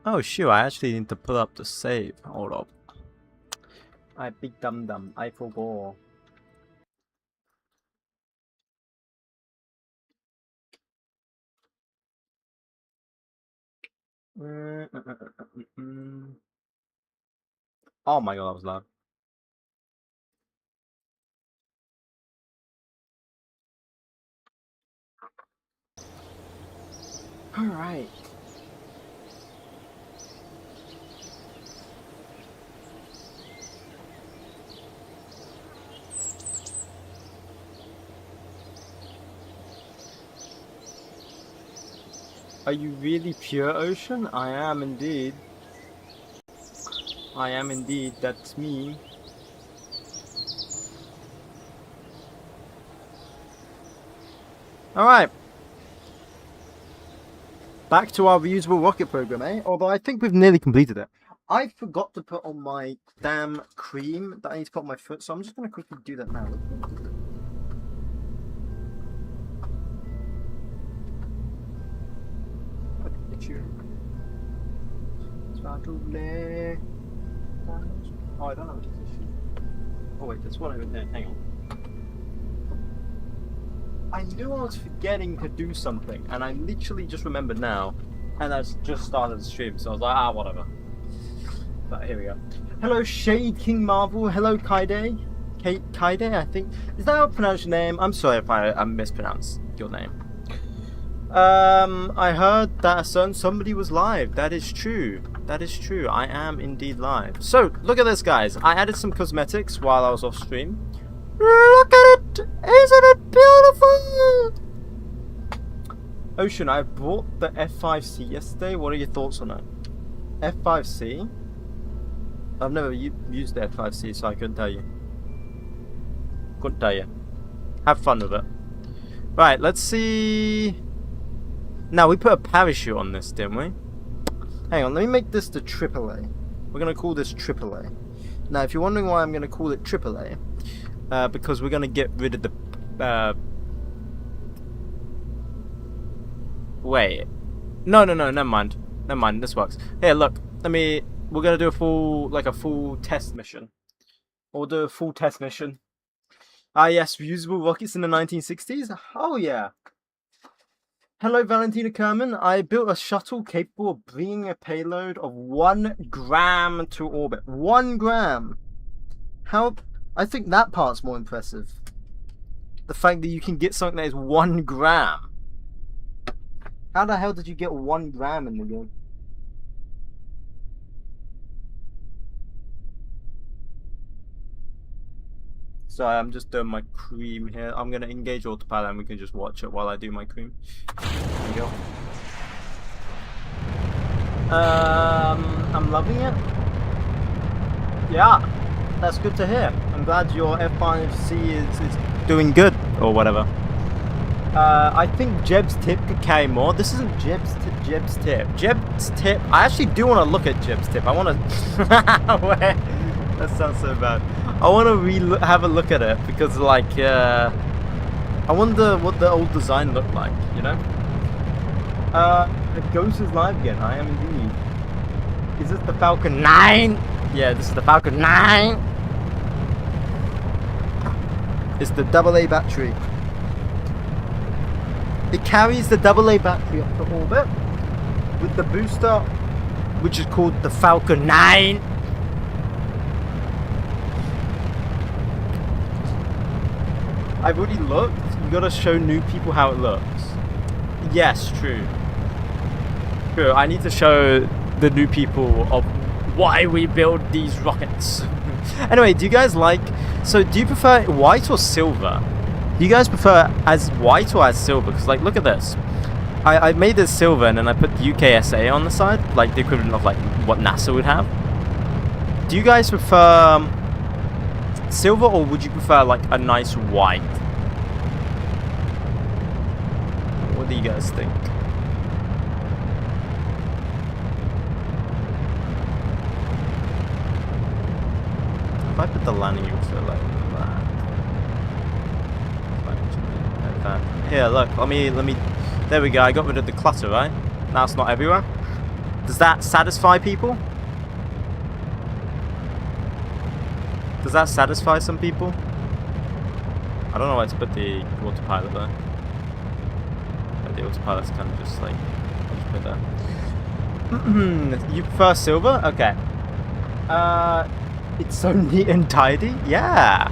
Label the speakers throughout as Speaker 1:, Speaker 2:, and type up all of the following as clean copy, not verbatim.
Speaker 1: Oh shoot, I actually need to put up the save. Hold up. I big dum I forgot. Oh my god, that was loud. Alright. Are you really pure, Ocean? I am indeed. I am indeed, that's me. Alright. Back to our reusable rocket program, eh? Although I think we've nearly completed it. I forgot to put on my damn cream that I need to put on my foot, so I'm just going to quickly do that now. Oh, I don't know what this is. Oh wait, there's one over there. Hang on. I knew I was forgetting to do something, and I literally just remembered now, and I just started the stream, so I was like, ah, whatever. But here we go. Hello, Shade King Marvel. Hello, 𝐏𝐫𝐸. 𝐏𝐫𝐸, I think. Is that how I pronounce your name? I'm sorry if I mispronounced your name. I heard that a certain somebody was live. That is true. That is true. I am indeed live. So, look at this, guys. I added some cosmetics while I was off stream. Look at it! Isn't it beautiful? Ocean, I bought the F5C yesterday. What are your thoughts on it? F5C? I've never used the F5C, so I couldn't tell you. Couldn't tell you. Have fun with it. Right, let's see. Now, we put a parachute on this, didn't we? Hang on, let me make this the AAA. We're going to call this AAA. Now, if you're wondering why I'm going to call it AAA, because we're going to get rid of the... Wait. No, never mind. Never mind, this works. Here, look. We're going to do a full test mission. We'll do a full test mission. Ah, yes, reusable rockets in the 1960s? Oh, yeah. Hello, Valentina Kerman. I built a shuttle capable of bringing a payload of 1 gram to orbit. 1 gram! How... I think that part's more impressive. The fact that you can get something that is 1 gram. How the hell did you get 1 gram in the game? Sorry, I'm just doing my cream here. I'm going to engage autopilot and we can just watch it while I do my cream. There we go. I'm loving it. Yeah, that's good to hear. I'm glad your F5C is doing good, or whatever. I think Jeb's tip could carry more. This isn't Jeb's tip. Jeb's tip, I actually do want to look at Jeb's tip. I want to... That sounds so bad. I want to have a look at it because, like, I wonder what the old design looked like, you know? Ghost is live again. I am indeed. Is this the Falcon 9? Yeah, this is the Falcon 9. It's the AA battery. It carries the AA battery up to orbit with the booster, which is called the Falcon 9. I've already looked. You gotta show new people how it looks. Yes, true. True. I need to show the new people of why we build these rockets. Anyway, do you guys like... So, do you prefer white or silver? Do you guys prefer as white or as silver? Because, like, look at this. I made this silver and then I put the UKSA on the side. Like, the equivalent of, like, what NASA would have. Do you guys prefer... silver, or would you prefer like a nice white? What do you guys think? If I put the landing gear like that. Here, look. Let me. There we go. I got rid of the clutter, right? Now it's not everywhere. Does that satisfy people? Does that satisfy some people? I don't know why to put the autopilot there. The autopilot's kind of just like, I'll just put that. You prefer silver? Okay. It's so neat and tidy. Yeah.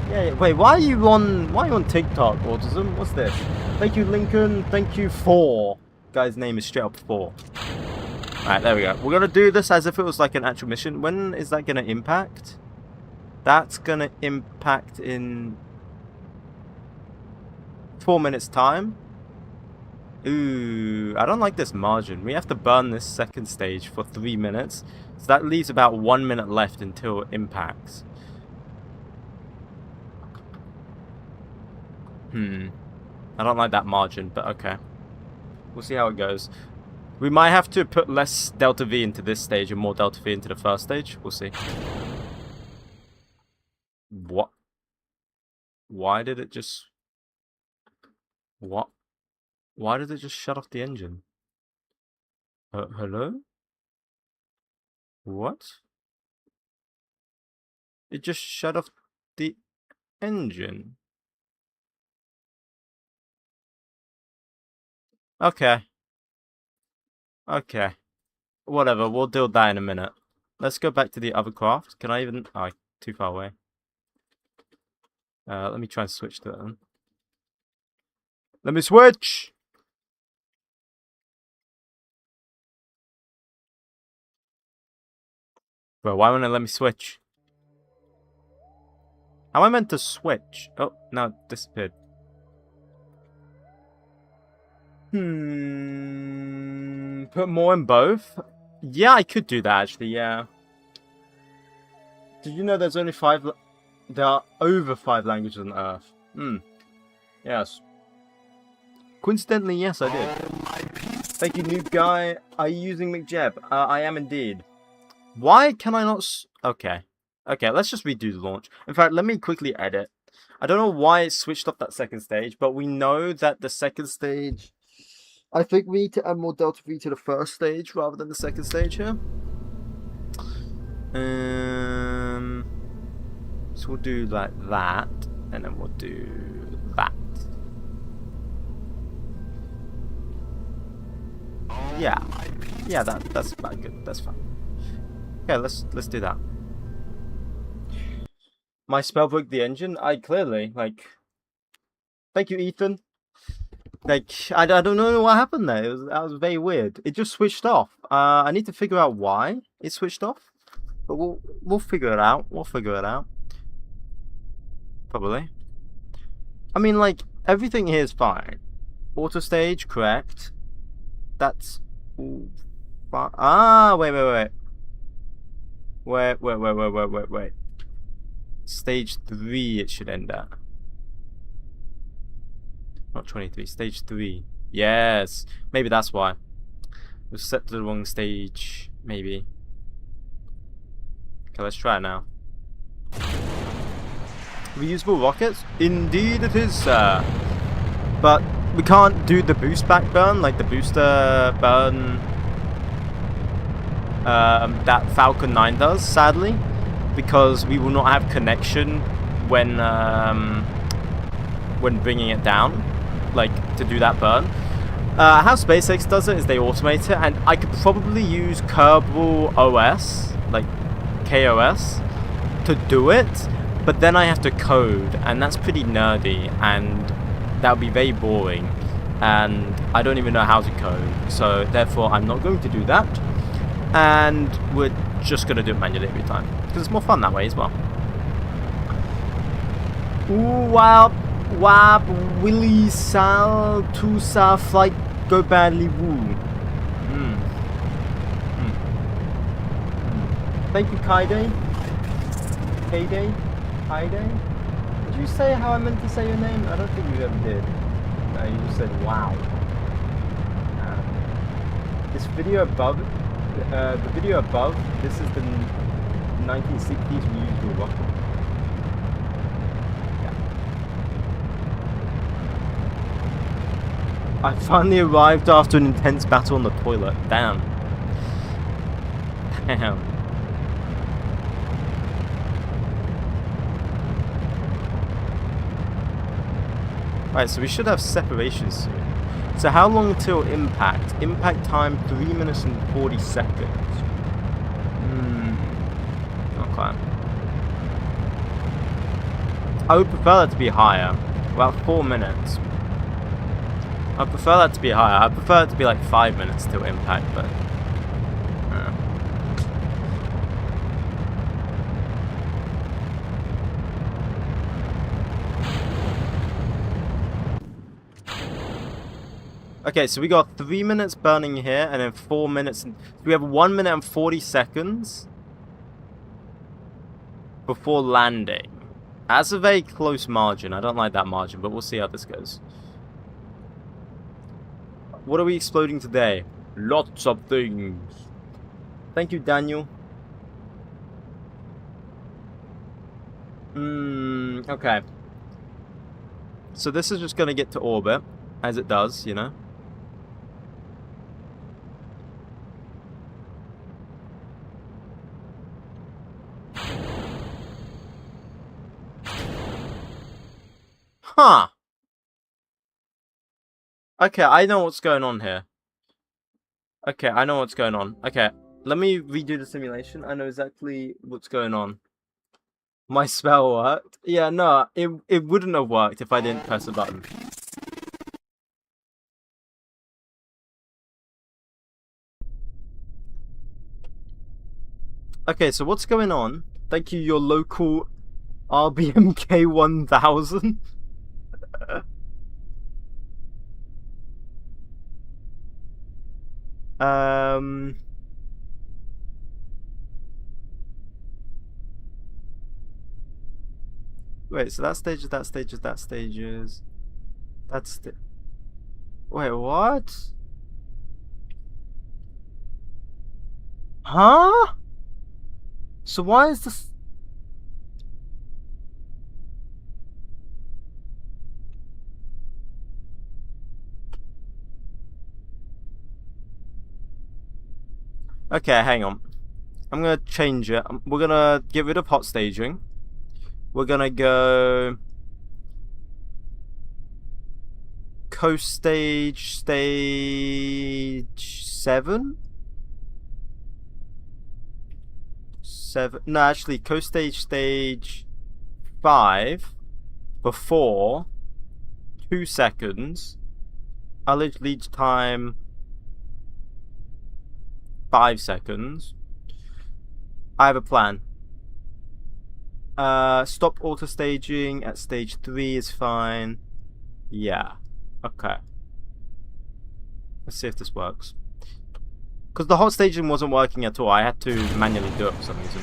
Speaker 1: Yeah. Wait, why are you on TikTok, Autism? What's this? Thank you, Lincoln. Thank you, 4. Guy's name is straight up 4. Alright, there we go. We're gonna do this as if it was like an actual mission. When is that gonna impact? That's gonna impact in 4 minutes time. Ooh, I don't like this margin. We have to burn this second stage for 3 minutes. So that leaves about 1 minute left until it impacts. I don't like that margin, but okay. We'll see how it goes. We might have to put less delta V into this stage and more delta V into the first stage. We'll see. What? Why did it just... What? Why did it just shut off the engine? Hello? What? It just shut off the engine. Okay. Okay. Whatever, we'll deal with that in a minute. Let's go back to the other craft. Can I even... Oh, too far away. Let me try and switch to that then. Let me switch! Bro, why won't it let me switch? How am I meant to switch? Oh, no, it disappeared. Put more in both? Yeah, I could do that actually, yeah. Did you know there's only 5... There are over 5 languages on Earth? Yes. Coincidentally, yes, I did. Thank you, noob guy. Are you using 𝐐𝐸𝐽? I am indeed. Why can I not... Okay. Okay, let's just redo the launch. In fact, let me quickly edit. I don't know why it switched off that second stage, but we know that the second stage... I think we need to add more delta V to the first stage rather than the second stage here. So we'll do like that, and then we'll do that. Yeah, yeah, that's about good. That's fine. Okay, let's do that. My spell broke the engine. I clearly like. Thank you, Ethan. Like I don't know what happened there. That was very weird. It just switched off. I need to figure out why it switched off, but we'll figure it out. We'll figure it out. Probably. I mean, like everything here is fine. Auto stage, correct. That's all fine. Ah, wait. Wait. Stage 3 it should end at. Not 23, stage 3. Yes. Maybe that's why. We've set to the wrong stage. Maybe. Okay, let's try it now. Reusable rockets? Indeed it is, sir. But we can't do the boost back burn, like the booster burn that Falcon 9 does, sadly. Because we will not have connection when bringing it down, like to do that burn. How SpaceX does it is they automate it, and I could probably use Kerbal OS, like KOS, to do it, but then I have to code, and that's pretty nerdy, and that would be very boring, and I don't even know how to code, so therefore I'm not going to do that, and we're just going to do it manually every time, because it's more fun that way as well. Ooh, wow. Wap, Willy, Sal, Tusa, flight, go badly, woo. Thank you, Kaide. Kaide? Did you say how I meant to say your name? I don't think you ever did. No, you just said wow. This video above, the video above, this is the 1960s reusable rocket. I finally arrived after an intense battle on the toilet. Damn. Damn. Right, so we should have separation soon. So how long till impact? Impact time 3 minutes and 40 seconds. Okay. I would prefer that to be higher. About 4 minutes. I prefer that to be higher. I prefer it to be like 5 minutes till impact, but... Okay, so we got 3 minutes burning here, and then 4 minutes... We have 1 minute and 40 seconds before landing. That's a very close margin. I don't like that margin, but we'll see how this goes. What are we exploding today? Lots of things. Thank you, Daniel. Okay. So this is just going to get to orbit, as it does, you know. Huh. Okay, I know what's going on here. Okay, I know what's going on. Okay, let me redo the simulation. I know exactly what's going on. My spell worked. Yeah, no, it wouldn't have worked if I didn't press a button. Okay, so what's going on? Thank you, your local RBMK1000. Wait, so that stage is that stage is that stage is... That's the... Wait, what? Huh? So why is this... Okay, hang on. I'm gonna change it. We're gonna get rid of hot staging. We're gonna go... Coast stage... Stage... 7? 7... No, actually, coast stage... Stage... 5... Before... 2 seconds... Alleged lead time... 5 seconds... I have a plan. Stop auto staging at stage 3 is fine. Yeah. Okay. Let's see if this works. Because the hot staging wasn't working at all. I had to manually do it for some reason.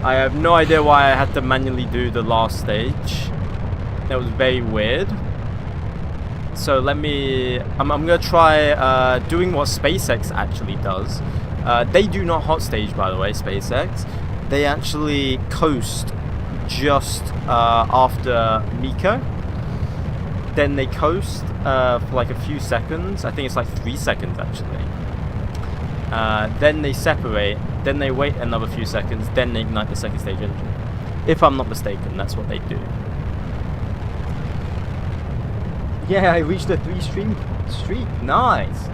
Speaker 1: I have no idea why I had to manually do the last stage. That was very weird. So let me... I'm going to try doing what SpaceX actually does. They do not hot stage, by the way, SpaceX. They actually coast just after MECO. Then they coast for like a few seconds. I think it's like 3 seconds, actually. Then they separate. Then they wait another few seconds. Then they ignite the second stage engine. If I'm not mistaken, that's what they do. Yeah, I reached a 3-streak. Nice.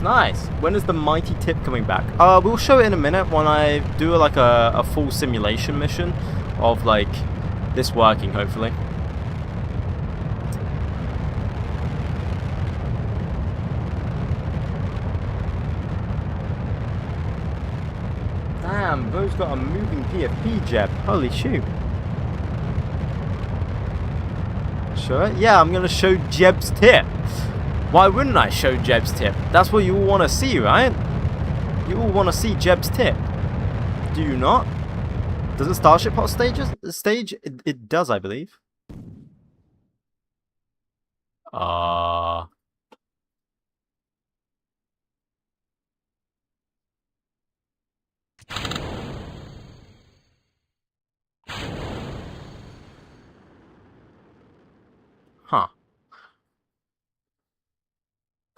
Speaker 1: Nice. When is the mighty tip coming back? We'll show it in a minute when I do like a full simulation mission of like this working, hopefully. Damn, bro's got a moving PFP jab. Holy shoot. Sure. Yeah, I'm gonna show Jeb's tip. Why wouldn't I show Jeb's tip? That's what you all want to see, right? You all want to see Jeb's tip. Do you not? Does it Starship hot stage? It does, I believe. Huh.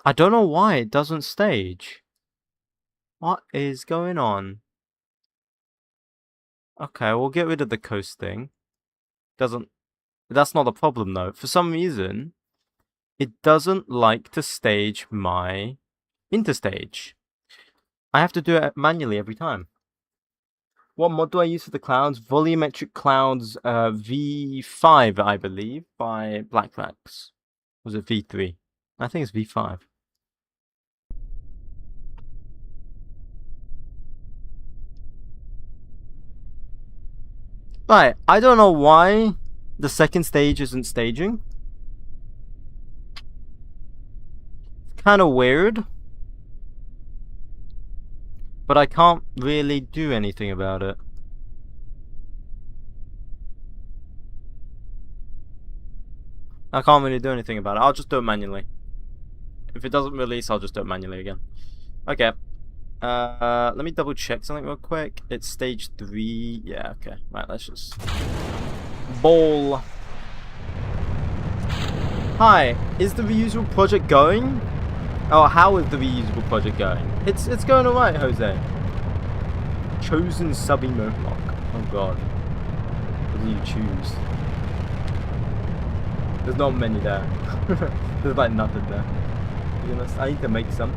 Speaker 1: I don't know why it doesn't stage. What is going on? Okay, we'll get rid of the coast thing. That's not a problem though. For some reason, it doesn't like to stage my interstage. I have to do it manually every time. What mod do I use for the clouds? Volumetric Clouds V5, I believe, by Blackfax. Was it V3? I think it's V5. Right, I don't know why the second stage isn't staging. It's kind of weird. But I can't really do anything about it. I can't really do anything about it. I'll just do it manually. If it doesn't release, I'll just do it manually again. Okay. Let me double check something real quick. It's stage 3. Yeah, okay. Right, let's just... Ball. Hi, is the reusable project going? Oh, how is the reusable project going? It's going alright, Jose. Chosen sub-emote lock. Oh god. What do you choose? There's not many there. There's like nothing there. To be honest, I need to make some.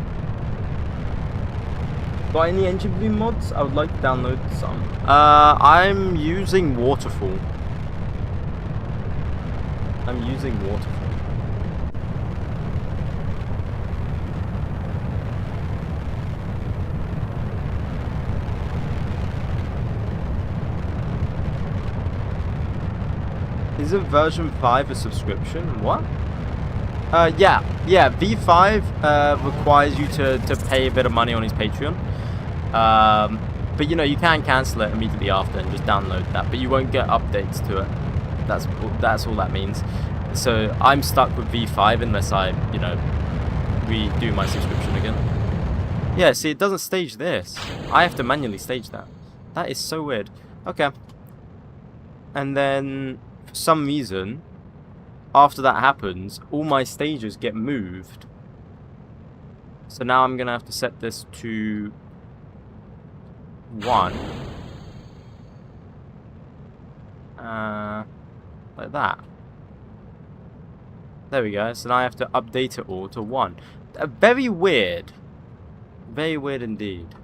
Speaker 1: Got any engine bloom mods? I would like to download some. I'm using Waterfall. Isn't version 5 a subscription? What? Yeah, V5 requires you to pay a bit of money on his Patreon. But you know, you can cancel it immediately after and just download that, but you won't get updates to it. That's all that means. So I'm stuck with V5 unless I, you know, redo my subscription again. Yeah, see, it doesn't stage this. I have to manually stage that. That is so weird. Okay. And then, for some reason, after that happens, all my stages get moved. So now I'm going to have to set this to 1. Like that. There we go. So now I have to update it all to 1. Very weird. Very weird indeed.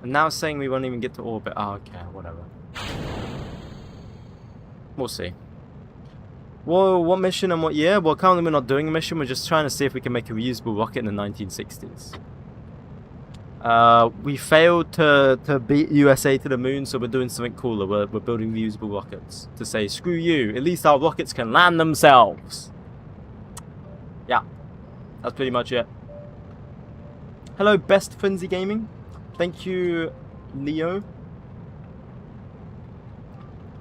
Speaker 1: And now it's saying we won't even get to orbit. Oh, okay, whatever. We'll see. Well, what mission and what year? Well, currently we're not doing a mission. We're just trying to see if we can make a reusable rocket in the 1960s. We failed to beat USA to the moon, so we're doing something cooler. We're building reusable rockets to say, screw you, at least our rockets can land themselves. Yeah, that's pretty much it. Hello, Best Frenzy Gaming. Thank you, Leo.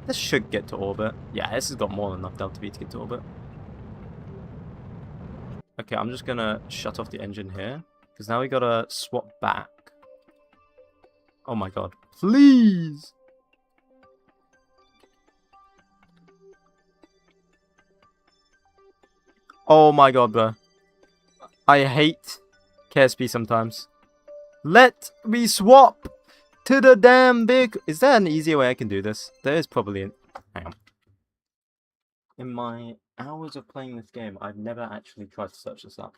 Speaker 1: This should get to orbit. Yeah, this has got more than enough Delta V to get to orbit. Okay, I'm just gonna shut off the engine here. Because now we gotta swap back. Oh my god. Please! Oh my god, bro. I hate KSP sometimes. Let me swap to the damn big... Is there an easier way I can do this? There is probably an... Hang on. In my hours of playing this game, I've never actually tried to search this up.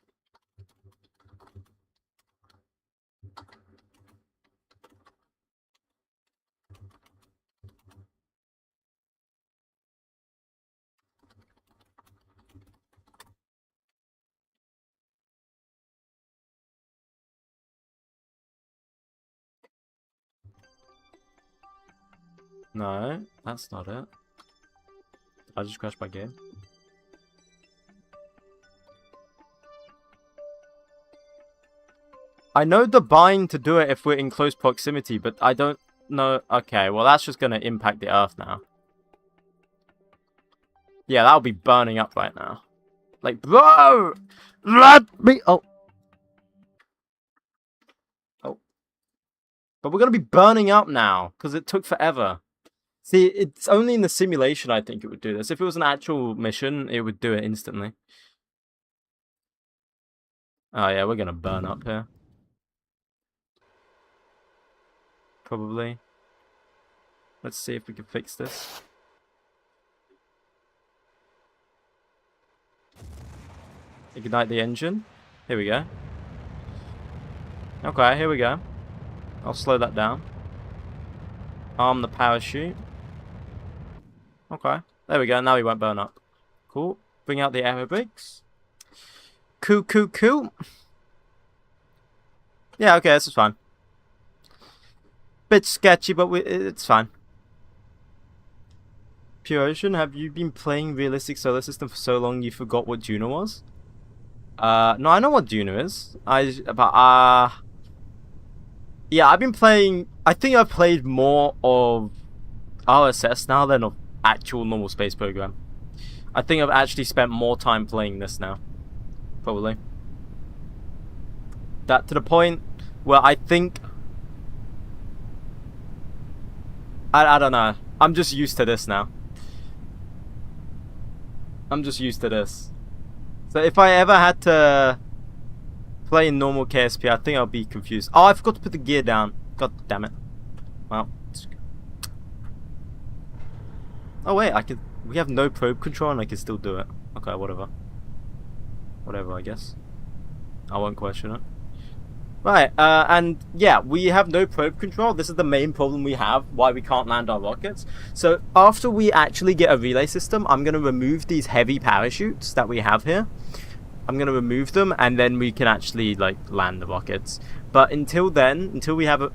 Speaker 1: No, that's not it. I just crashed my game. I know the bind to do it if we're in close proximity, but I don't know. Okay, well that's just going to impact the Earth now. Yeah, that'll be burning up right now. Like, bro! Let me... Oh. Oh. But we're going to be burning up now, because it took forever. See, it's only in the simulation I think it would do this. If it was an actual mission, it would do it instantly. Oh yeah, we're gonna burn up here. Probably. Let's see if we can fix this. Ignite the engine. Here we go. Okay, here we go. I'll slow that down. Arm the parachute. Okay, there we go. Now he won't burn up. Cool. Bring out the aero brakes. Cool. Yeah, okay, this is fine. Bit sketchy, but it's fine. Pure Ocean, have you been playing realistic solar system for so long you forgot what Juno was? No, I know what Juno is. Yeah, I've been playing. I think I've played more of RSS now than of actual normal space program. I think I've actually spent more time playing this now. Probably. That to the point where I think I don't know. I'm just used to this now. I'm just used to this. So if I ever had to play in normal KSP, I think I'll be confused. Oh, I forgot to put the gear down. God damn it. Well. Oh wait, we have no probe control and I can still do it. Okay, whatever. Whatever, I guess. I won't question it. Right, and yeah, we have no probe control. This is the main problem we have, why we can't land our rockets. So after we actually get a relay system, I'm going to remove these heavy parachutes that we have here. I'm going to remove them, and then we can actually like land the rockets. But until then, until we have a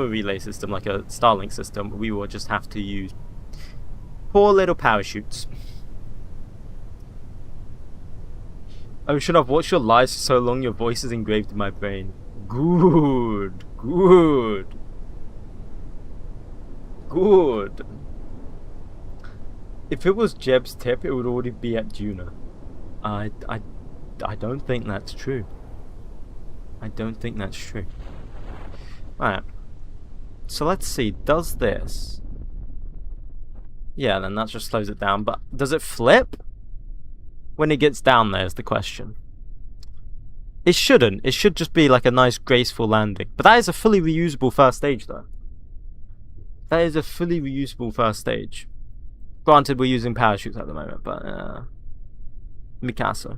Speaker 1: relay system like a Starlink system, we will just have to use poor little parachutes. Ocean, I've watched your lives for so long, your voice is engraved in my brain. Good. If it was Jeb's tip, it would already be at Juno. I don't think that's true. Right. So let's see, does this... Yeah, then that just slows it down, but does it flip? When it gets down there is the question. It shouldn't. It should just be like a nice graceful landing. But that is a fully reusable first stage though. That is a fully reusable first stage. Granted, we're using parachutes at the moment, but Picasso.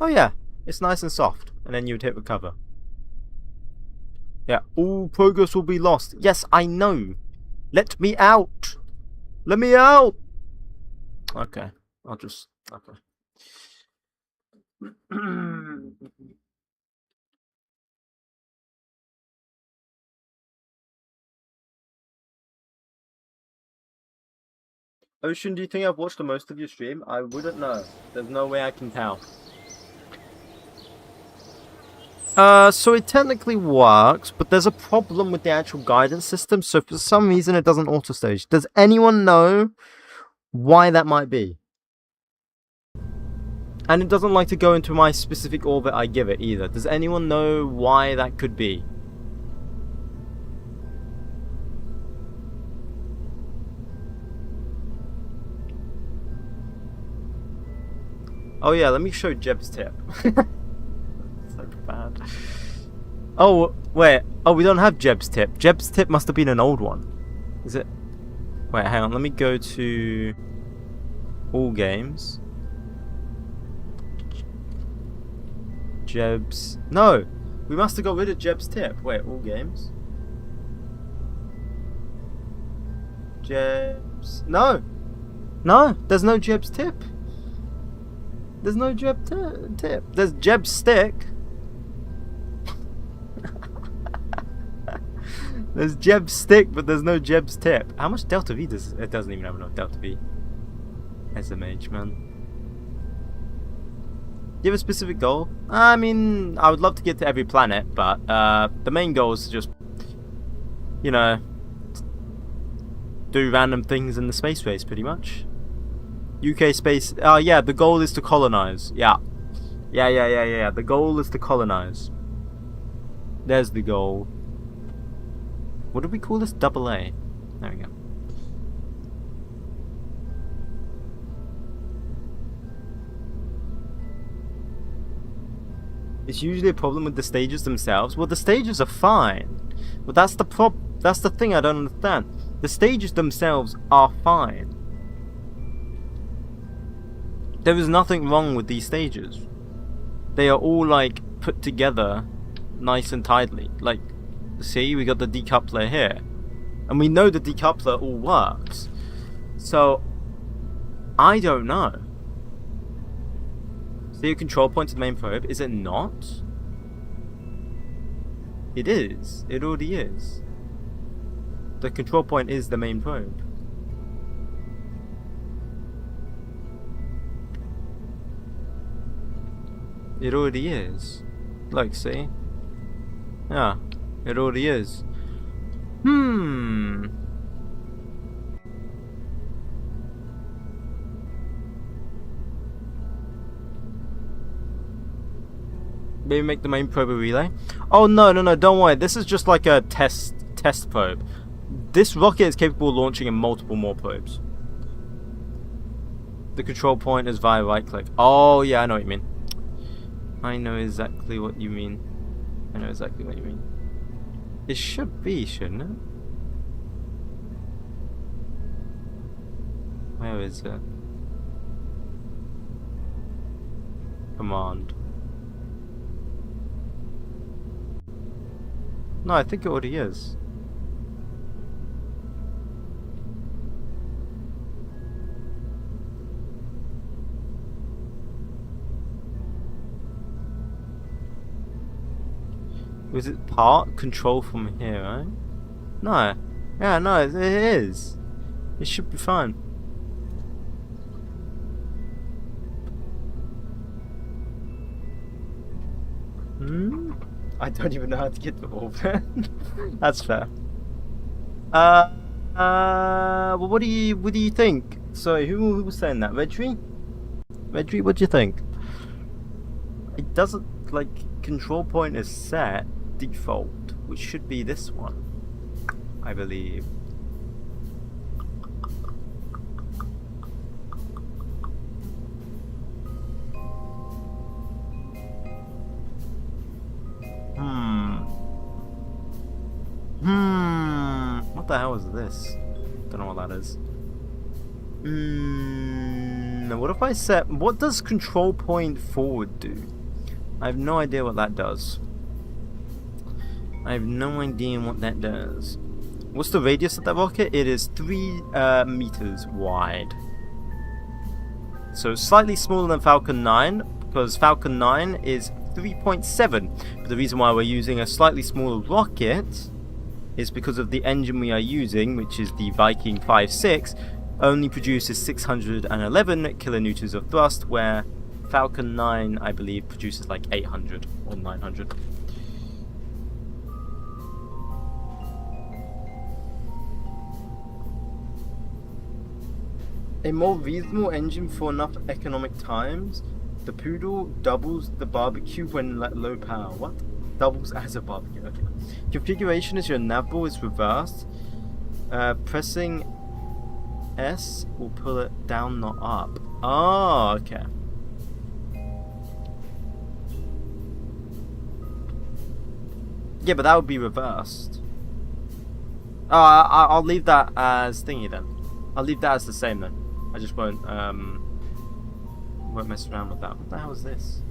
Speaker 1: Oh yeah, it's nice and soft, and then you would hit recover. Yeah, all progress will be lost. Yes, I know. Let me out. Let me out. Okay, I'll just... Okay. Ocean, do you think I've watched the most of your stream? I wouldn't know. There's no way I can tell. So it technically works, but there's a problem with the actual guidance system, so for some reason it doesn't auto-stage. Does anyone know why that might be? And it doesn't like to go into my specific orbit I give it either. Does anyone know why that could be? Oh yeah, let me show Jeb's tip. So bad. Oh, wait. Oh, we don't have Jeb's tip. Jeb's tip must have been an old one. Is it? Wait, hang on. Let me go to all games. Jeb's... No! We must have got rid of Jeb's tip. Wait, all games. Jeb's... No! No! There's no Jeb's tip. There's no Jeb tip. There's Jeb's stick. There's Jeb's stick, but there's no Jeb's tip. How much Delta V does it? Doesn't even have enough Delta V. SMH, man. Do you have a specific goal? I mean, I would love to get to every planet, but the main goal is to just, you know, do random things in the space race, pretty much. UK space. Yeah, the goal is to colonize. Yeah. Yeah. The goal is to colonize. There's the goal. What do we call this? Double A. There we go. It's usually a problem with the stages themselves. Well, the stages are fine. But that's the thing I don't understand. The stages themselves are fine. There is nothing wrong with these stages. They are all like put together nice and tidily. Like, see, we got the decoupler here. And we know the decoupler all works. So, I don't know. See, your control point to the main probe, is it not? It is. It already is. The control point is the main probe. It already is. Like, see? Yeah, it already is. Maybe make the main probe a relay? Oh, no, don't worry. This is just like a test probe. This rocket is capable of launching in multiple more probes. The control point is via right click. Oh, yeah, I know what you mean. I know exactly what you mean. It should be, shouldn't it? Where is it? Command. No, I think it already is. Was it part control from here, right? No. Yeah, no, it is. It should be fine. I don't even know how to get the orb. That's fair. Well, what do you think? Sorry, who was saying that? Redry, what do you think? It doesn't, like, control point is set default, which should be this one, I believe. What the hell is this? Don't know what that is. What if I set... What does control point forward do? I have no idea what that does. What's the radius of that rocket? It is 3 meters wide. So it's slightly smaller than Falcon 9, because Falcon 9 is 3.7. But the reason why we're using a slightly smaller rocket is because of the engine we are using, which is the Viking 5.6, only produces 611 kilonewtons of thrust, where Falcon 9, I believe, produces like 800 or 900. A more reasonable engine for enough economic times. The Poodle doubles the barbecue when at low power. What? Doubles as a barbecue. Okay. Configuration is your nav ball is reversed. Pressing S will pull it down, not up. Oh, okay. Yeah, but that would be reversed. Oh, I'll leave that as thingy then. I'll leave that as the same then. I just won't mess around with that. What the hell is this?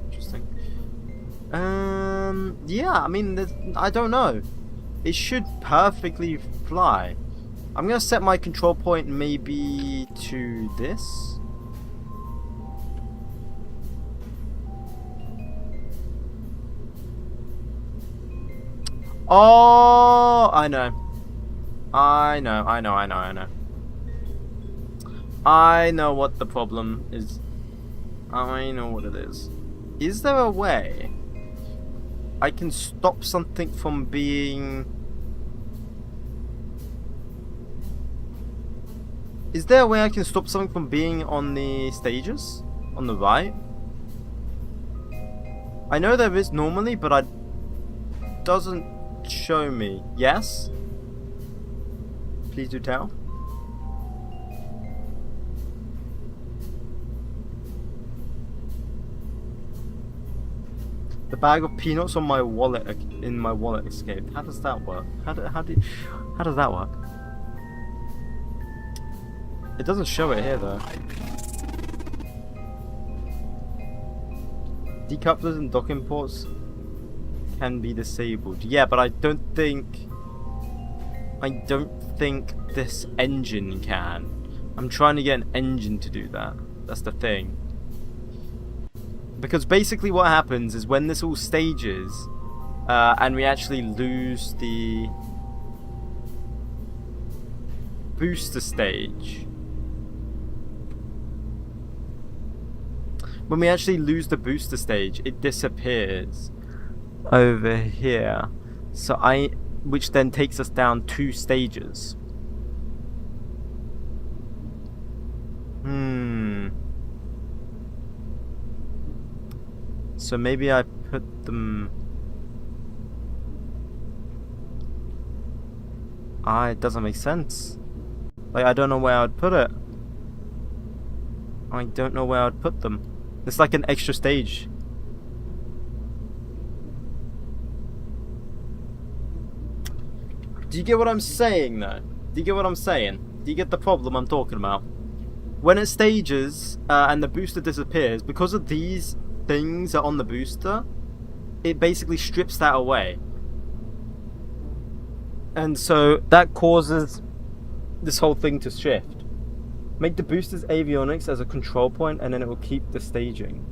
Speaker 1: Interesting. Yeah, I mean, I don't know. It should perfectly fly. I'm gonna set my control point maybe to this. Oh, I know. I know what the problem is. I know what it is. Is there a way I can stop something from being... Is there a way I can stop something from being on the stages? On the right? I know there is normally, but it doesn't show me. Yes? Please do tell. The bag of peanuts on my wallet, in my wallet escaped. How does that work? How does that work? It doesn't show it here though. Decouplers and docking ports can be disabled. Yeah, but I don't think this engine can. I'm trying to get an engine to do that. That's the thing. Because basically what happens is when this all stages, and we actually lose the booster stage. When we actually lose the booster stage, it disappears over here. So which then takes us down 2 stages. So maybe I put them... it doesn't make sense. Like, I don't know where I'd put it. I don't know where I'd put them. It's like an extra stage. Do you get what I'm saying though? Do you get what I'm saying? Do you get the problem I'm talking about? When it stages and the booster disappears, because of these things that are on the booster, it basically strips that away. And so that causes this whole thing to shift. Make the booster's avionics as a control point, and then it will keep the staging.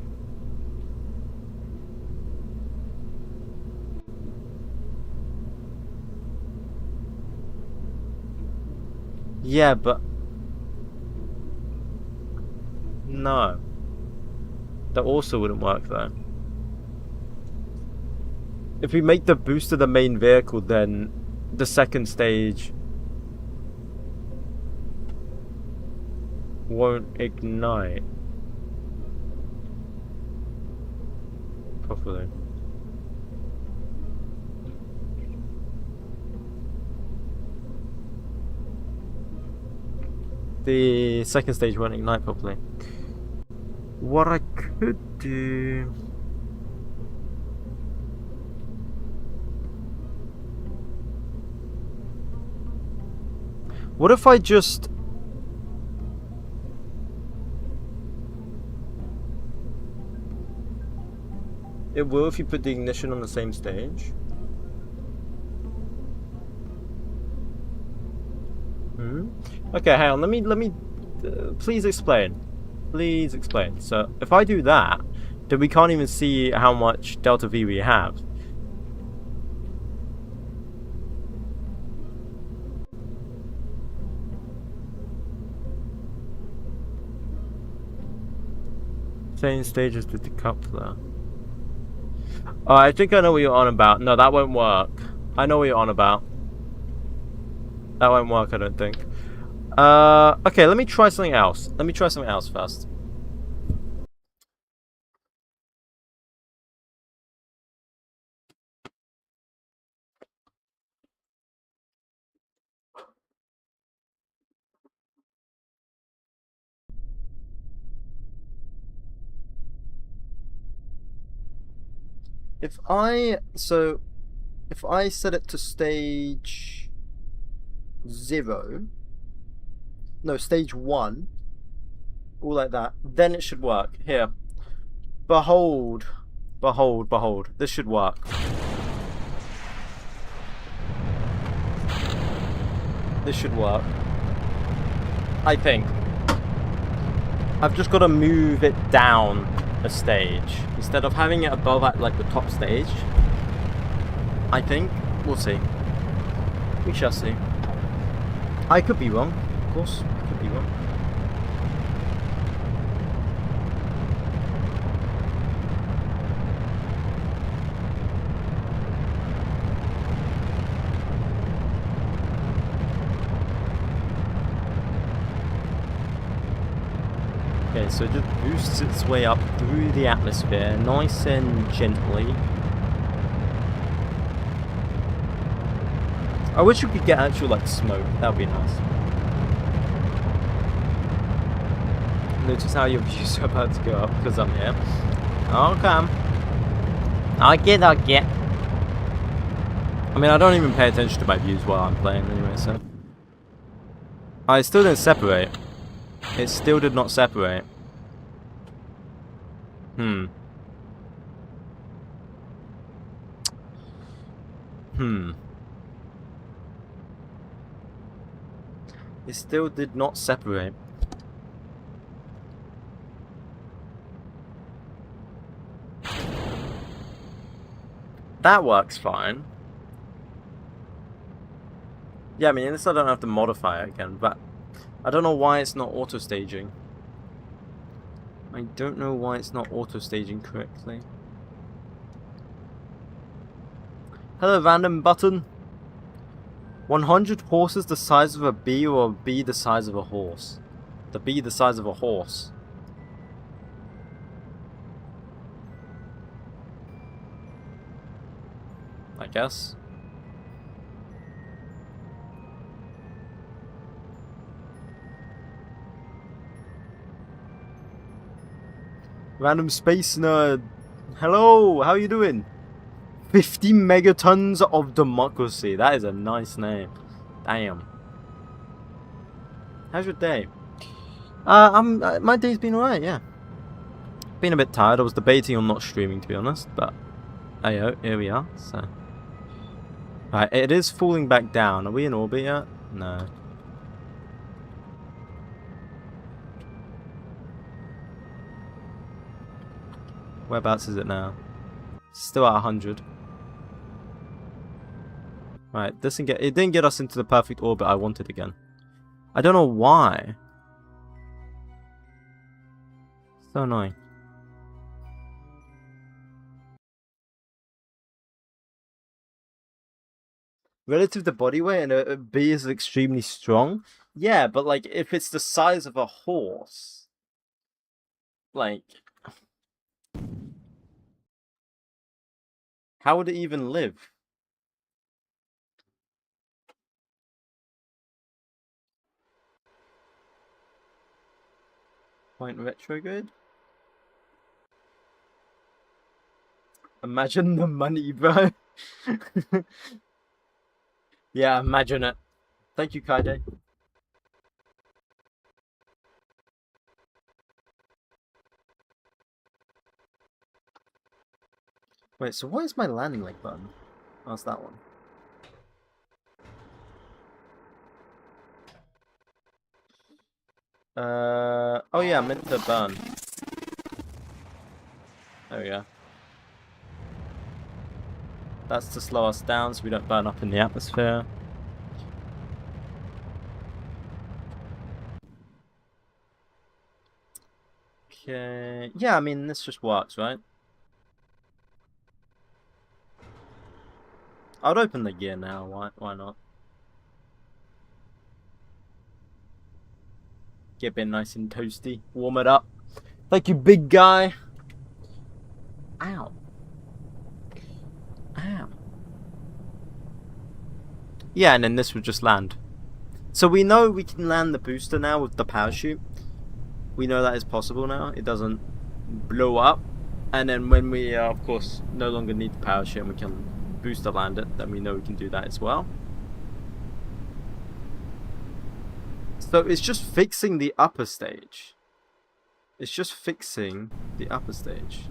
Speaker 1: Yeah, but... no. That also wouldn't work though. If we make the booster the main vehicle, then the second stage won't ignite properly. The second stage won't ignite properly. What I could do... what if I just... it will if you put the ignition on the same stage. Okay, hang on. Let me please explain. Please explain. So if I do that, then we can't even see how much delta V we have. Same stages with the coupler. Oh, I think I know what you're on about. No, that won't work. I know what you're on about. That won't work, I don't think. Okay, let me try something else. Let me try something else first. If I set it to stage 0, no, stage 1, all like that, then it should work. Here, behold, behold, behold, this should work. This should work, I think. I've just got to move it down a stage instead of having it above at like the top stage. I think. We'll see. We shall see. I could be wrong, of course. I could be wrong. Okay, so it just boosts its way up through the atmosphere, nice and gently. I wish we could get actual, like, smoke. That would be nice. Notice how your views are about to go up because I'm here. Okay. I get. I mean, I don't even pay attention to my views while I'm playing anyway, so. Oh, it still didn't separate. It still did not separate. It still did not separate. That works fine. Yeah, I mean, this I don't have to modify it again, but I don't know why it's not auto-staging. I don't know why it's not auto-staging correctly. Hello, random button. 100 horses the size of a bee or a bee the size of a horse? The bee the size of a horse. I guess. Random space nerd. Hello, how you doing? 50 megatons of democracy. That is a nice name. Damn. How's your day? My day's been alright, yeah. Been a bit tired. I was debating on not streaming, to be honest, but hey, here we are. So, right, it is falling back down. Are we in orbit yet? No. Whereabouts is it now? Still at 100. Right, it didn't get us into the perfect orbit I wanted again. I don't know why. So annoying. Relative to body weight, and a bee is extremely strong. Yeah, but like if it's the size of a horse, like how would it even live? Point retrograde? Imagine the money, bro. Yeah, imagine it. Thank you, Kaide. Wait, so what is my landing leg button? Oh, it's that one. Oh yeah, I meant to burn. There we go. That's to slow us down so we don't burn up in the atmosphere. Okay. Yeah, I mean, this just works, right? I'd open the gear now. Why not? Get a bit nice and toasty. Warm it up. Thank you, big guy. Ow. Ow. Yeah, and then this would just land. So we know we can land the booster now with the parachute. We know that is possible now. It doesn't blow up. And then when we, of course, no longer need the parachute and we can booster land it, then we know we can do that as well. So it's just fixing the upper stage. It's just fixing the upper stage.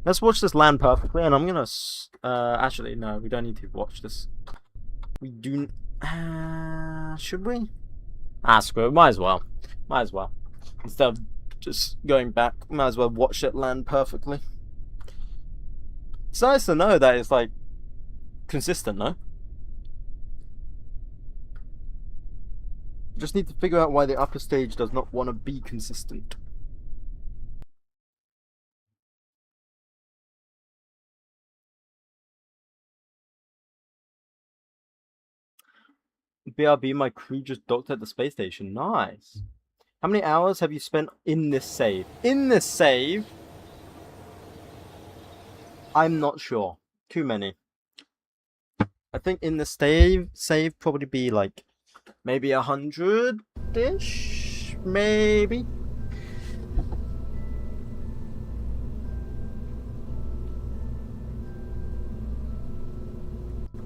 Speaker 1: Let's watch this land perfectly, and I'm gonna. Actually, no, we don't need to watch this. We do. Should we? Screw it. Might as well. Might as well. Instead of just going back, might as well watch it land perfectly. It's nice to know that it's like consistent, no? Just need to figure out why the upper stage does not want to be consistent. BRB, my crew just docked at the space station. Nice. How many hours have you spent in this save? In this save? I'm not sure. Too many. I think in the save probably be like maybe 100-ish, maybe.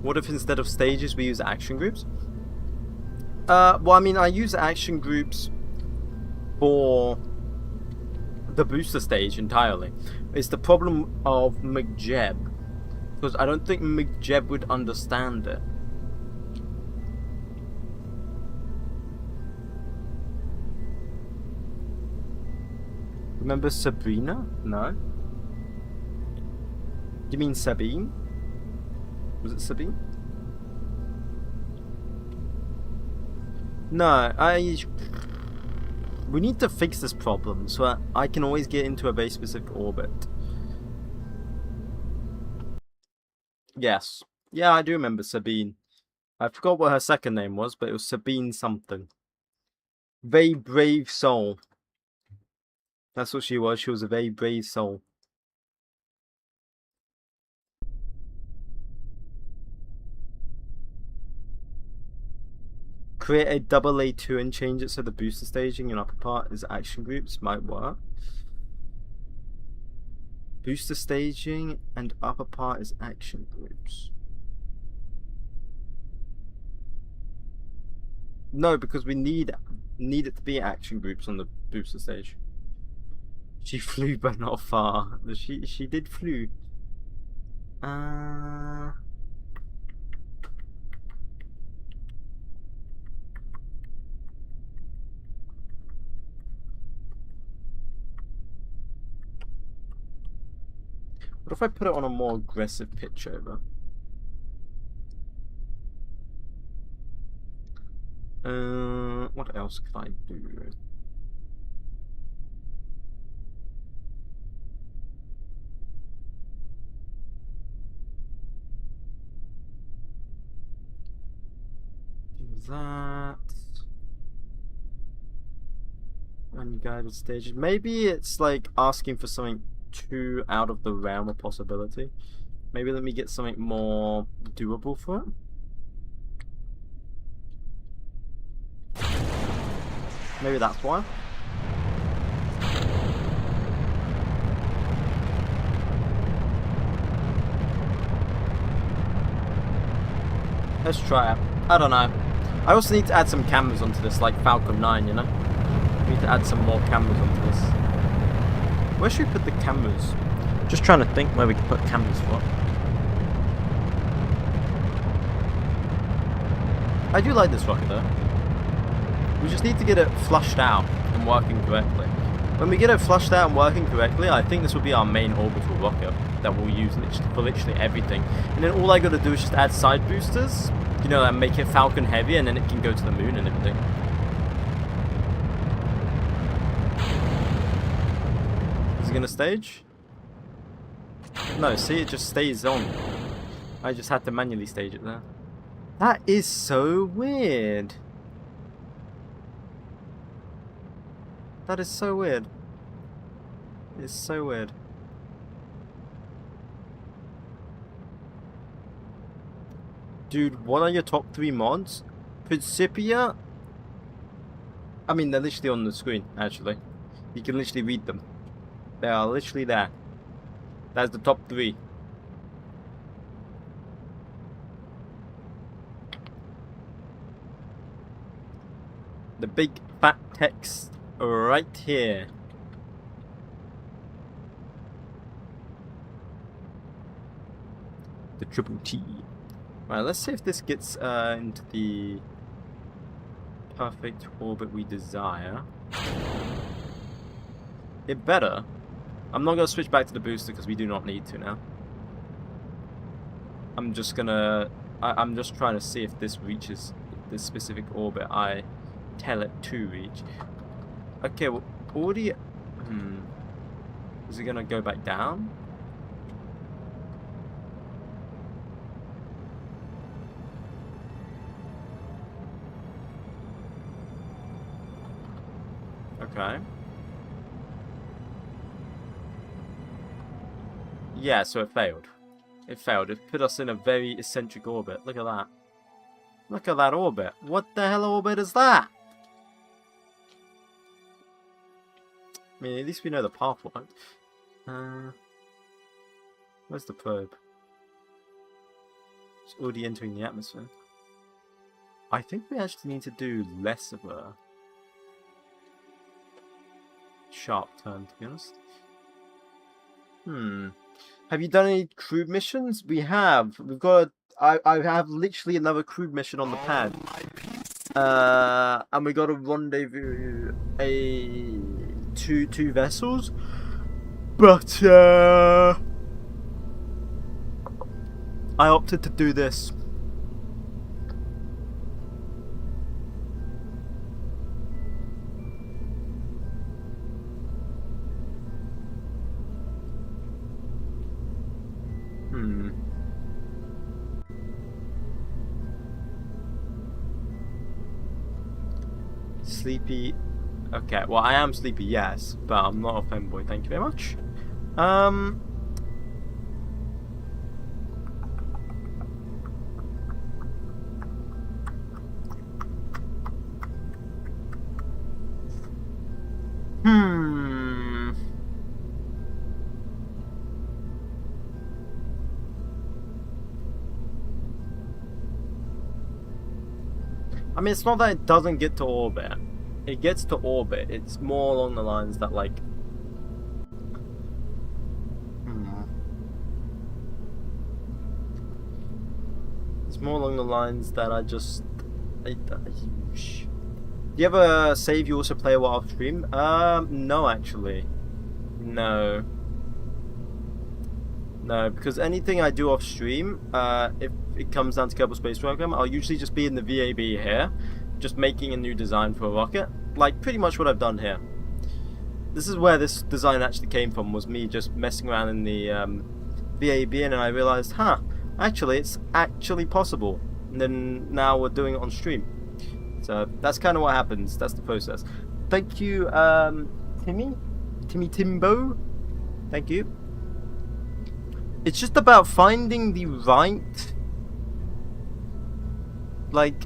Speaker 1: What if instead of stages we use action groups? Well, I mean, I use action groups for the booster stage entirely. It's the problem of 𝐒𝐫𝐽, because I don't think 𝐒𝐫𝐽 would understand it. Remember Sabrina? No? You mean Sabine? Was it Sabine? No, we need to fix this problem so that I can always get into a very specific orbit. Yes. Yeah, I do remember Sabine. I forgot what her second name was, but it was Sabine something. Very brave soul. That's what she was. She was a very brave soul. Create a double A2 and change it so the booster staging and upper part is action groups might work. Booster staging and upper part is action groups. No, because we need it to be action groups on the booster stage. She flew but not far. She did flew. What if I put it on a more aggressive pitch over? What else could I do? Do that. Unguided stages. Maybe it's like asking for something too out of the realm of possibility. Maybe let me get something more doable for it. Maybe that's why. Let's try it. I don't know. I also need to add some cameras onto this, like Falcon 9, you know? We need to add some more cameras onto this. Where should we put the cameras? Just trying to think where we can put cameras for. I do like this rocket though. We just need to get it flushed out and working correctly. When we get it flushed out and working correctly, I think this will be our main orbital rocket that we'll use for literally everything. And then all I gotta do is just add side boosters, you know, and make it Falcon heavy, and then it can go to the moon and everything. Is it gonna stage? No, see, it just stays on. I just had to manually stage it there. That is so weird. That is so weird. It's so weird. Dude, what are your top 3 mods? Principia? I mean, they're literally on the screen, actually. You can literally read them. They are literally there. That's the top 3. The big fat text right here. The triple T. Right, let's see if this gets into the perfect orbit we desire. It better. I'm not going to switch back to the booster because we do not need to now. I'm just trying to see if this reaches this specific orbit I Tell it to reach. Okay, well, already... Is it gonna go back down? Okay. Yeah, so it failed. It failed. It put us in a very eccentric orbit. Look at that. Look at that orbit. What the hell orbit is that? I mean, at least we know the path worked. Where's the probe? It's already entering the atmosphere. I think we actually need to do less of a sharp turn, to be honest. Have you done any crewed missions? We have. We've got. I have literally another crewed mission on the pad. And we got a rendezvous two vessels. But I opted to do this. Sleepy. Okay, well, I am sleepy, yes, but I'm not a fanboy. Thank you very much. I mean, it's not that it doesn't get to orbit. It gets to orbit. It's more along the lines that, like... It's more along the lines that I just... Do you ever save you also play while off stream? No, actually. No. No, because anything I do off stream, if it comes down to Kerbal Space Program, I'll usually just be in the VAB here, just making a new design for a rocket, like pretty much what I've done here. This is where this design actually came from, was me just messing around in the VAB, and I realized, actually it's actually possible, and then now we're doing it on stream. So that's kind of what happens. That's the process. Thank you, Timbo. Thank you. It's just about finding the right, like,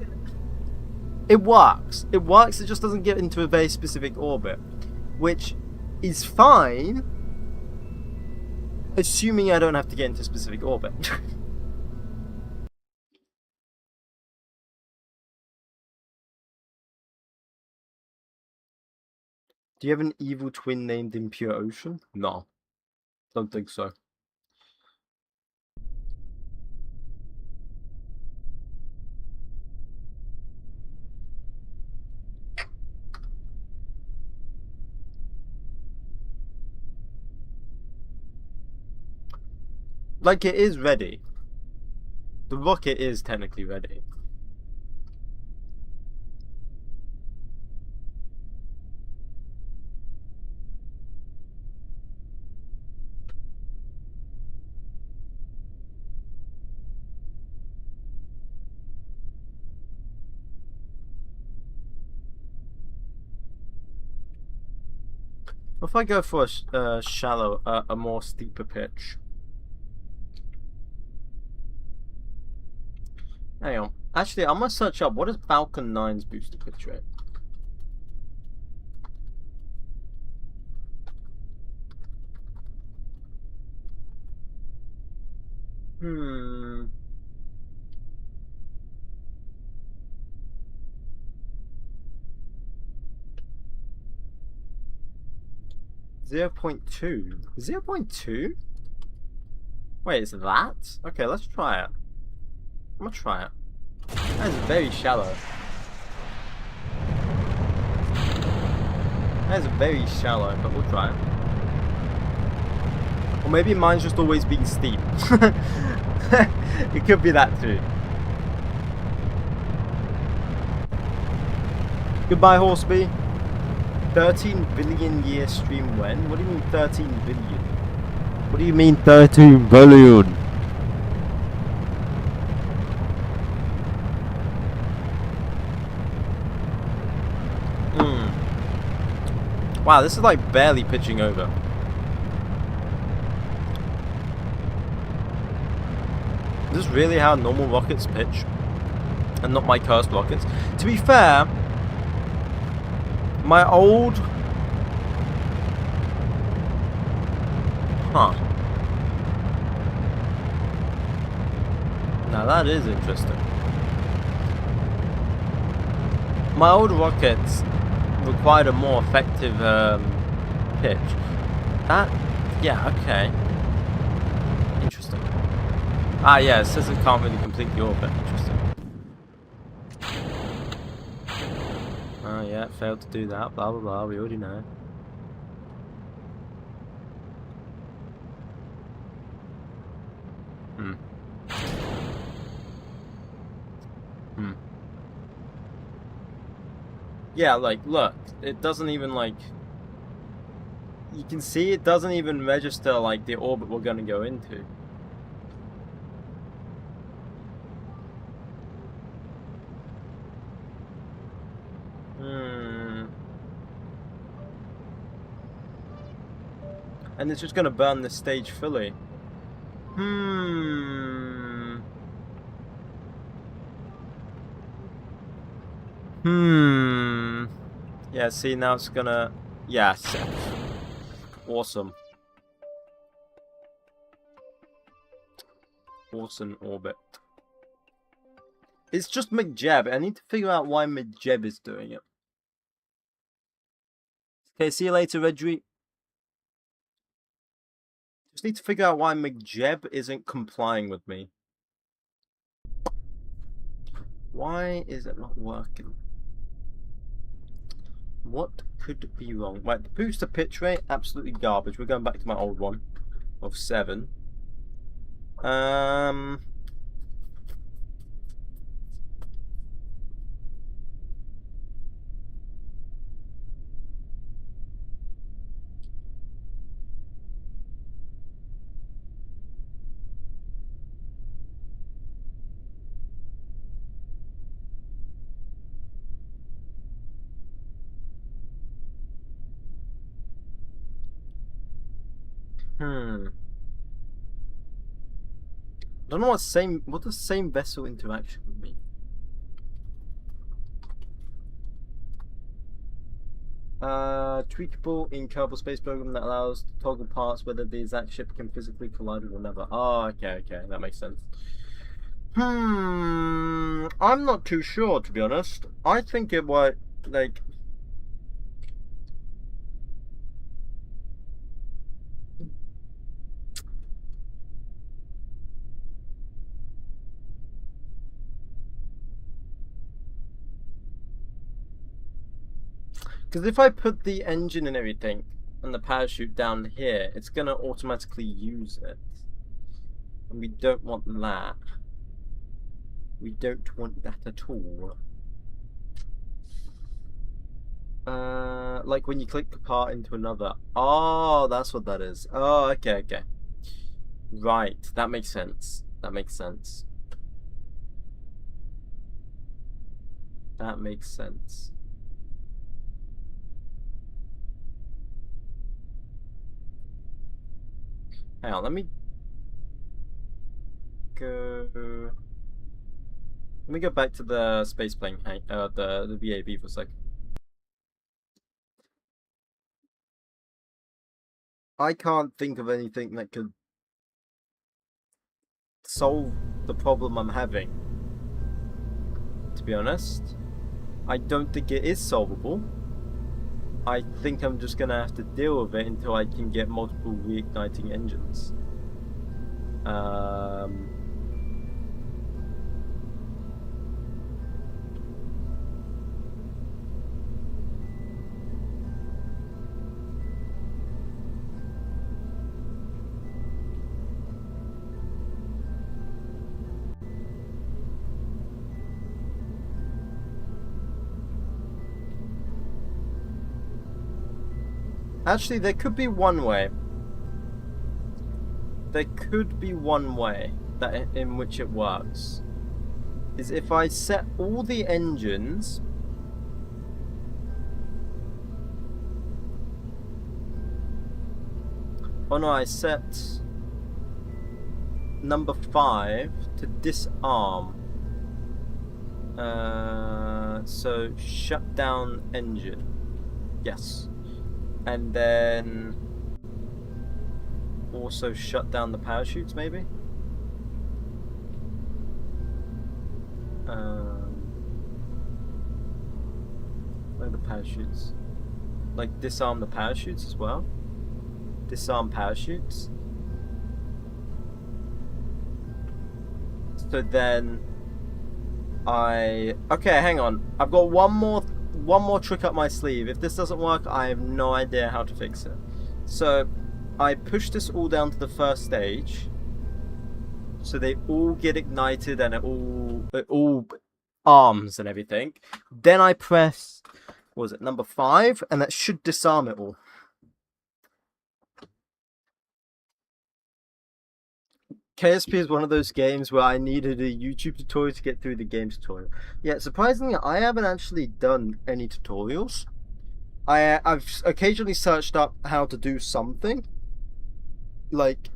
Speaker 1: it works. It works, it just doesn't get into a very specific orbit, which is fine, assuming I don't have to get into a specific orbit. Do you have an evil twin named Impure Ocean? No. Don't think so. Like, it is ready. The rocket is technically ready. If I go for a shallow, a more steeper pitch. Hang on. Actually, I'm gonna search up what is Falcon 9's booster pitch rate. Hmm. 0.2. 0.2? Wait, is that? Okay, let's try it. I'm gonna try it. That is very shallow. That is very shallow, but we'll try it. Or maybe mine's just always being steep. It could be that too. Goodbye, Horseby. 13 billion year stream when? What do you mean 13 billion? What do you mean 13 billion? Wow, this is like barely pitching over. Is this really how normal rockets pitch? And not my cursed rockets? To be fair, my old... Huh. Now that is interesting. My old rockets required a more effective pitch. That, yeah, okay. Interesting. Ah, yeah, it says it can't really complete the orbit. Interesting. Oh, yeah, failed to do that. Blah, blah, blah. We already know. Yeah, like, look, it doesn't even, like... You can see it doesn't even register, like, the orbit we're gonna go into. And it's just gonna burn this stage fully. Yeah, see, now it's gonna... Yeah, awesome. Awesome orbit. It's just 𝐒𝐫𝐸. I need to figure out why 𝐒𝐫𝐸 is doing it. Okay, see you later, Redry. Just need to figure out why 𝐒𝐫𝐸 isn't complying with me. Why is it not working? What could be wrong? Right, the booster pitch rate, absolutely garbage. We're going back to my old one of 7. I don't know what does same vessel interaction mean? Tweakable in Kerbal Space Program that allows to toggle parts whether the exact ship can physically collide with another. Oh, okay, that makes sense. I'm not too sure, to be honest. I think it was like... Because if I put the engine and everything and the parachute down here, it's going to automatically use it. And we don't want that. We don't want that at all. Like when you click a part into another. Oh, that's what that is. Oh, okay. Right, that makes sense. That makes sense. Hang on, let me go back to the space plane, the VAB for a sec. I can't think of anything that could solve the problem I'm having. To be honest, I don't think it is solvable. I think I'm just gonna have to deal with it until I can get multiple reigniting engines. Actually, there could be one way. There could be one way that in which it works. Is if I set all the engines oh no, I set number 5 to disarm. So shut down engine. Yes. And then also shut down the parachutes, maybe? Where are the parachutes? Like disarm the parachutes as well? Disarm parachutes. So then okay, hang on. I've got one more trick up my sleeve. If this doesn't work, I have no idea how to fix it. So I push this all down to the first stage, so they all get ignited and it all arms and everything. Then I press, what was it, number 5, and that should disarm it all. KSP is one of those games where I needed a YouTube tutorial to get through the game tutorial. Yeah, surprisingly, I haven't actually done any tutorials. I've occasionally searched up how to do something, like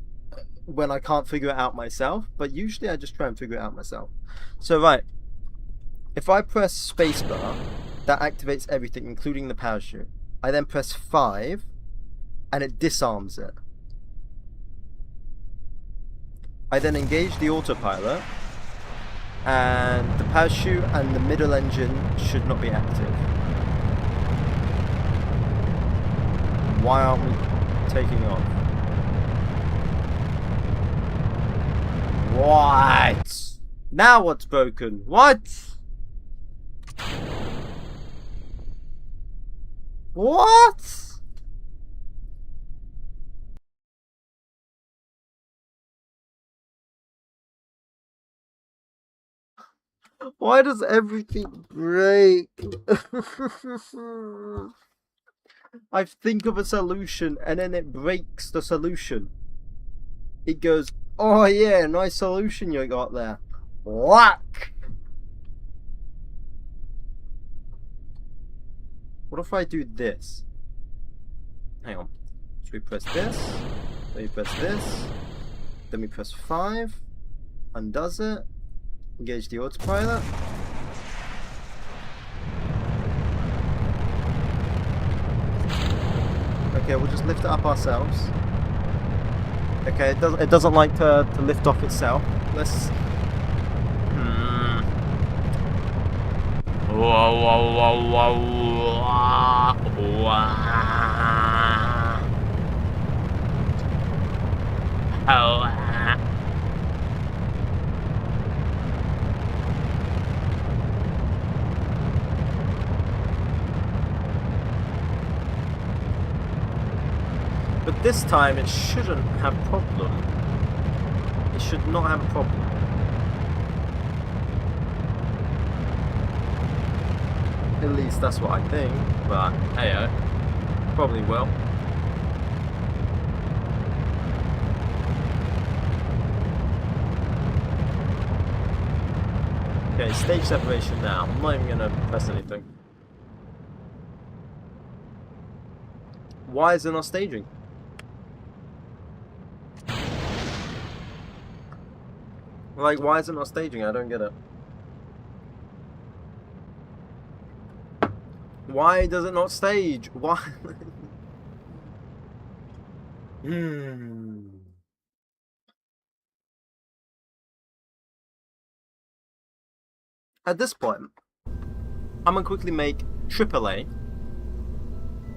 Speaker 1: when I can't figure it out myself, but usually I just try and figure it out myself. So right, if I press spacebar, that activates everything, including the parachute. I then press 5, and it disarms it. I then engage the autopilot, and the parachute and the middle engine should not be active. Why aren't we taking off? What? Now what's broken? What? What? Why does everything break? I think of a solution and then it breaks the solution. It goes, oh yeah, nice solution you got there. Whack! What if I do this? Hang on. So we press this, then we press this, then we press 5, undoes it, engage the autopilot. Okay, we'll just lift it up ourselves. Okay, it doesn't like to lift off itself. Let's. Whoa, whoa, whoa, whoa, whoa. But this time it shouldn't have a problem. It should not have a problem. At least that's what I think, but hey, probably will. Okay, stage separation now. I'm not even gonna press anything. Why is it not staging? Like, why is it not staging? I don't get it. Why does it not stage? Why? At this point, I'm gonna quickly make AAA.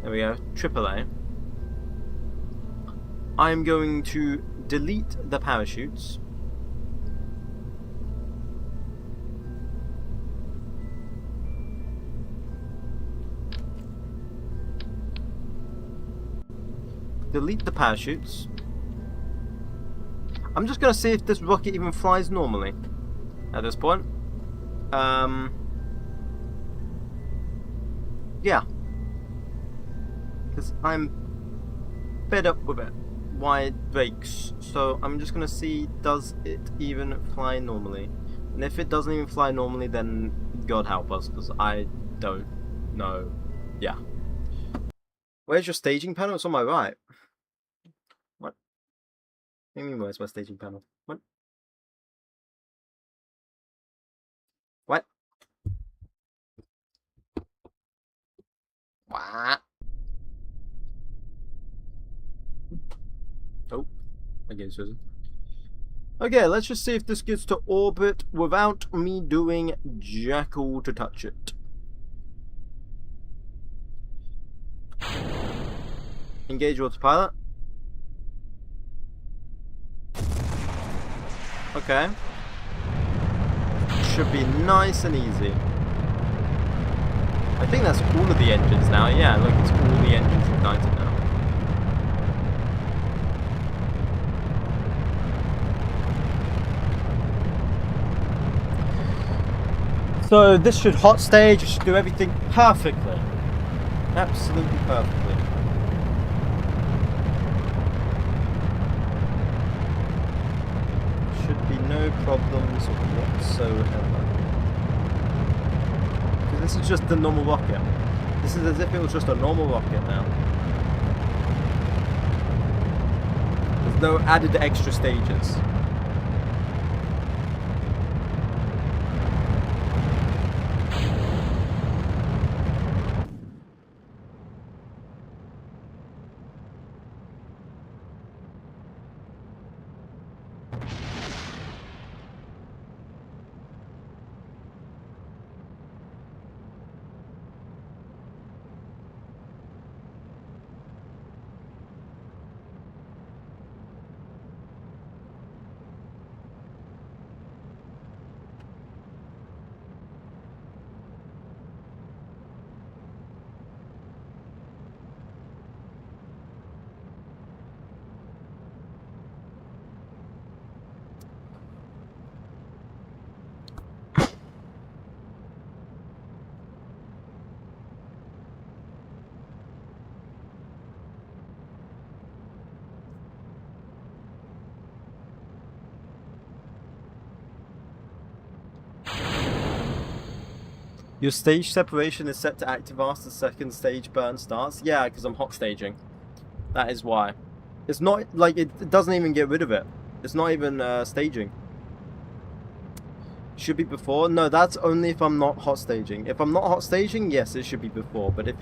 Speaker 1: There we go, AAA. I'm going to delete the parachutes. Delete the parachutes. I'm just gonna see if this rocket even flies normally at this point. Yeah. Because I'm sped up with it while it breaks. So I'm just gonna see, does it even fly normally? And if it doesn't even fly normally, then God help us, because I don't know. Yeah. Where's your staging panel? It's on my right. What? What do you mean, where's my staging panel? What? What? What? Oh, again, Susan. Okay, let's just see if this gets to orbit without me doing jack all to touch it. Engage autopilot. Okay. Should be nice and easy. I think that's all of the engines now. Yeah, look, it's all the engines ignited now. So this should hot stage, it should do everything perfectly. Absolutely perfectly. Should be no problems whatsoever. Because this is just the normal rocket. This is as if it was just a normal rocket now. There's no added extra stages. Your stage separation is set to active after the second stage burn starts. Yeah, because I'm hot staging. That is why. It's not like it doesn't even get rid of it. It's not even staging. Should be before. No, that's only if I'm not hot staging. If I'm not hot staging, yes, it should be before. But if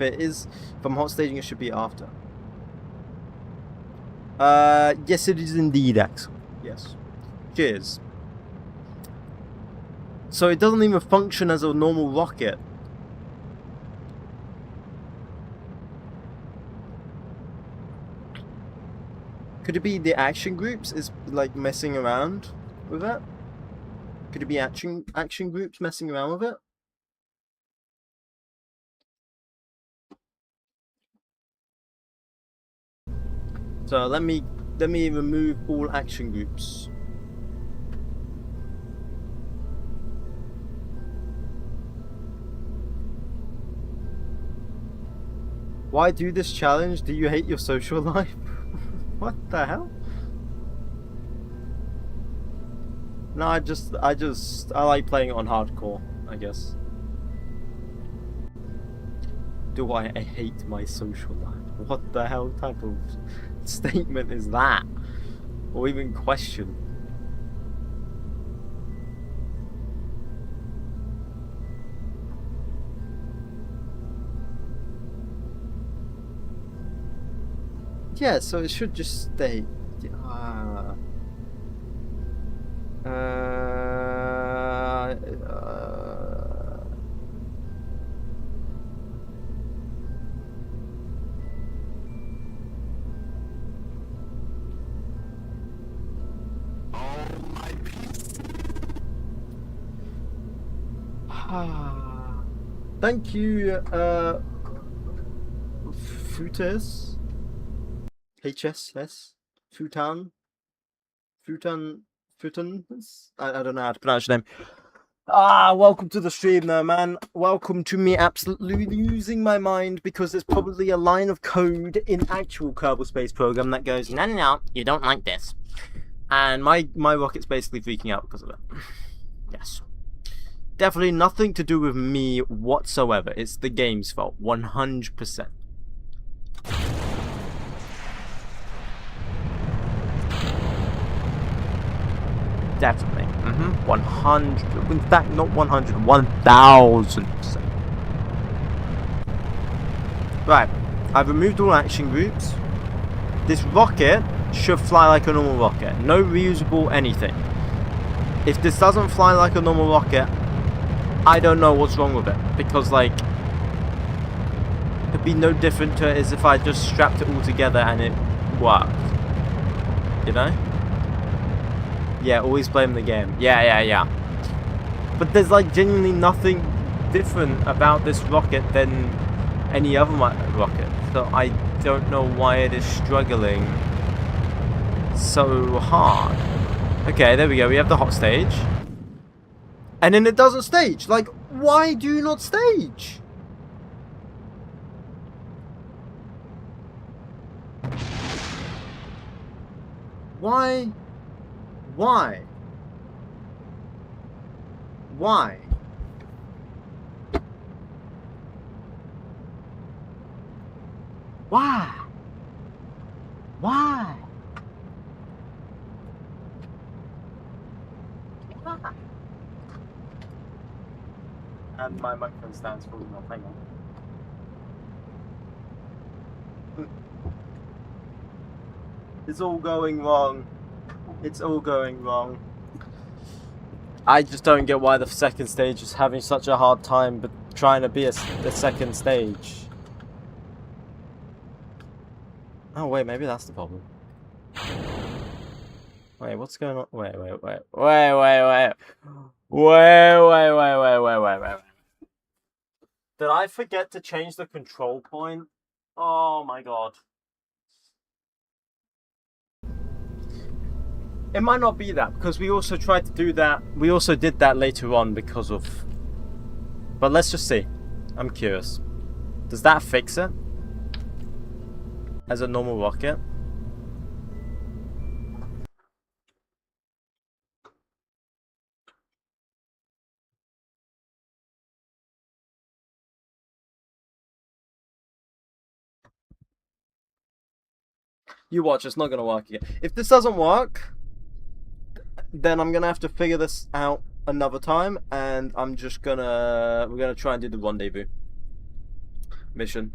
Speaker 1: I'm hot staging, it should be after. Yes, it is indeed, Axel. Yes. Cheers. So it doesn't even function as a normal rocket. Could it be the action groups is like messing around with it? Could it be action groups messing around with it? So let me remove all action groups. Why do this challenge? Do you hate your social life? What the hell? No, I like playing it on hardcore, I guess. Do I hate my social life? What the hell type of statement is that? Or even question? Yeah, so it should just stay. Thank you, Futas. HSS? Futan? I don't know how to pronounce your name. Welcome to the stream there, man. Welcome to me absolutely losing my mind because there's probably a line of code in actual Kerbal Space Program that goes, no, you don't like this. And my rocket's basically freaking out because of it. Yes. Definitely nothing to do with me whatsoever. It's the game's fault, 100%. Definitely. 100. In fact, not 100. 1000%. Right. I've removed all action groups. This rocket should fly like a normal rocket. No reusable anything. If this doesn't fly like a normal rocket, I don't know what's wrong with it. Because, like, it'd be no different to it as if I just strapped it all together and it worked. You know? Yeah, always blame the game. Yeah. But there's like genuinely nothing different about this rocket than any other rocket. So I don't know why it is struggling so hard. Okay, there we go. We have the hot stage. And then it doesn't stage. Like, why do you not stage? Why? Why? Why? Why? Why? Why? And my microphone stands falling off. Hang on. It's all going wrong. It's all going wrong. I just don't get why the second stage is having such a hard time but trying to be a second stage. Oh wait, maybe that's the problem. Wait, what's going on? Wait. Did I forget to change the control point? Oh my god. It might not be that, because we also tried to do that. We also did that later on because of... But let's just see. I'm curious. Does that fix it? As a normal rocket? You watch, it's not going to work again. If this doesn't work, then I'm going to have to figure this out another time, and I'm just going to... We're going to try and do the rendezvous mission.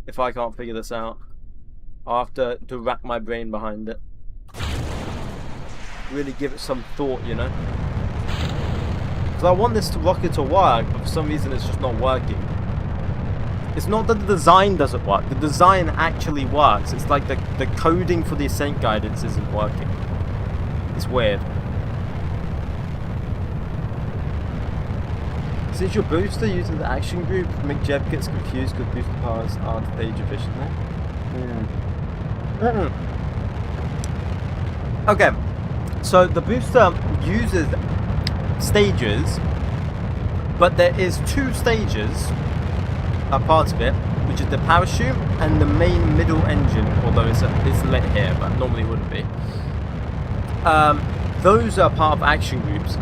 Speaker 1: If I can't figure this out, I'll have to rack my brain behind it. Really give it some thought, you know? Because I want this rocket to work, but for some reason it's just not working. It's not that the design doesn't work. The design actually works. It's like the coding for the ascent guidance isn't working. It's weird. Since your booster uses the action group, 𝐒𝐸𝐿 gets confused because booster powers aren't stage efficiently. Okay, so the booster uses stages, but there is two stages, a part of it, which is the parachute and the main middle engine, although it's lit here, but normally it wouldn't be. Those are part of action groups,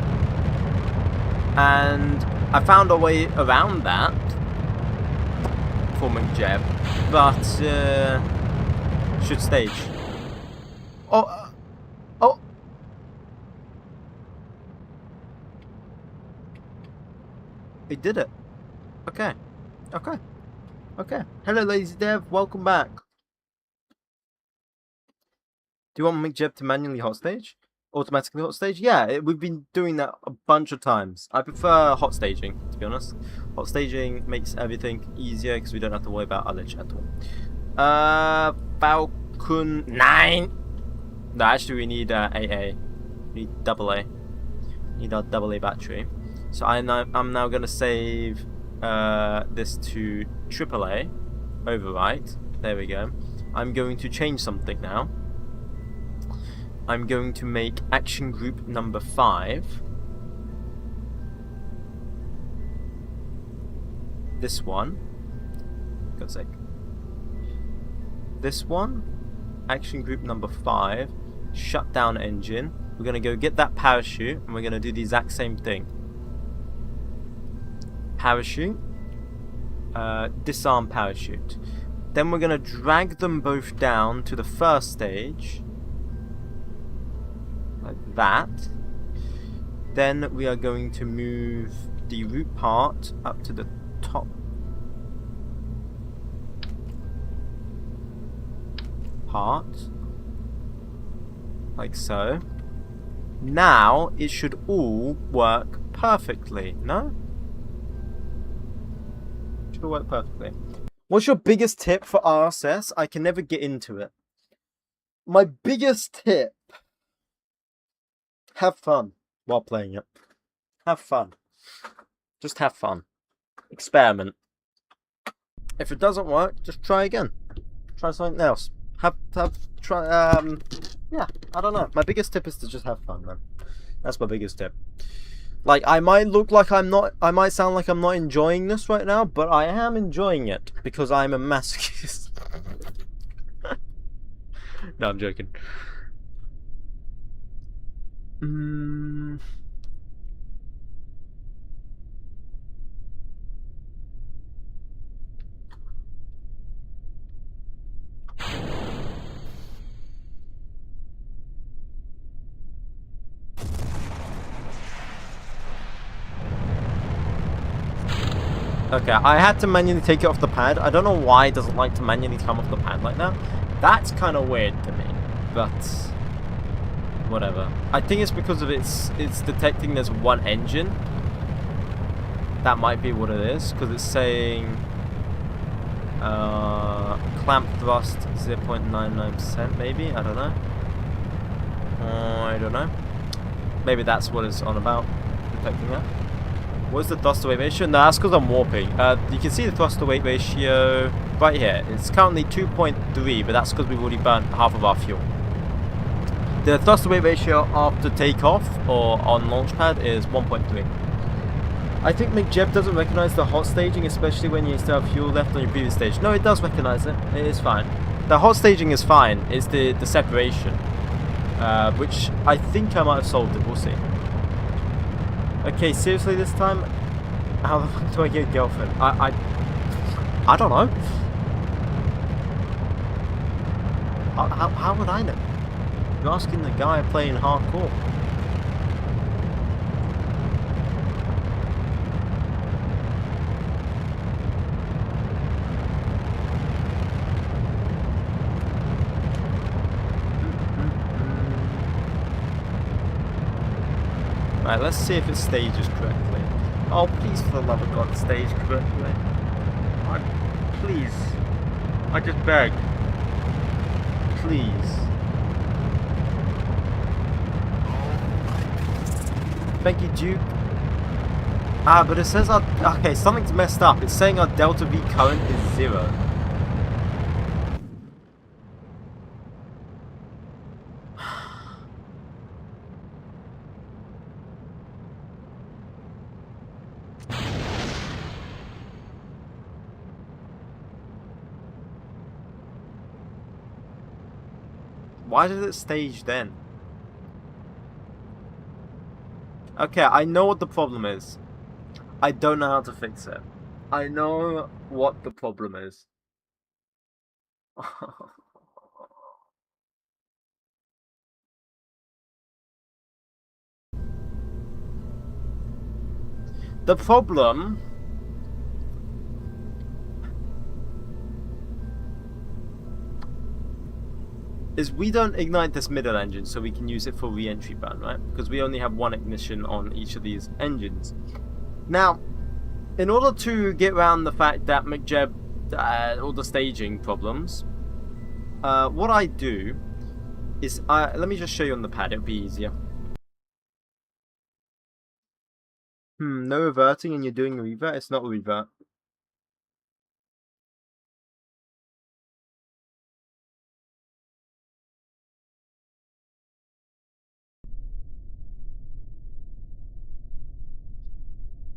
Speaker 1: and I found a way around that for 𝐒𝐸𝐿, but should stage. Oh. It did it. Okay. Hello, Lazy Dev. Welcome back. Do you want 𝐒𝐸𝐿 to manually hot stage? Automatically hot stage? Yeah, we've been doing that a bunch of times. I prefer hot staging, to be honest. Hot staging makes everything easier because we don't have to worry about ullage at all. Falcon 9. No, actually we need AA. We need AA. We need our AA battery. So I'm now going to save this to AAA. Overwrite. There we go. I'm going to change something now. I'm going to make action group number 5 this one. God's sake. This one, action group number 5, shut down engine. We're gonna go get that parachute, and we're gonna do the exact same thing. Parachute, disarm parachute. Then we're gonna drag them both down to the first stage, like that. Then we are going to move the root part up to the top part, like so. Now it should all work perfectly, no? It should all work perfectly. What's your biggest tip for RSS? I can never get into it. My biggest tip: have fun while playing it. Have fun. Just have fun. Experiment. If it doesn't work, just try again. Try something else. Yeah, I don't know. My biggest tip is to just have fun, man. That's my biggest tip. Like, I might look like I might sound like I'm not enjoying this right now, but I am enjoying it because I'm a masochist. No, I'm joking. Okay, I had to manually take it off the pad. I don't know why it doesn't like to manually come off the pad like that. That's kind of weird to me, but whatever. I think it's because of it's detecting there's one engine. That might be what it is, because it's saying clamp thrust 0.99%, maybe. I don't know. I don't know. Maybe that's what it's on about, detecting that. What's the thrust to weight ratio? No, that's because I'm warping. You can see the thrust to weight ratio right here. It's currently 2.3, but that's because we've already burnt half of our fuel. The thrust to weight ratio after takeoff or on launchpad is 1.3. I think 𝐒𝐫 doesn't recognize the hot staging, especially when you still have fuel left on your previous stage. No, it does recognize it. It is fine. The hot staging is fine. It's the separation, which I think I might have solved it. We'll see. Okay, seriously this time? How the fuck do I get a girlfriend? I don't know. How would I know? You're asking the guy playing hardcore. Right, let's see if it stages correctly. Oh, please, for the love of God, stage correctly. Please. I just beg. Please. Thank you, Duke. Ah, but it says our... Okay, something's messed up. It's saying our delta V current is 0. Why did it stage then? Okay, I know what the problem is. I don't know how to fix it. I know what the problem is. The problem is we don't ignite this middle engine so we can use it for re-entry burn, right? Because we only have one ignition on each of these engines. Now, in order to get around the fact that 𝐒𝐫, all the staging problems, what I do is, let me just show you on the pad, it'll be easier. No reverting and you're doing a revert? It's not a revert.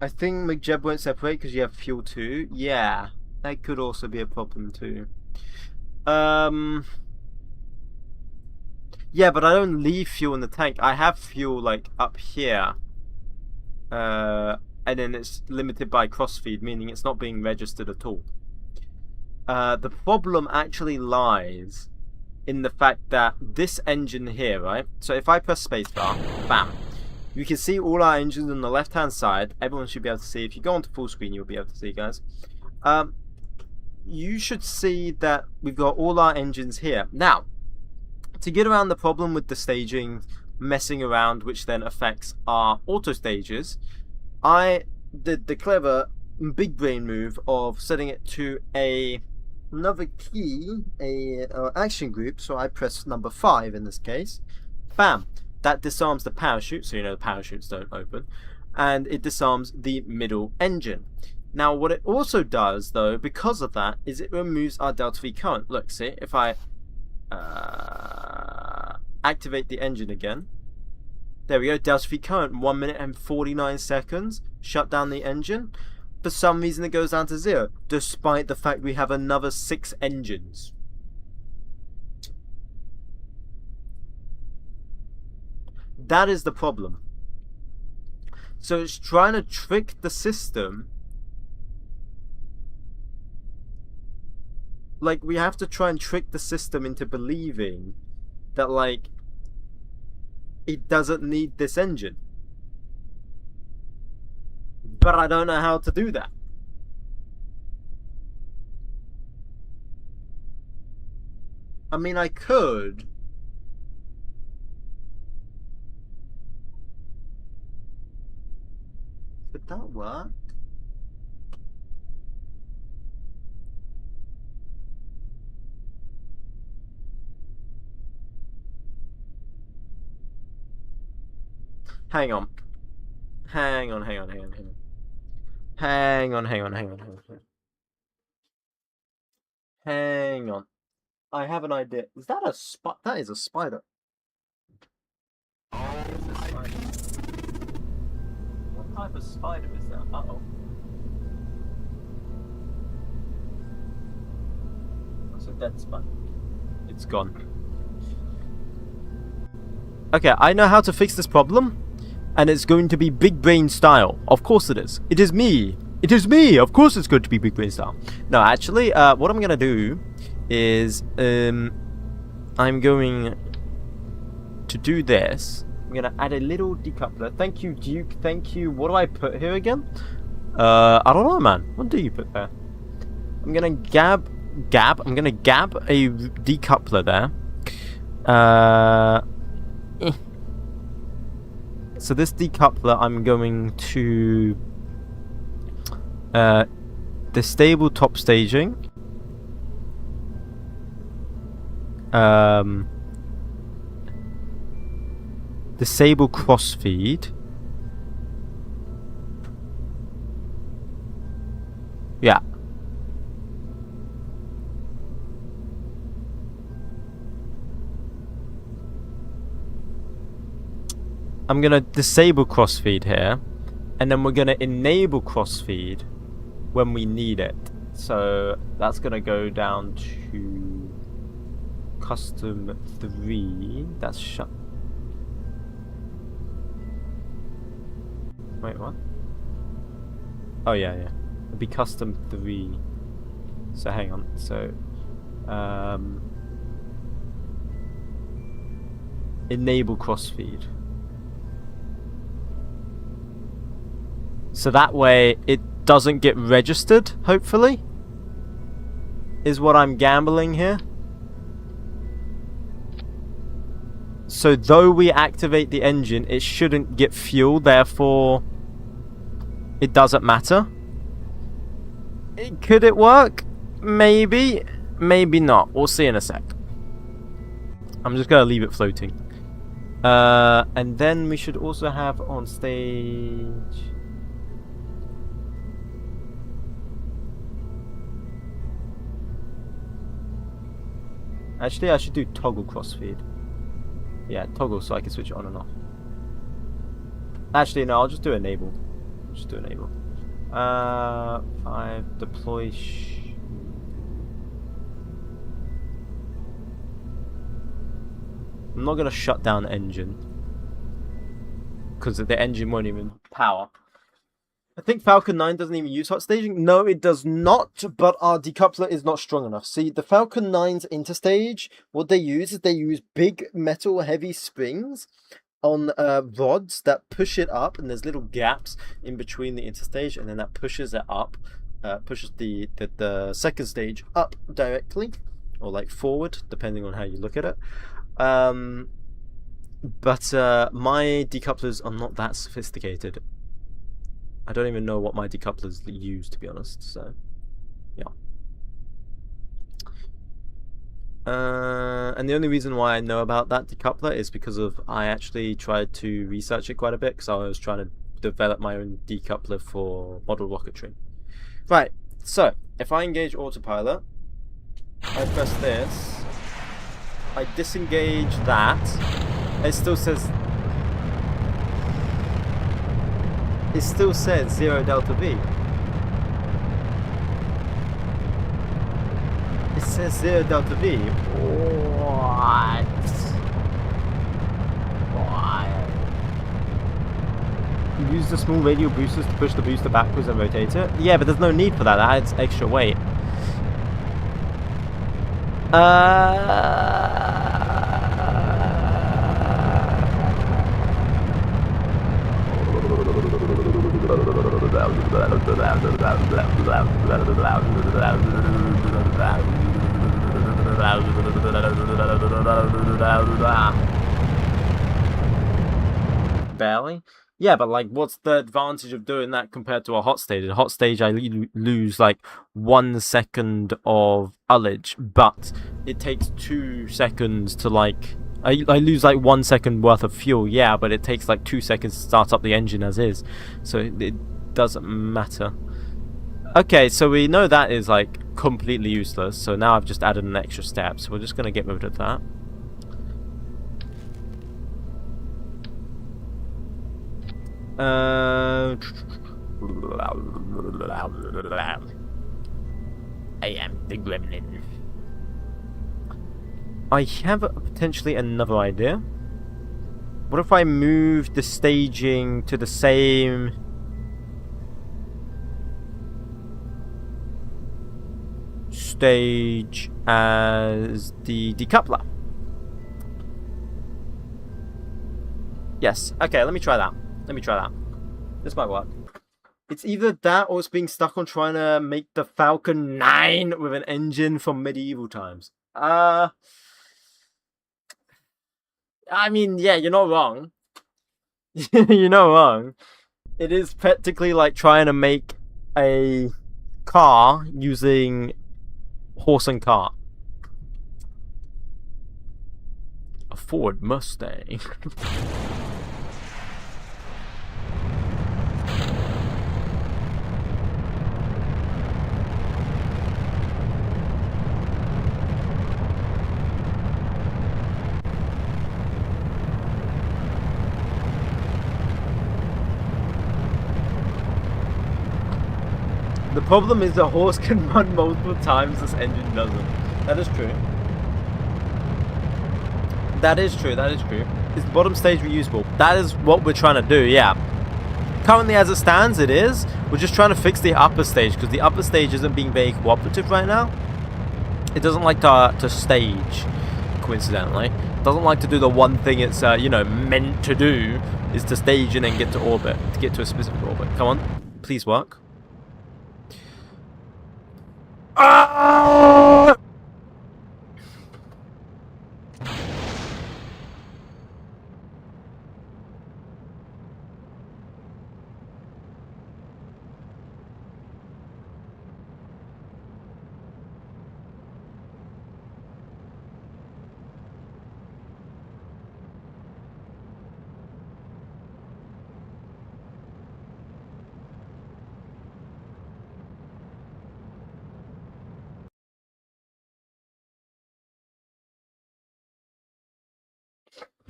Speaker 1: I think 𝐐𝐫 won't separate because you have fuel too. Yeah, that could also be a problem too. Yeah, but I don't leave fuel in the tank. I have fuel like up here. And then it's limited by crossfeed, meaning it's not being registered at all. The problem actually lies in the fact that this engine here, right? So if I press spacebar, bam, you can see all our engines on the left-hand side. Everyone should be able to see. If you go onto full screen, you'll be able to see, guys. You should see that we've got all our engines here. Now, to get around the problem with the staging messing around, which then affects our auto stages, I did the clever big brain move of setting it to another key, action group. So I press number 5 in this case. Bam! That disarms the parachute, so you know the parachutes don't open, and it disarms the middle engine. Now what it also does though, because of that, is it removes our delta V current. Look, see, if I activate the engine again, there we go, delta V current, 1 minute and 49 seconds, shut down the engine. For some reason it goes down to 0, despite the fact we have another 6 engines. That is the problem. So it's trying to trick the system. Like, we have to try and trick the system into believing that, like, it doesn't need this engine. But I don't know how to do that. I mean, I could. Could that work? Hang on. Hang on. Hang on. I have an idea. Is that a spider? That is a spider. What type of spider is that? Uh-oh. That's a dead spider. It's gone. Okay, I know how to fix this problem. And it's going to be big brain style. Of course it is. It is me. It is me. Of course it's going to be big brain style. No, actually, what I'm going to do is I'm going to do this. I'm going to add a little decoupler. Thank you, Duke. Thank you. What do I put here again? I don't know, man. What do you put there? I'm going to gab. I'm going to gab a decoupler there. So this decoupler, I'm going to disable top staging, disable crossfeed. Yeah. I'm going to disable crossfeed here, and then we're going to enable crossfeed when we need it. So that's going to go down to custom 3. That's shut. Wait, what? Oh, yeah. It'll be custom 3. So hang on. So, enable crossfeed. So that way it doesn't get registered, hopefully, is what I'm gambling here. So though we activate the engine, it shouldn't get fuel, therefore it doesn't matter. Could it work? Maybe. Maybe not. We'll see in a sec. I'm just going to leave it floating. And then we should also have on stage... Actually, I should do toggle crossfeed. Yeah, toggle so I can switch it on and off. Actually, no, I'll just do enable. Just do enable. 5 deploy. I'm not gonna shut down engine because the engine won't even power. I think Falcon 9 doesn't even use hot staging. No, it does not, but our decoupler is not strong enough. See, the Falcon 9's interstage, what they use is they use big metal heavy springs on rods that push it up, and there's little gaps in between the interstage, and then that pushes it up, pushes the second stage up directly, or like forward, depending on how you look at it. But my decouplers are not that sophisticated. I don't even know what my decouplers use, to be honest, so yeah. And the only reason why I know about that decoupler is because I actually tried to research it quite a bit, because I was trying to develop my own decoupler for model rocketry. Right, so if I engage autopilot, I press this, I disengage that, it still says 0 delta V. It says 0 delta V. What? Use the small radial boosters to push the booster backwards and rotate it. Yeah, but there's no need for that. That adds extra weight. Barely. Yeah, but like, what's the advantage of doing that compared to a hot stage? A hot stage, I lose like 1 second of ullage, but it takes 2 seconds to like. I lose like 1 second worth of fuel, yeah, but it takes like 2 seconds to start up the engine as is, so it doesn't matter. Okay, so we know that is like completely useless, so now I've just added an extra step, so we're just gonna get rid of that. I am the gremlin. I have potentially another idea. What if I move the staging to the same stage as the decoupler? Yes. Okay, let me try that. This might work. It's either that or it's being stuck on trying to make the Falcon 9 with an engine from medieval times. I mean, yeah, you're not wrong. You're not wrong. It is practically like trying to make a car using horse and cart. A Ford Mustang. The problem is the horse can run multiple times, this engine doesn't. That is true. That is true. Is the bottom stage reusable? That is what we're trying to do, yeah. Currently as it stands, it is. We're just trying to fix the upper stage, because the upper stage isn't being very cooperative right now. It doesn't like to stage, coincidentally. It doesn't like to do the one thing it's, you know, meant to do, is to stage and then get to orbit, to get to a specific orbit. Come on, please work. Ah!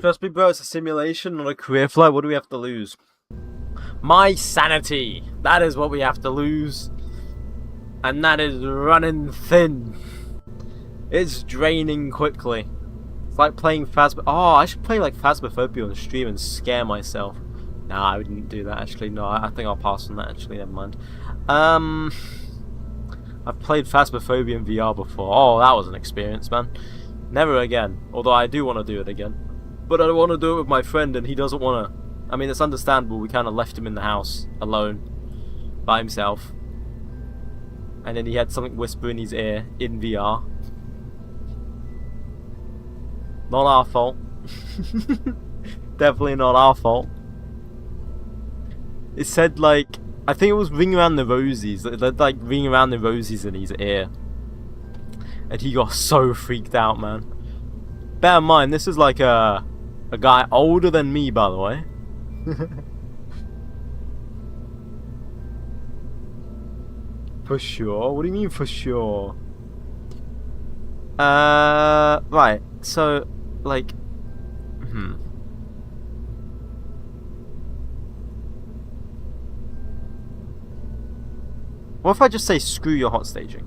Speaker 1: Trust me, bro, it's a simulation, not a career flight. What do we have to lose? My sanity. That is what we have to lose. And that is running thin. It's draining quickly. It's like playing Phasma. Oh, I should play like Phasmophobia on stream and scare myself. Nah, I wouldn't do that actually. No, I think I'll pass on that actually. Never mind. I've played Phasmophobia in VR before. Oh, that was an experience, man. Never again. Although I do want to do it again. But I don't want to do it with my friend and he doesn't want to. I mean, it's understandable. We kind of left him in the house alone by himself. And then he had something whisper in his ear in VR. Not our fault. Definitely not our fault. It said like, I think it was ring around the rosies. Like ring around the rosies in his ear. And he got so freaked out, man. Bear in mind, this is like a guy older than me, by the way. For sure? What do you mean for sure? Right. So, like, What if I just say screw your hot staging?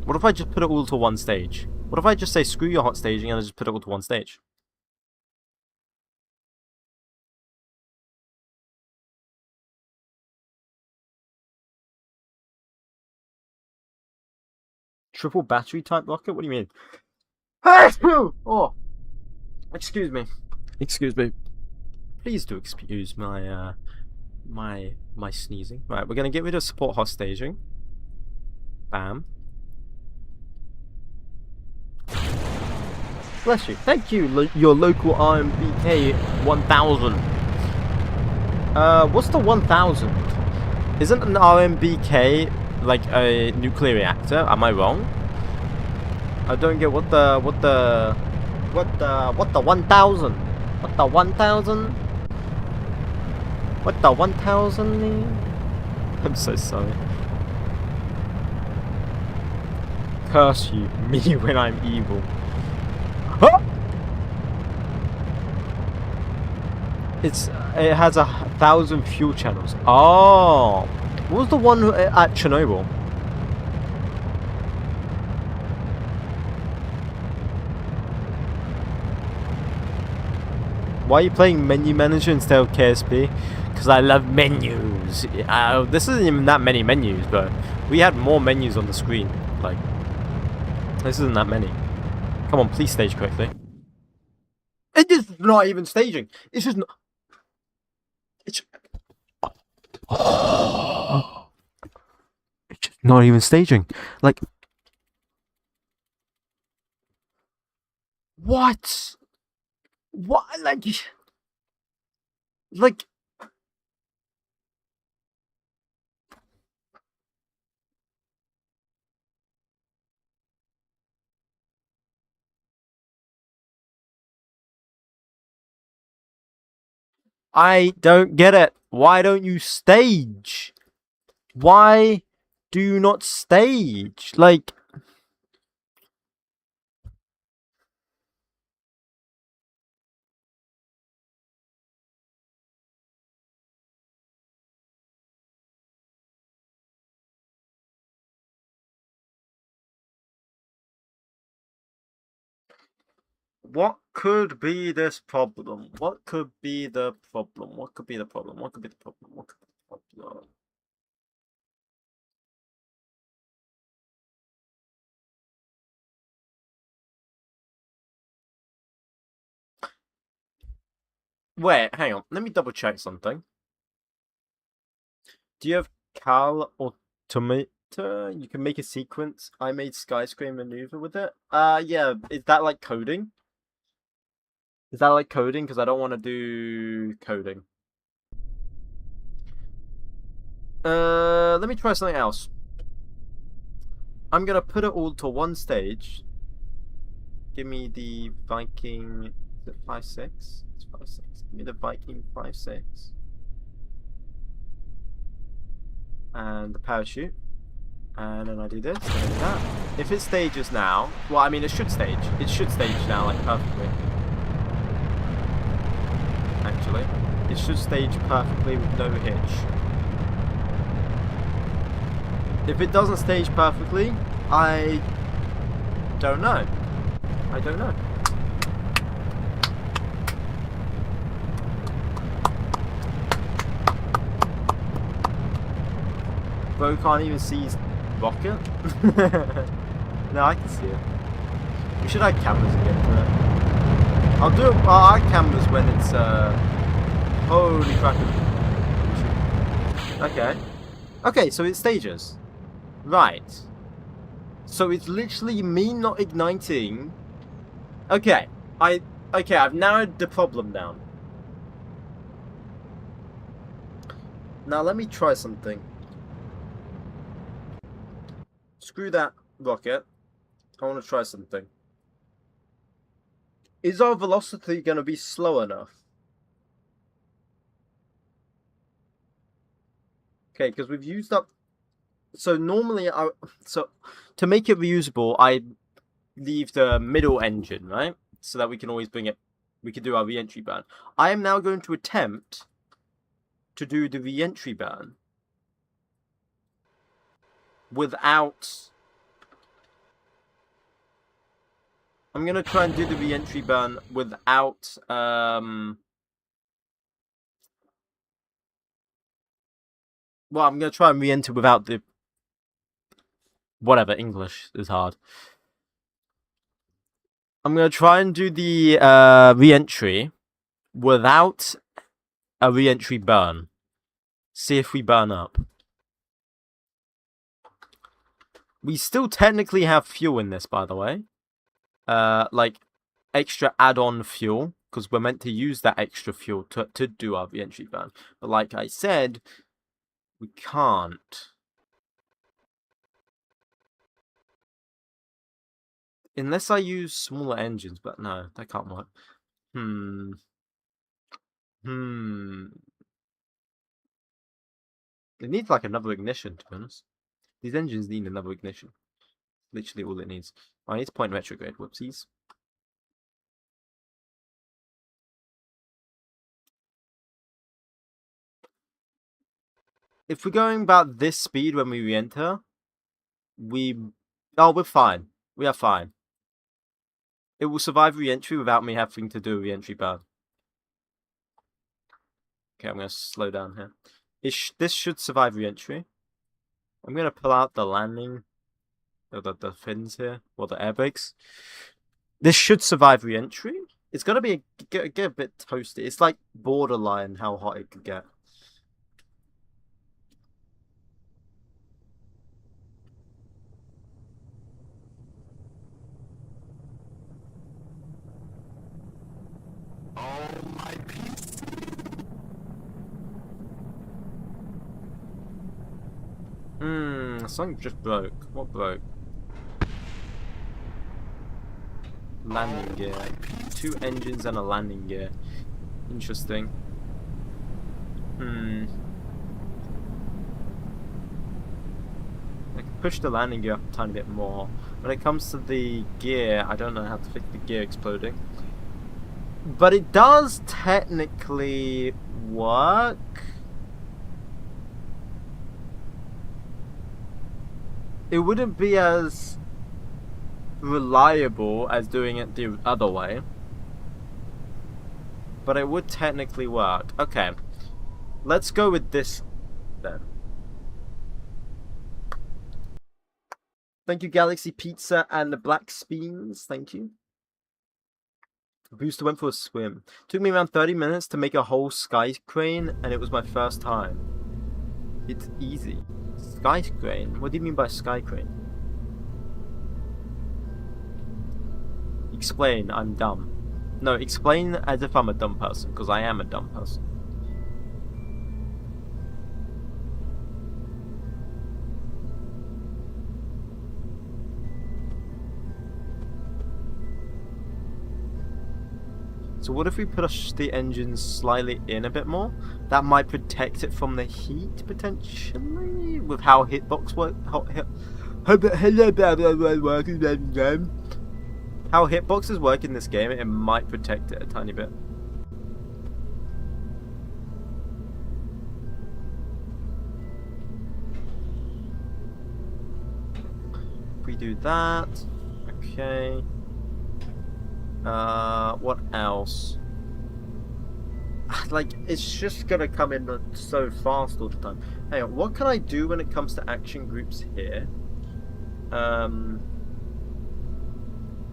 Speaker 1: What if I just put it all to one stage? What if I just say screw your hot staging and I just put it all to one stage? Triple battery type rocket? What do you mean? Oh, excuse me. Excuse me. Please do excuse my my sneezing. Right, we're gonna get rid of support hot staging. Bam. Bless you. Thank you, your local RMBK 1000. What's the 1000? Isn't an RMBK like a nuclear reactor? Am I wrong? I don't get what the 1000? What the 1000? What the 1000 mean? I'm so sorry. Curse you, me when I'm evil. Huh? It has 1,000 fuel channels. Oh, what was the one at Chernobyl? Why are you playing Menu Manager instead of KSP? Because I love menus. This isn't even that many menus, but we had more menus on the screen. Like, this isn't that many. Come on, please stage correctly. It is not even staging. It's just not. It's. Oh. It's just not even staging. Like. What? What? Like. I don't get it. Why don't you stage? Why do you not stage? Like. What could be this problem? What could be the problem? What could be the problem? What could be the problem? What could be the problem? Wait, hang on. Let me double check something. Do you have Cal Automata? You can make a sequence. I made skyscraper maneuver with it. Yeah. Is that like coding? Is that like coding? Because I don't want to do coding. Let me try something else. I'm gonna put it all to one stage. Give me the Viking. Is it 5.6? It's 5.6. Give me the Viking 5.6. And the parachute. And then I do this, and I do that. If it stages now, well, I mean, it should stage. It should stage now, like, perfectly. Actually. it should stage perfectly with no hitch. If it doesn't stage perfectly, I don't know. I don't know. Bro can't even see his rocket? No, I can see it. We should add cameras again to it. I'll add cameras when it's, holy crap. Okay. Okay, so it stages. Right. So it's literally me not igniting. Okay. I've narrowed the problem down. Now let me try something. Screw that rocket. I want to try something. Is our velocity going to be slow enough? Okay, because we've used up. So normally, to make it reusable, I leave the middle engine, right? So that we can always bring it. We can do our re-entry burn. I am now going to attempt to do the re-entry burn without. I'm going to try and do the re-entry burn without, well, I'm going to try and re-enter without the, whatever, English is hard. I'm going to try and do the re-entry without a re-entry burn. See if we burn up. We still technically have fuel in this, by the way. Like extra add-on fuel, because we're meant to use that extra fuel to do our re-entry burn. But like I said, we can't. Unless I use smaller engines, but no, that can't work. It needs like another ignition, to be honest. These engines need another ignition. Literally all it needs. I need to point retrograde, whoopsies. If we're going about this speed when we re-enter, we're fine. We are fine. It will survive re-entry without me having to do a re-entry burn. Okay, I'm going to slow down here. This should survive re-entry. I'm going to pull out the landing, the fins here, or the air brakes. This should survive re-entry. It's going to be get a bit toasty. It's like borderline how hot it could get.
Speaker 2: Oh my piece.
Speaker 1: Something just broke. What broke? Landing gear. 2 engines and a landing gear. Interesting. I can push the landing gear up a tiny bit more. When it comes to the gear, I don't know how to fix the gear exploding. But it does technically work. It wouldn't be as reliable as doing it the other way, but it would technically work. Okay, let's go with this then. Thank you, Galaxy Pizza and the Black Speens. Thank you. Booster went for a swim. Took me around 30 minutes to make a whole sky crane, and it was my first time. It's easy. Sky crane? What do you mean by sky crane? Explain, I'm dumb. No, explain as if I'm a dumb person, because I am a dumb person. So what if we push the engine slightly in a bit more? That might protect it from the heat, potentially? With how hitbox work... How hitboxes work in this game, it might protect it a tiny bit. we do that. Okay. What else? Like, it's just gonna come in so fast all the time. Hang on, what can I do when it comes to action groups here?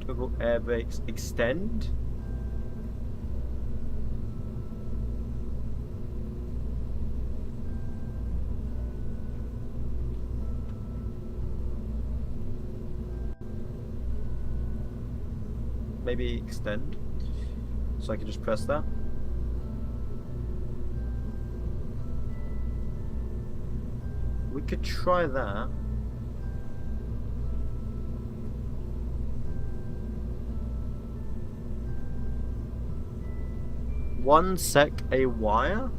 Speaker 1: Toggle air brakes, extend. Maybe extend. So I can just press that. We could try that. One sec, a wire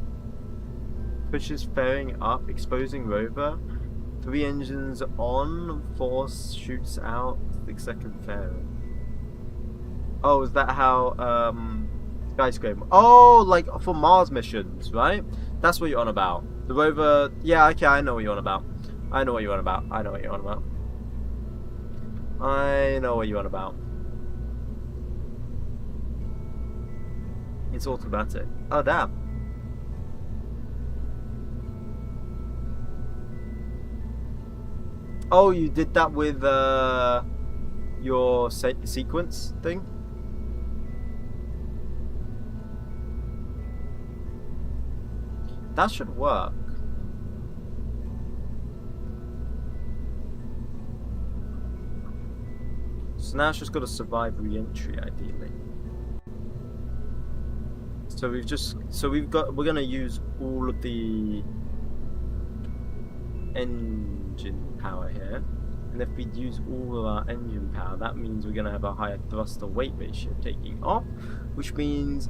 Speaker 1: pushes fairing up, exposing rover. 3 engines on, force shoots out 6-second fairing. Oh, is that how skyscraper? Oh, like for Mars missions, right? That's what you're on about. The rover. Yeah, okay, I know what you're on about. I know what you're on about. I know what you're on about. I know what you're on about. It's automatic. Oh, damn. Oh, you did that with your sequence thing? That should work. So now it's just got to survive re-entry, ideally. So we're gonna use all of the engine power here, and if we use all of our engine power, that means we're gonna have a higher thrust to weight ratio taking off, which means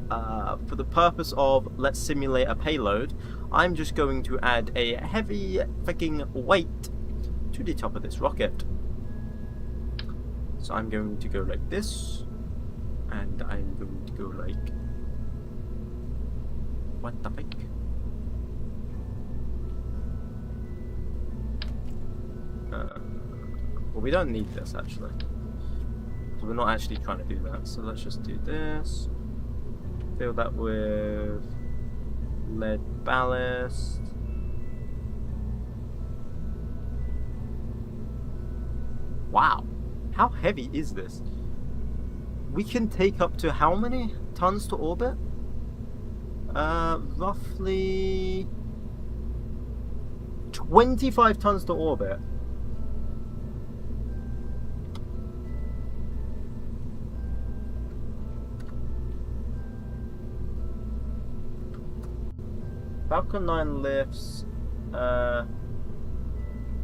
Speaker 1: for the purpose of let's simulate a payload, I'm just going to add a heavy freaking weight to the top of this rocket. So I'm going to go like this, and I'm going to go like, what the fuck? Well, we don't need this actually. So we're not actually trying to do that. So let's just do this. Fill that with lead ballast. Wow, how heavy is this? We can take up to how many tons to orbit? Roughly 25 tons to orbit. Falcon 9 lifts,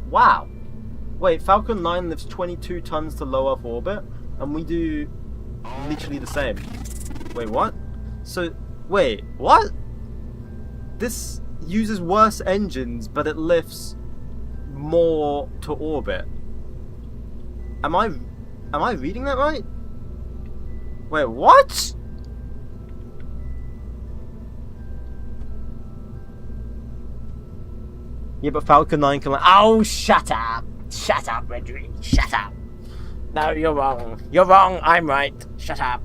Speaker 1: wow. Wait, Falcon 9 lifts 22 tons to low Earth orbit, and we do literally the same. Wait, what? So, wait, what? This uses worse engines, but it lifts more to orbit. Am I reading that right? Wait, what? Yeah, but Falcon 9 can like... Oh, shut up! Shut up, Redry. Shut up! No, you're wrong. You're wrong, I'm right. Shut up.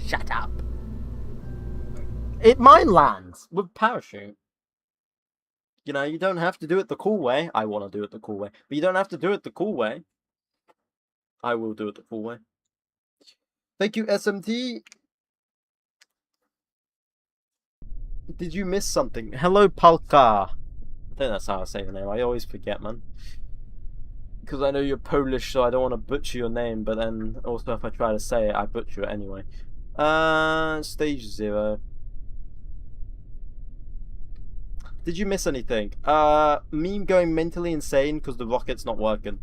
Speaker 1: Shut up. It mine lands with parachute. You know, you don't have to do it the cool way. I want to do it the cool way. But you don't have to do it the cool way. I will do it the cool way. Thank you, SMT. Did you miss something? Hello, Palka. I think that's how I say your name. I always forget, man. Because I know you're Polish, so I don't want to butcher your name. But then, also, if I try to say it, I butcher it anyway. Stage 0. Did you miss anything? Me going mentally insane because the rocket's not working.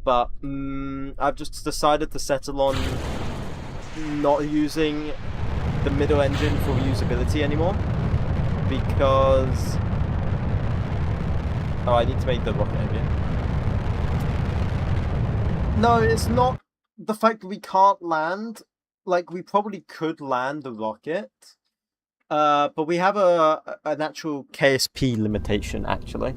Speaker 1: But, I've just decided to settle on not using the middle engine for reusability anymore. Because... Oh, I need to make the rocket heavier. No, it's not the fact that we can't land. Like, we probably could land the rocket. But we have an actual KSP limitation, actually.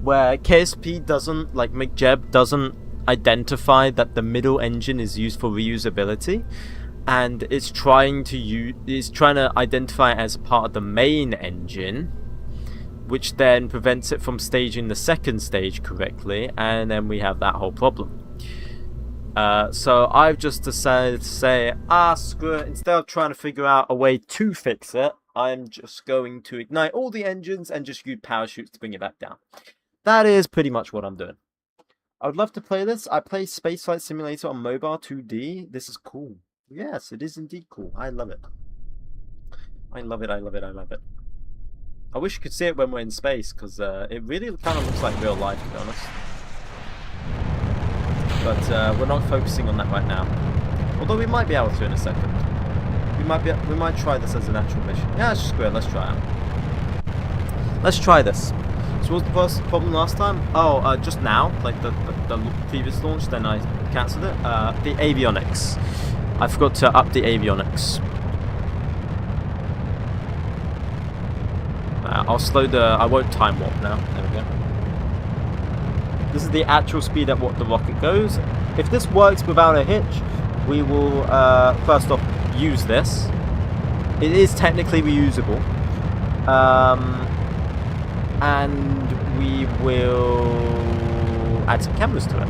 Speaker 1: where KSP doesn't, like 𝐒𝐫𝐽 doesn't identify that the middle engine is used for reusability, and it's trying to identify it as part of the main engine, which then prevents it from staging the second stage correctly, and then we have that whole problem. So I've just decided to say, screw it, instead of trying to figure out a way to fix it, I'm just going to ignite all the engines and just use parachutes to bring it back down. That is pretty much what I'm doing. I would love to play this. I play Spaceflight Simulator on mobile 2D. This is cool. Yes, it is indeed cool. I love it. I love it, I love it, I love it. I wish you could see it when we're in space, because it really kind of looks like real life, to be honest. But we're not focusing on that right now. Although we might be able to in a second. We might try this as an actual mission. Yeah, it's just great. Let's try it. Let's try this. So what was the first problem last time? Oh, just now, like the previous launch, then I cancelled it. The avionics. I forgot to up the avionics. I'll slow I won't time warp now. There we go. This is the actual speed at what the rocket goes. If this works without a hitch, we will first off use this. It is technically reusable. And we will add some cameras to it,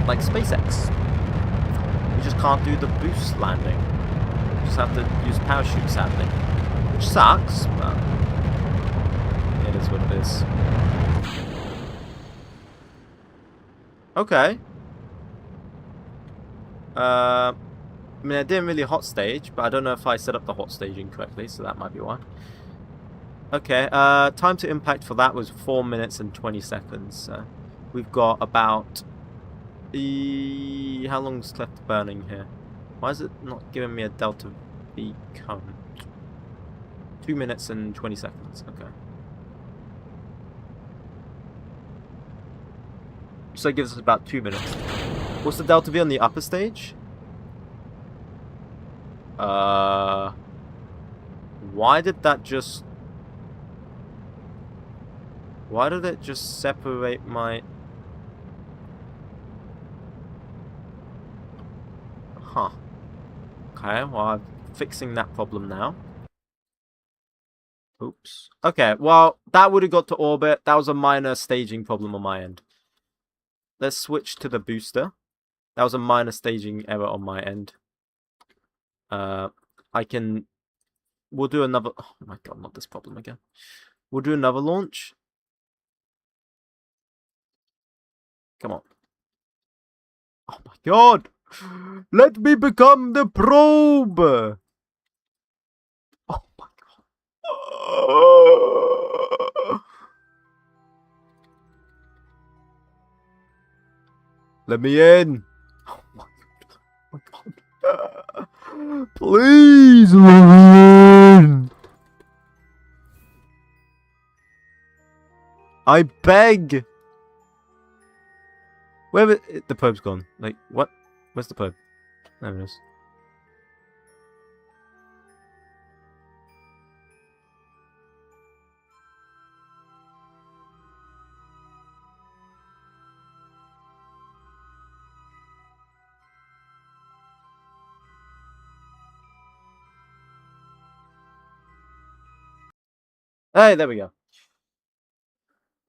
Speaker 1: like SpaceX. We just can't do the boost landing. We just have to use parachute, sadly, which sucks, but it is what it is. Okay. I mean, I didn't really hot stage, but I don't know if I set up the hot staging correctly, so that might be why. Okay, time to impact for that was 4 minutes and 20 seconds. We've got about... how long's left burning here? Why is it not giving me a delta V count? 2 minutes and 20 seconds, okay. So it gives us about 2 minutes. What's the delta V on the upper stage? Why did that just... Why did it just separate my... Huh. Okay, well, I'm fixing that problem now. Oops. Okay, well, that would have got to orbit. That was a minor staging problem on my end. Let's switch to the booster. That was a minor staging error on my end. We'll do another... Oh my god, not this problem again. We'll do another launch. Come on. Oh my god! Let me become the probe! Oh my god. Let me in! Oh my god. Please let me in! I beg! Where the probe's gone? Like, what? Where's the probe? There it is. Hey, there we go.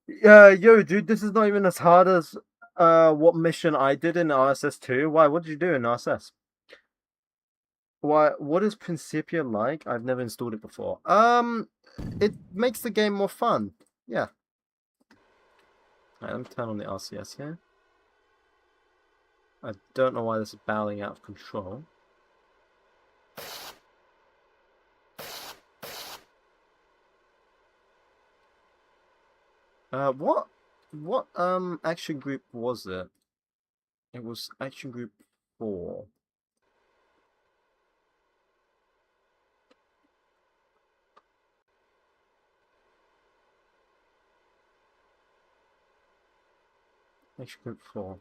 Speaker 1: Yo, dude, this is not even as hard as what mission I did in RSS 2. Why? What did you do in RSS? Why? What is Principia like? I've never installed it before. It makes the game more fun. Yeah. Alright, let me turn on the RCS here. I don't know why this is bowing out of control. What action group was it? It was action group 4. Action group 4.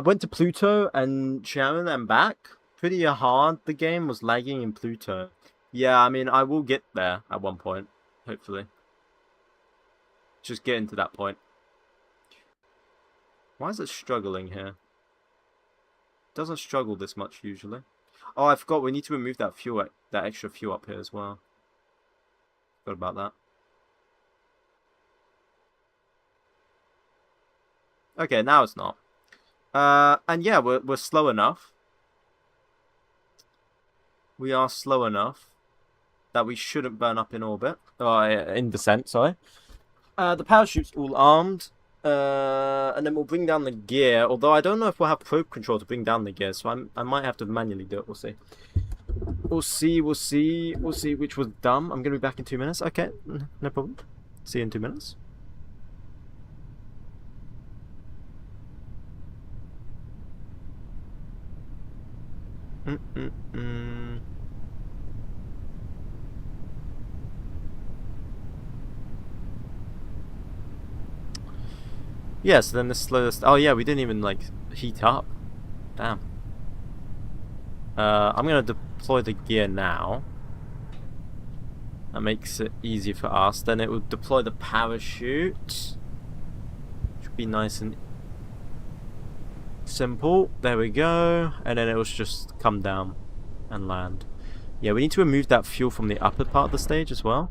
Speaker 1: Went to Pluto and Sharon and back. Pretty hard. The game was lagging in Pluto. Yeah, I mean, I will get there at one point, hopefully. just getting to that point. Why is it struggling here? It doesn't struggle this much usually. Oh, I forgot. We need to remove that fuel, that extra fuel up here as well. Forgot about that. Okay, now it's not. And yeah, we're slow enough. We are slow enough that we shouldn't burn up in orbit. In descent, sorry. The parachute's all armed. And then we'll bring down the gear. Although I don't know if we'll have probe control to bring down the gear, so I might have to manually do it. We'll see. We'll see. Which was dumb. I'm gonna be back in 2 minutes. Okay, no problem. See you in 2 minutes. Yeah, so then the slowest. Oh yeah, we didn't even like heat up. Damn. I'm gonna deploy the gear now. That makes it easy for us. Then it will deploy the parachute. Should be nice and simple. There we go. And then it will just come down and land. Yeah, we need to remove that fuel from the upper part of the stage as well.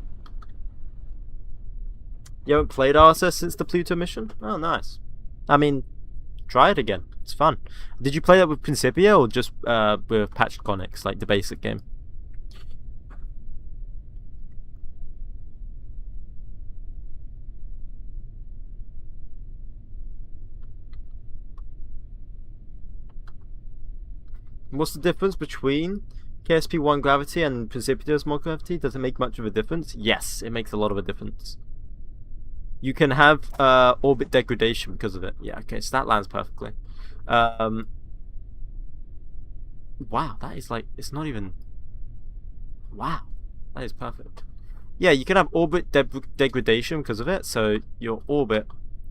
Speaker 1: You haven't played RSS since the Pluto mission? Oh, nice. I mean, try it again. It's fun. Did you play that with Principia or just with patched conics, like the basic game? What's the difference between KSP 1 gravity and Principia's mod gravity? Does it make much of a difference? Yes, it makes a lot of a difference. You can have orbit degradation because of it. Yeah, okay, so that lands perfectly. Wow, that is like, it's not even... Wow, that is perfect. Yeah, you can have orbit degradation because of it, so your orbit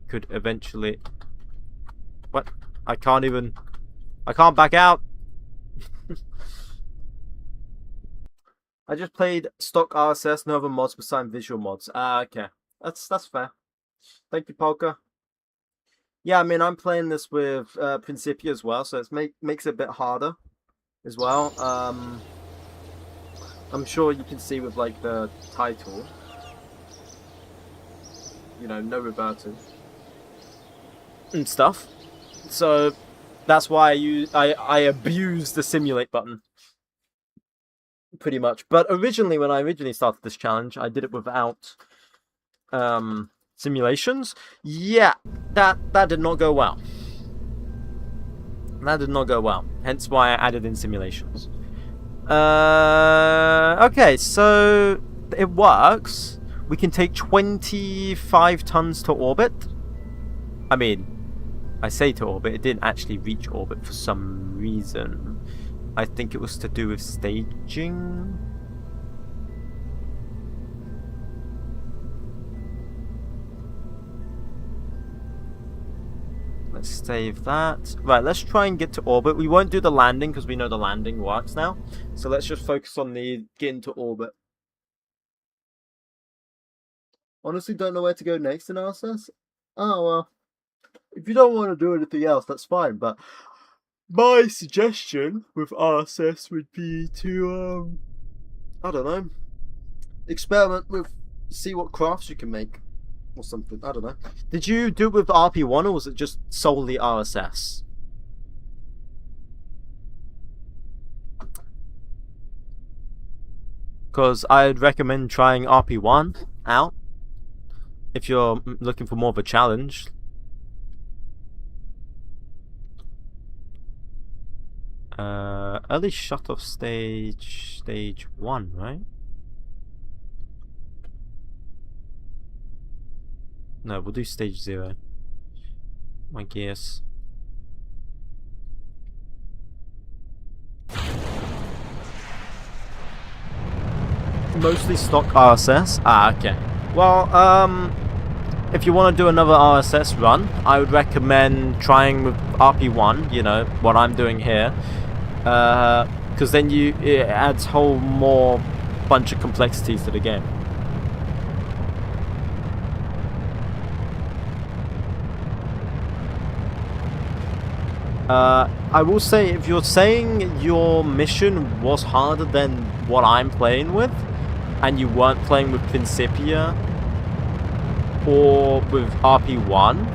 Speaker 1: could eventually... What? I can't back out! I just played stock RSS, no other mods besides visual mods. Okay. That's fair. Thank you, Polka. Yeah, I mean, I'm playing this with Principia as well, so it makes it a bit harder as well. I'm sure you can see with like the title, you know, no reverters and stuff. So that's why I abuse the simulate button pretty much. But originally, when I started this challenge, I did it without simulations. Yeah, that did not go well. That did not go well. Hence why I added in simulations. Okay, so it works. We can take 25 tons to orbit. I mean, I say to orbit, it didn't actually reach orbit for some reason. I think it was to do with staging. Let's save that. Right, let's try and get to orbit. We won't do the landing because we know the landing works now. So let's just focus on the getting to orbit. Honestly, don't know where to go next in RSS. Oh, well. If you don't want to do anything else, that's fine. But my suggestion with RSS would be to, I don't know, experiment with, see what crafts you can make. Or something, I don't know. Did you do it with RP1 or was it just solely RSS? Because I'd recommend trying RP1 out if you're looking for more of a challenge. Early shut off stage 1, right? No, we'll do stage 0. My guess. Mostly stock RSS. Ah, okay. Well, if you want to do another RSS run, I would recommend trying with RP1. You know what I'm doing here, because then it adds whole more bunch of complexities to the game. I will say, if you're saying your mission was harder than what I'm playing with, and you weren't playing with Principia or with RP1,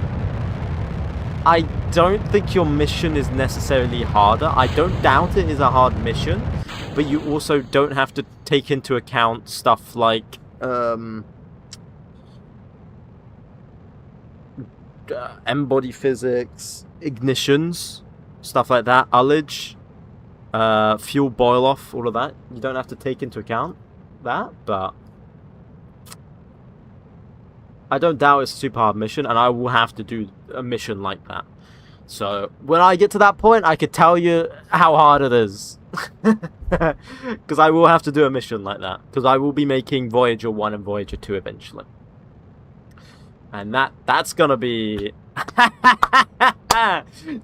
Speaker 1: I don't think your mission is necessarily harder. I don't doubt it is a hard mission, but you also don't have to take into account stuff like embody physics, ignitions, stuff like that, ullage, fuel boil off, all of that. You don't have to take into account that, but I don't doubt it's a super hard mission, and I will have to do a mission like that. So when I get to that point, I could tell you how hard it is. Because I will have to do a mission like that. Because I will be making Voyager 1 and Voyager 2 eventually. And that's gonna be...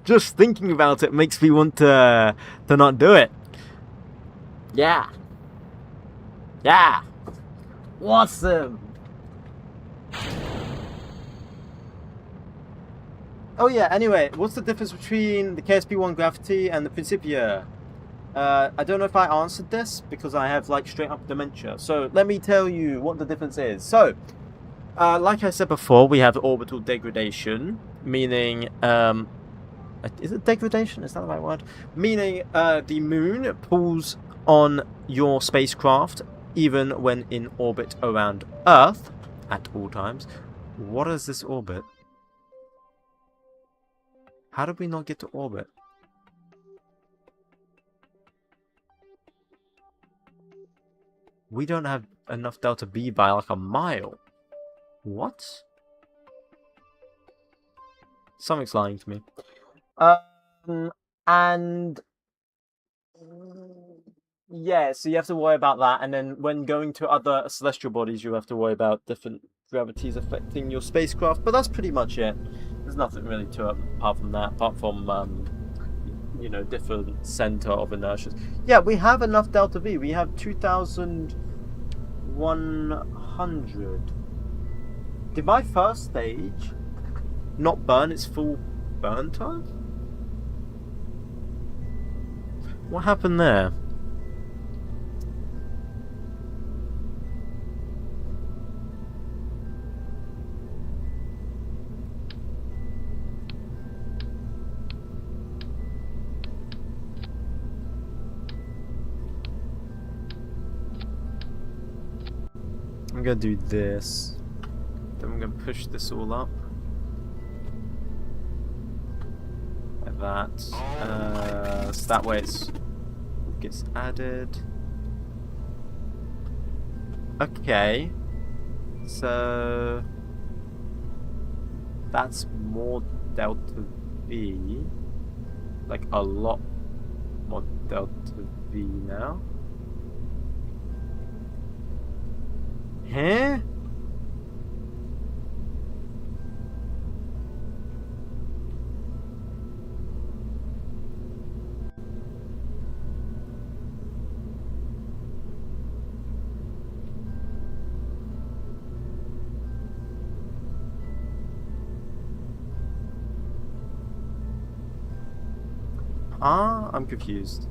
Speaker 1: Just thinking about it makes me want to not do it. Yeah. Yeah. Awesome. Oh yeah, anyway, what's the difference between the KSP1 Gravity and the Principia? I don't know if I answered this because I have like straight up dementia. So let me tell you what the difference is. So, like I said before, we have orbital degradation, meaning, is it degradation? Is that the right word? Meaning, the moon pulls on your spacecraft even when in orbit around Earth at all times. What is this orbit? How did we not get to orbit? We don't have enough delta V by like a mile. What? Something's lying to me. And yeah, so you have to worry about that, and then when going to other celestial bodies, you have to worry about different gravities affecting your spacecraft. But that's pretty much it. There's nothing really to it apart from that, apart from you know, different center of inertia. Yeah, we have enough delta V. We have 2,100. Did my first stage not burn its full burn time? What happened there? I'm gonna do this. Then I'm gonna push this all up. Like that. So that way it gets added. Okay. So that's more delta V. Like a lot more delta V now. Huh? I'm confused.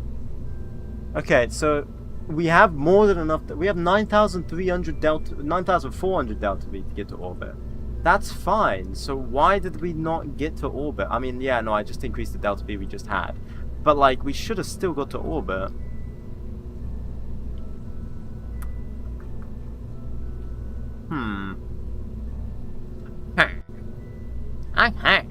Speaker 1: Okay, so we have more than enough. We have 9,300 delta, 9,400 delta V to get to orbit. That's fine. So why did we not get to orbit? I mean, yeah, no, I just increased the delta V we just had, but like we should have still got to orbit. Okay.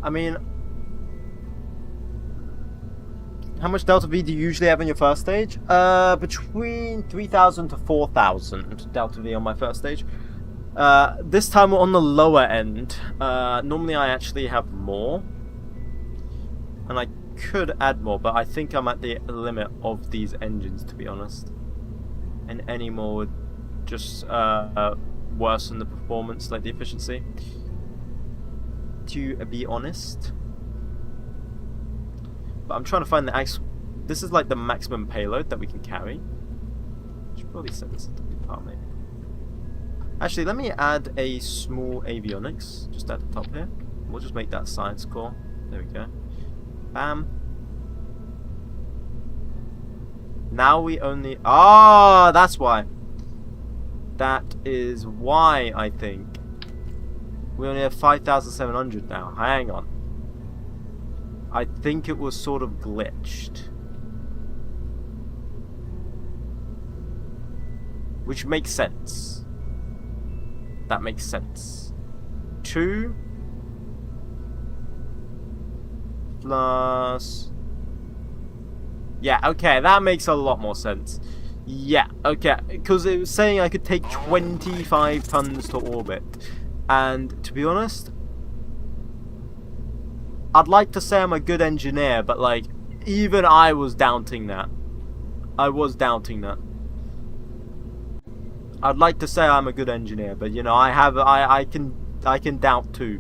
Speaker 1: I mean, how much delta V do you usually have in your first stage? Between 3,000 to 4,000 delta V on my first stage. This time we're on the lower end. Normally I actually have more. And I could add more, but I think I'm at the limit of these engines, to be honest. And any more would just worsen the performance, like the efficiency. to be honest. But I'm trying to find the actual... This is like the maximum payload that we can carry. Should probably set this into the part, maybe. Actually, let me add a small avionics just at the top here. We'll just make that science core. There we go. Bam. Now we only... Ah, that's why. That is why, I think. We only have 5,700 now. Hang on. I think it was sort of glitched. Which makes sense. That makes sense. 2 plus... Yeah, okay, that makes a lot more sense. Yeah, okay, because it was saying I could take 25 tons to orbit. And to be honest, I'd like to say I'm a good engineer, but like, even I was doubting that. I was doubting that. I'd like to say I'm a good engineer, but you know, I can doubt too.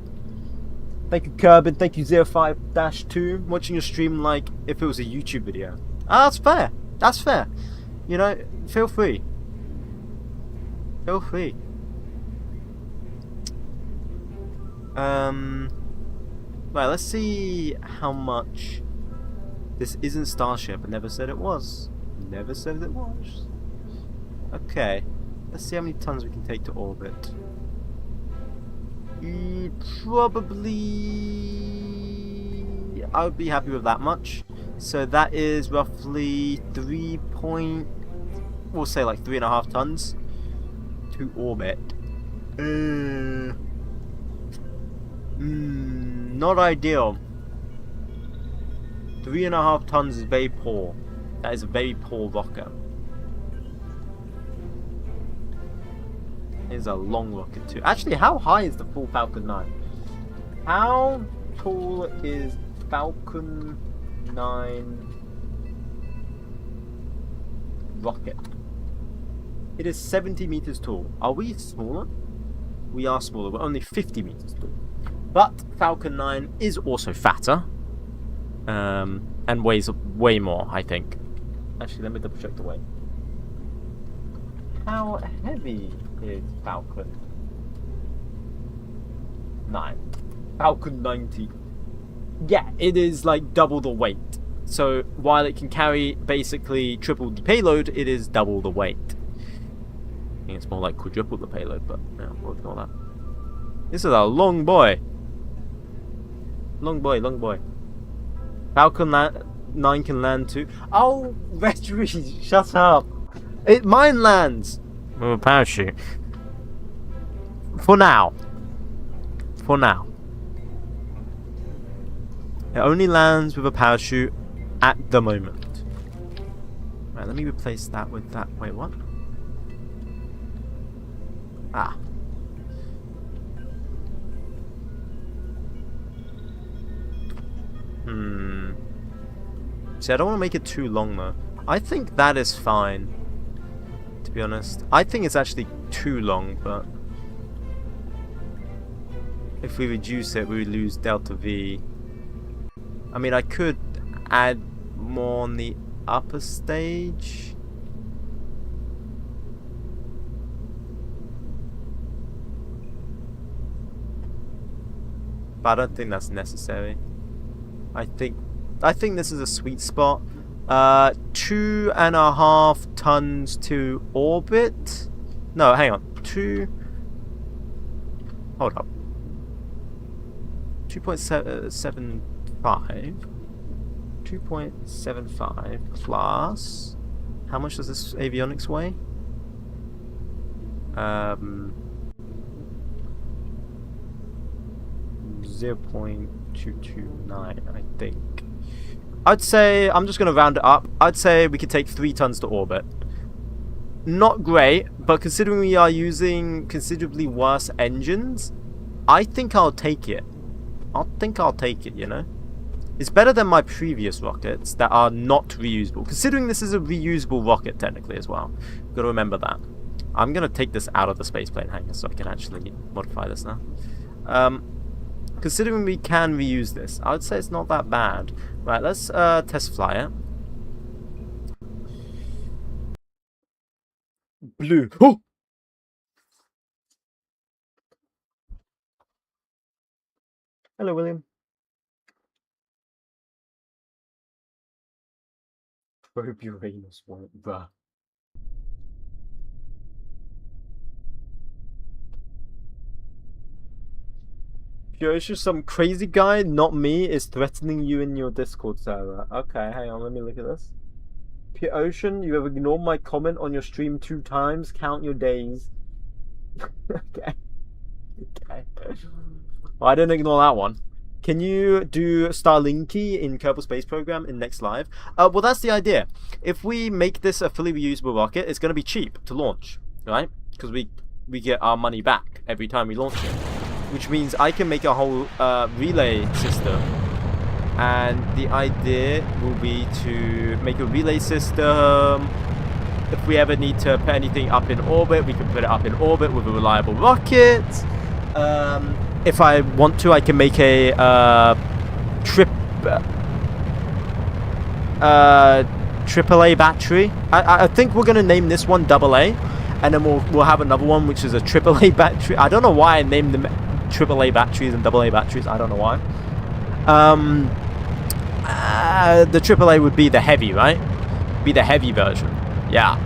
Speaker 1: Thank you, Kerbin. Thank you, 05-2. Watching your stream like if it was a YouTube video. Ah, that's fair. That's fair. You know, feel free. Feel free. Right, let's see how much. This isn't Starship. I never said it was. Never said it was. Okay. Let's see how many tons we can take to orbit. Probably... I would be happy with that much. So that is roughly 3 point... We'll say like 3.5 tons to orbit. Not ideal. 3.5 tons is very poor. That is a very poor rocket. It's a long rocket too. Actually, how high is the full Falcon 9? How tall is Falcon 9 rocket? It is 70 meters tall. Are we smaller? We are smaller. We're only 50 meters tall. But Falcon 9 is also fatter. And weighs way more, I think. Actually, let me double check the weight. How heavy is Falcon 9? Falcon 90. Yeah, it is like double the weight. So while it can carry basically triple the payload, it is double the weight. I think it's more like quadruple the payload, but yeah, we'll ignore that. This is a long boy. Long boy, long boy. Falcon 9 can land too. Oh, Vettery, shut up. Mine lands with a parachute. For now. For now. It only lands with a parachute at the moment. Right, let me replace that with that. Wait, what? Ah. See, I don't want to make it too long though. I think that is fine. To be honest. I think it's actually too long, but if we reduce it, we would lose delta V. I mean, I could add more on the upper stage. But I don't think that's necessary. I think this is a sweet spot. 2.5 tons to orbit. No, hang on. Hold up. 2.75. 2.75 plus. How much does this avionics weigh? 0.229, I think. I'd say, I'm just going to round it up. I'd say we could take 3 tons to orbit. Not great, but considering we are using considerably worse engines, I think I'll take it. I think I'll take it, you know? It's better than my previous rockets that are not reusable. Considering this is a reusable rocket, technically, as well. Got to remember that. I'm going to take this out of the spaceplane hangar so I can actually modify this now. Considering we can reuse this, I would say it's not that bad. Right, let's test fly it. Blue. Oh! Hello, William. Probe Uranus, bruh. It's just some crazy guy, not me, is threatening you in your Discord server. Okay, hang on, let me look at this. Pure Ocean, you have ignored my comment on your stream 2 times. Count your days. Okay. Okay. Well, I didn't ignore that one. Can you do StarLinky in Kerbal Space Program in next live? Well, that's the idea. If we make this a fully reusable rocket, it's going to be cheap to launch, right? Because we get our money back every time we launch it. Which means I can make a whole relay system. And the idea will be to make a relay system. If we ever need to put anything up in orbit, we can put it up in orbit with a reliable rocket. If I want to, I can make a AAA battery. I think we're gonna name this one AA, and then we'll have another one which is a AAA battery. I don't know why I named them AAA batteries and AA batteries. I don't know why. The AAA would be the heavy, right? Be the heavy version. Yeah,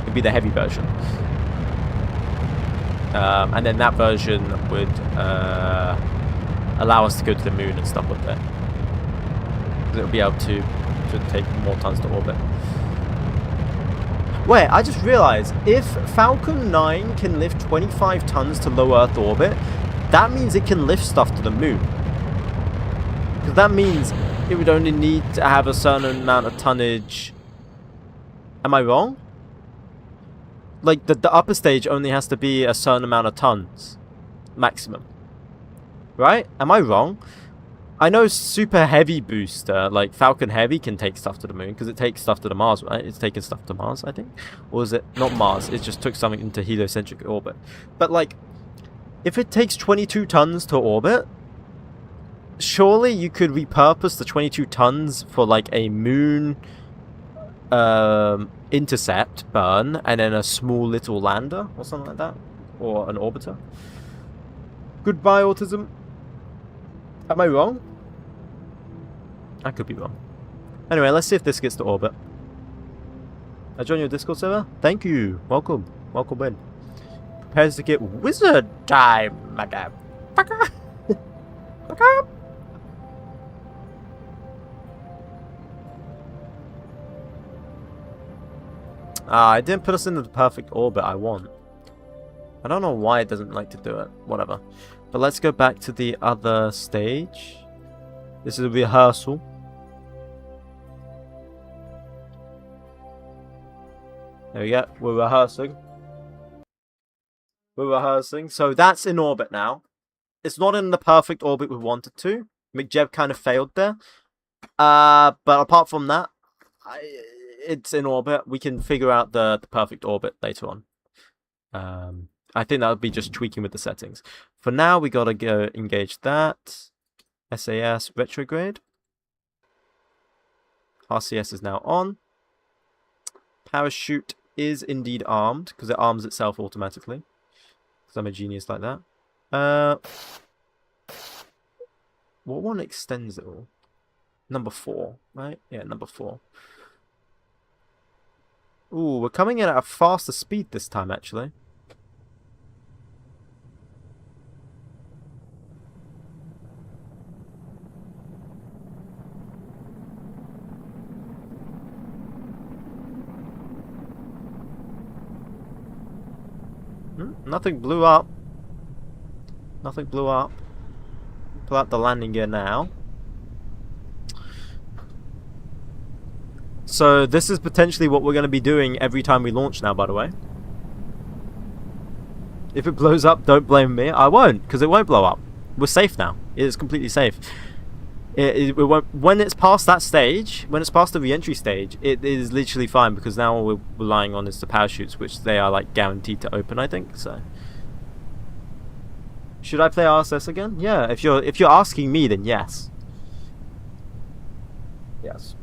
Speaker 1: it'd be the heavy version. And then that version would allow us to go to the moon and stuff with it. It'll be able to take more tons to orbit. Wait, I just realized, if Falcon 9 can lift 25 tons to low Earth orbit, that means it can lift stuff to the moon. Because that means it would only need to have a certain amount of tonnage. Am I wrong? Like, the upper stage only has to be a certain amount of tons. Maximum. Right? Am I wrong? I know super heavy booster, like Falcon Heavy, can take stuff to the moon. Because it takes stuff to the Mars, right? It's taking stuff to Mars, I think. Or is it not Mars? It just took something into heliocentric orbit. But, like, if it takes 22 tons to orbit, surely you could repurpose the 22 tons for, like, a moon intercept burn and then a small little lander or something like that, or an orbiter. Goodbye, autism. Am I wrong? I could be wrong. Anyway, let's see if this gets to orbit. I joined your Discord server. Thank you. Welcome. Welcome in. Prepares to get wizard time, madam. Fucker. Fucker. It didn't put us into the perfect orbit I want. I don't know why it doesn't like to do it. Whatever. But let's go back to the other stage. This is a rehearsal. There we go. We're rehearsing. We're rehearsing. So that's in orbit now. It's not in the perfect orbit we wanted to. 𝐒𝐫𝐸 kind of failed there. But apart from that, it's in orbit. We can figure out the perfect orbit later on. I think that would be just tweaking with the settings. For now, we gotta go engage that. SAS retrograde. RCS is now on. Parachute is indeed armed, because it arms itself automatically. Because I'm a genius like that. What one extends it all? Number 4, right? Yeah, number 4. Ooh, we're coming in at a faster speed this time, actually. Nothing blew up. Nothing blew up. Pull out the landing gear now. So this is potentially what we're going to be doing every time we launch now, by the way. If it blows up, don't blame me. I won't, because it won't blow up. We're safe now. It is completely safe. It won't, when it's past that stage, when it's past the re-entry stage, it is literally fine, because now all we're relying on is the parachutes, which they are like guaranteed to open, I think. So Should I play RSS again? Yeah, if you're asking me, then yes. Yes.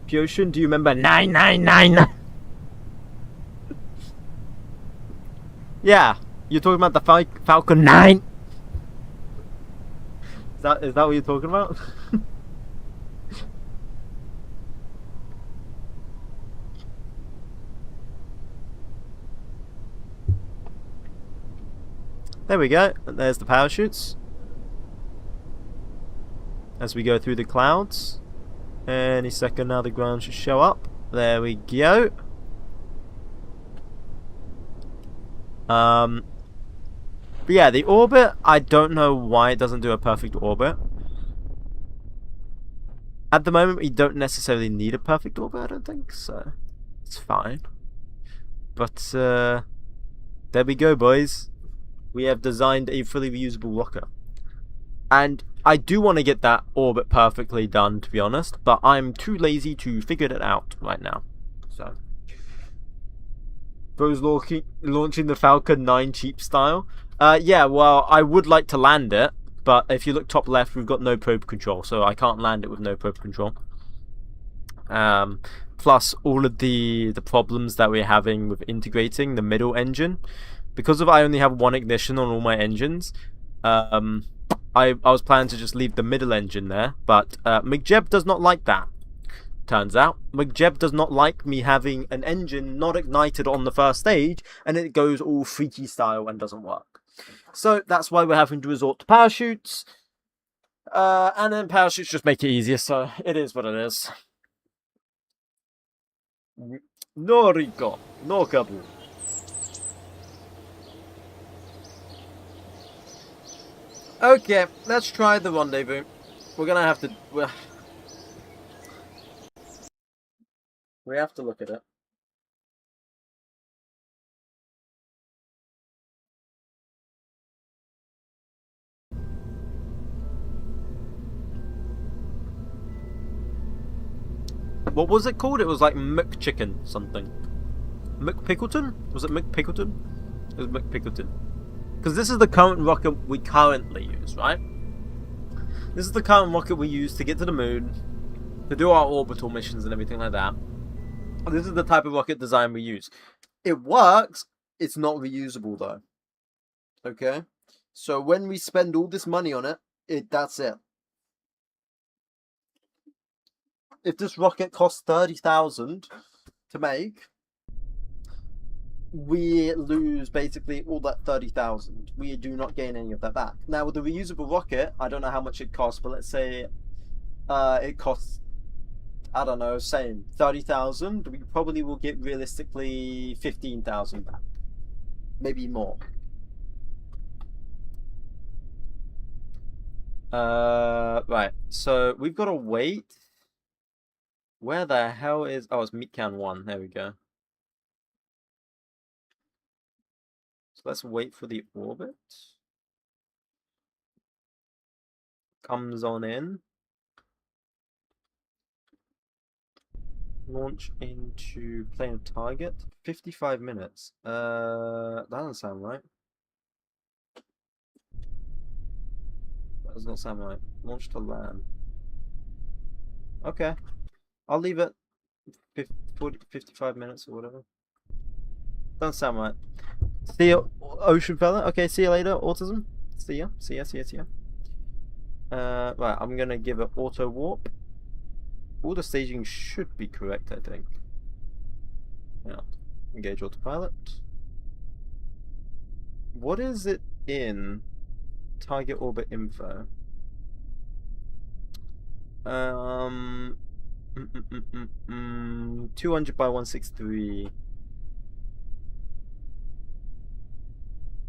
Speaker 1: Pyocean, do you remember 999? Yeah, you're talking about the Falcon 9. Is that what you're talking about? There we go. There's the parachutes. As we go through the clouds. Any second now the ground should show up. There we go. But yeah, the orbit, I don't know why it doesn't do a perfect orbit. At the moment, we don't necessarily need a perfect orbit, I don't think, so it's fine. But there we go, boys. We have designed a fully reusable rocket. And I do want to get that orbit perfectly done, to be honest, but I'm too lazy to figure it out right now. So, bro's launching the Falcon 9 cheap style. Yeah, well, I would like to land it, but if you look top left, we've got no probe control, so I can't land it with no probe control. Plus all of the problems that we're having with integrating the middle engine. Because I only have one ignition on all my engines, I was planning to just leave the middle engine there, but 𝐒𝐫𝐽 does not like that. Turns out, 𝐒𝐫𝐽 does not like me having an engine not ignited on the first stage, and it goes all freaky style and doesn't work. So that's why we're having to resort to parachutes, and then parachutes just make it easier, so it is what it is. No Rico, no Kabul. Okay, let's try the rendezvous. We're gonna have to... We have to look at it. What was it called? It was like �McChicken something. �McPickleton? Was it �McPickleton? It was �McPickleton. Because this is the current rocket we currently use, right? This is the current rocket we use to get to the moon, to do our orbital missions and everything like that. This is the type of rocket design we use. It works, it's not reusable though. Okay? So when we spend all this money on it, that's it. If this rocket costs 30,000 to make, we lose basically all that 30,000. We do not gain any of that back. Now with the reusable rocket, I don't know how much it costs, but let's say it costs, I don't know, same 30,000. We probably will get realistically 15,000 back, maybe more. Right. So we've got to wait. Where the hell is? Oh, it's 𝐒𝐞𝐿 1. There we go. So let's wait for the orbit. Comes on in. Launch into plane of target. 55 minutes. That doesn't sound right. That does not sound right. Launch to land. Okay. I'll leave it 55 minutes or whatever. Doesn't sound right. See you, ocean fella. Okay, see you later, autism. See ya. See ya, see ya, see ya. Right, I'm gonna give it auto warp. All the staging should be correct, I think. Yeah. Engage autopilot. What is it in target orbit info? 200 by 163.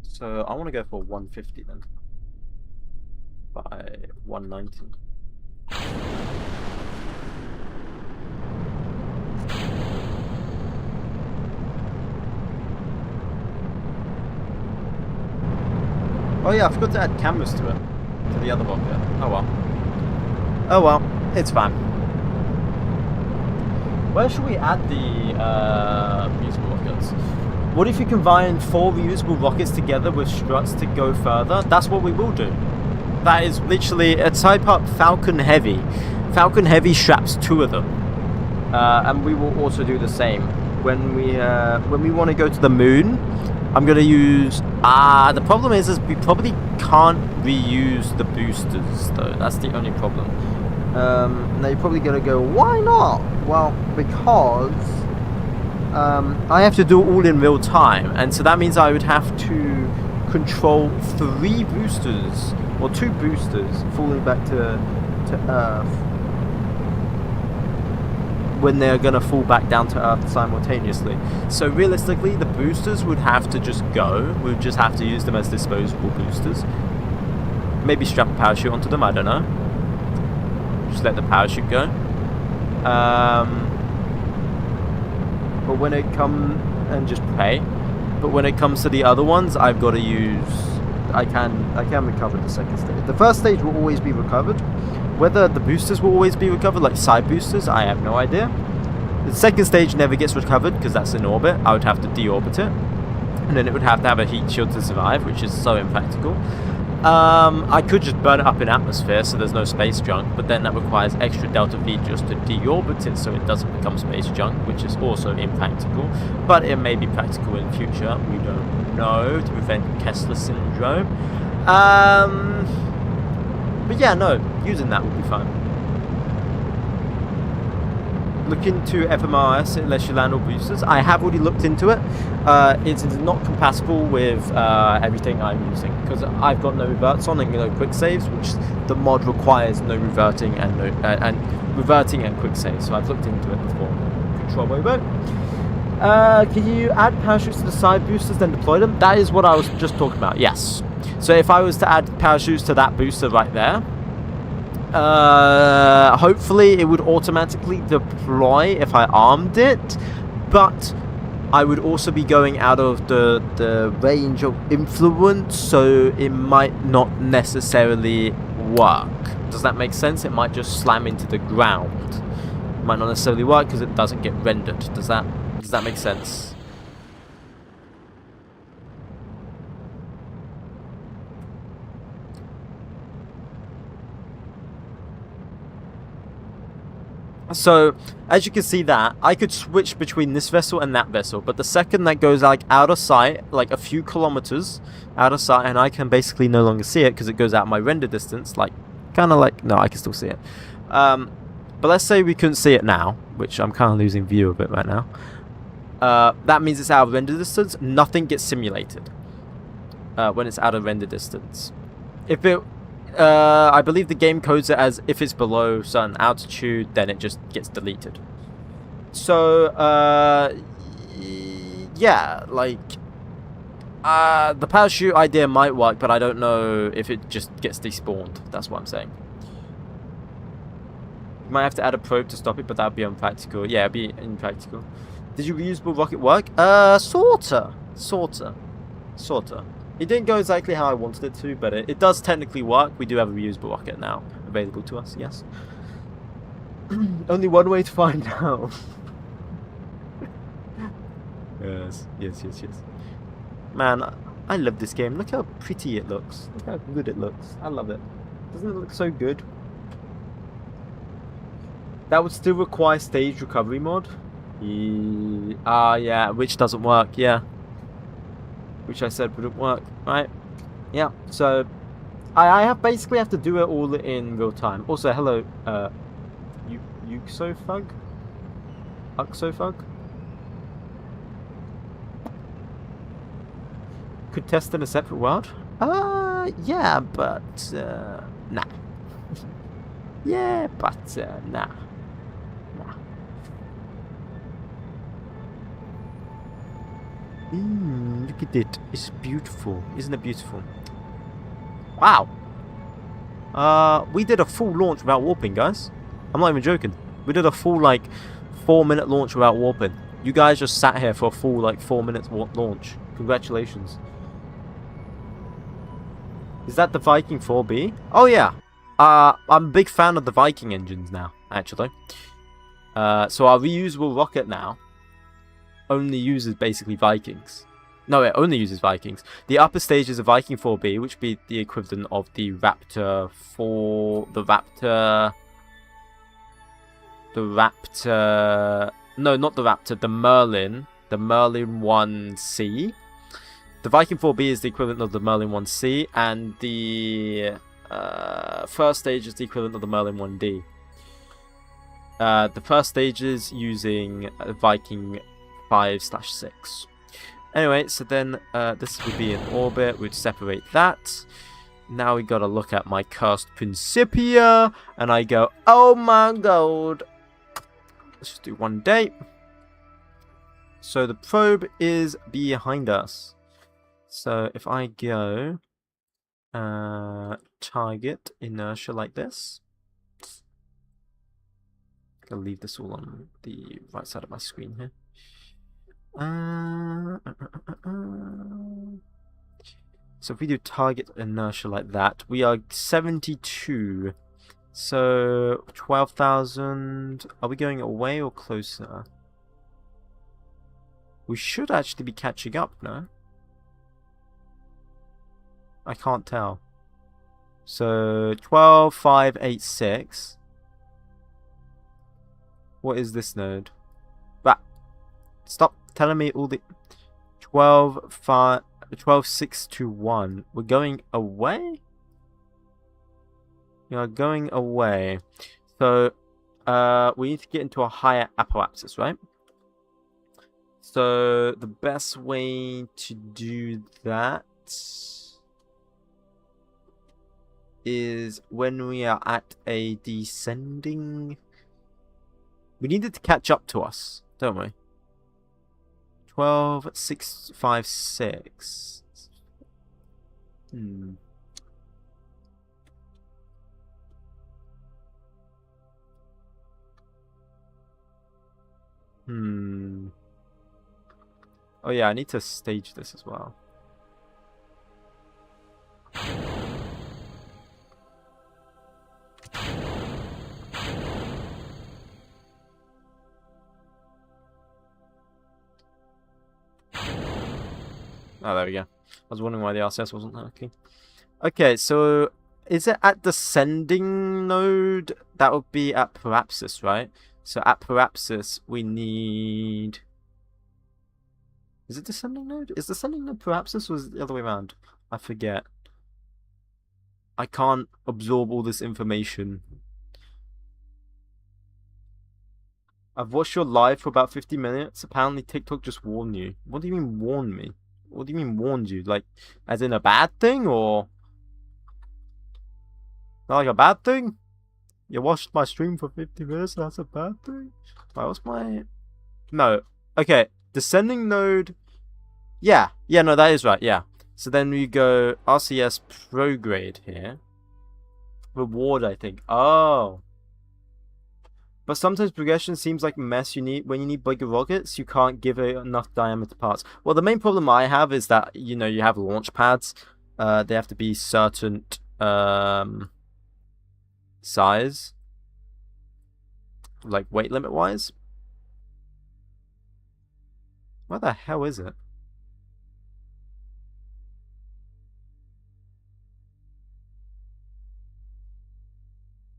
Speaker 1: So I want to go for 150 then. By 190. Oh yeah, I forgot to add cameras to it. To the other rocket. Oh well. Oh well, it's fine. Where should we add the musical rockets? What if you combine 4 reusable rockets together with struts to go further? That's what we will do. That is literally a type up Falcon Heavy. Falcon Heavy straps 2 of them. And we will also do the same. When we want to go to the moon, I'm going to use... the problem is we probably can't reuse the boosters, though. That's the only problem. Now you're probably going to go, why not? Well, because... I have to do it all in real time, and so that means I would have to control 3 boosters, or 2 boosters, falling back to Earth when they're going to fall back down to Earth simultaneously. So realistically, the boosters would have to just go. We would just have to use them as disposable boosters. Maybe strap a parachute onto them, I don't know. Just let the parachute go. But when it comes, and just pray. But when it comes to the other ones, I've got to use... I can recover the second stage. The first stage will always be recovered. Whether the boosters will always be recovered, like side boosters, I have no idea. The second stage never gets recovered because that's in orbit. I would have to deorbit it. And then it would have to have a heat shield to survive, which is so impractical. I could just burn it up in atmosphere so there's no space junk, but then that requires extra delta V just to deorbit it so it doesn't become space junk, which is also impractical, but it may be practical in future, we don't know, to prevent Kessler syndrome. But yeah, no, using that would be fine. Look into FMRS unless you land all boosters. I have already looked into it. It is not compatible with everything I'm using because I've got no reverts on and no quick saves, which the mod requires no reverting and reverting and quick saves. So I've looked into it before. Control rowboat. Can you add parachutes to the side boosters then deploy them? That is what I was just talking about. Yes. So if I was to add parachutes to that booster right there. Hopefully it would automatically deploy if I armed it, but I would also be going out of the range of influence, so it might not necessarily work. Does that make sense? It might just slam into the ground. It might not necessarily work because it doesn't get rendered. Does that make sense? So, as you can see that, I could switch between this vessel and that vessel, but the second that goes like out of sight, like a few kilometers out of sight, and I can basically no longer see it because it goes out my render distance, like, kind of like, no, I can still see it. But let's say we couldn't see it now, which I'm kind of losing view of it right now. That means it's out of render distance, nothing gets simulated when it's out of render distance. If it... I believe the game codes it as if it's below certain altitude, then it just gets deleted. So, yeah, like, the parachute idea might work, but I don't know if it just gets despawned. That's what I'm saying. You might have to add a probe to stop it, but that would be impractical. Yeah, it'd be impractical. Did your reusable rocket work? Sorta. It didn't go exactly how I wanted it to, but it does technically work. We do have a reusable rocket now available to us, yes. Only one way to find out. Yes. Man, I love this game. Look how pretty it looks. Look how good it looks. I love it. Doesn't it look so good? That would still require stage recovery mod. Yeah, which doesn't work, yeah. Which I said wouldn't work, right? Yeah, so I basically have to do it all in real time. Also, hello, 𝐒𝐫𝐸𝐞𝐫𝐸𝐿𝐿? Could test in a separate world? Yeah, but nah. Yeah, but nah. Look at it. It's beautiful. Isn't it beautiful? Wow. We did a full launch without warping, guys. I'm not even joking. We did a full, like, 4-minute launch without warping. You guys just sat here for a full, like, 4 minutes launch. Congratulations. Is that the Viking 4B? Oh, yeah. I'm a big fan of the Viking engines now, actually. So our reusable rocket now only uses basically Vikings. No, it only uses Vikings. The upper stage is a Viking 4B, which would be the equivalent of the Raptor 4... No, not the Raptor. The Merlin. The Merlin 1C. The Viking 4B is the equivalent of the Merlin 1C. And the first stage is the equivalent of the Merlin 1D. The first stage is using Viking 5/6. Anyway, so then this would be in orbit. We'd separate that. Now we gotta look at my cursed Principia. And I go, oh my god. Let's just do 1 day. So the probe is behind us. So if I go target inertia like this. I'll leave this all on the right side of my screen here. So if we do target inertia like that, we are 72. So 12,000. Are we going away or closer? We should actually be catching up, no? I can't tell. So 12,586. What is this node? Bah. Stop telling me all the 12,621. We're going away? We are going away. So we need to get into a higher apoapsis, right? So the best way to do that is when we are at a descending. We need it to catch up to us, don't we? 12,656. Oh yeah, I need to stage this as well. Oh, there we go. I was wondering why the RCS wasn't working. Okay, so is it at descending node? That would be at Parapsis, right? So at Parapsis, we need... Is it descending node? Is descending node Parapsis or is it the other way around? I forget. I can't absorb all this information. I've watched your live for about 50 minutes. Apparently TikTok just warned you. What do you mean warned me? What do you mean warned you? Like, as in a bad thing or... Not like a bad thing? You watched my stream for 50 minutes, that's a bad thing? Wait, what's my... No. Okay, descending node... Yeah, no, that is right, yeah. So then we go RCS prograde here. Reward, I think. Oh. But sometimes progression seems like a mess. When you need bigger rockets, you can't give it enough diameter parts. Well, the main problem I have is that, you know, you have launch pads. They have to be certain size. Like weight limit wise. Where the hell is it?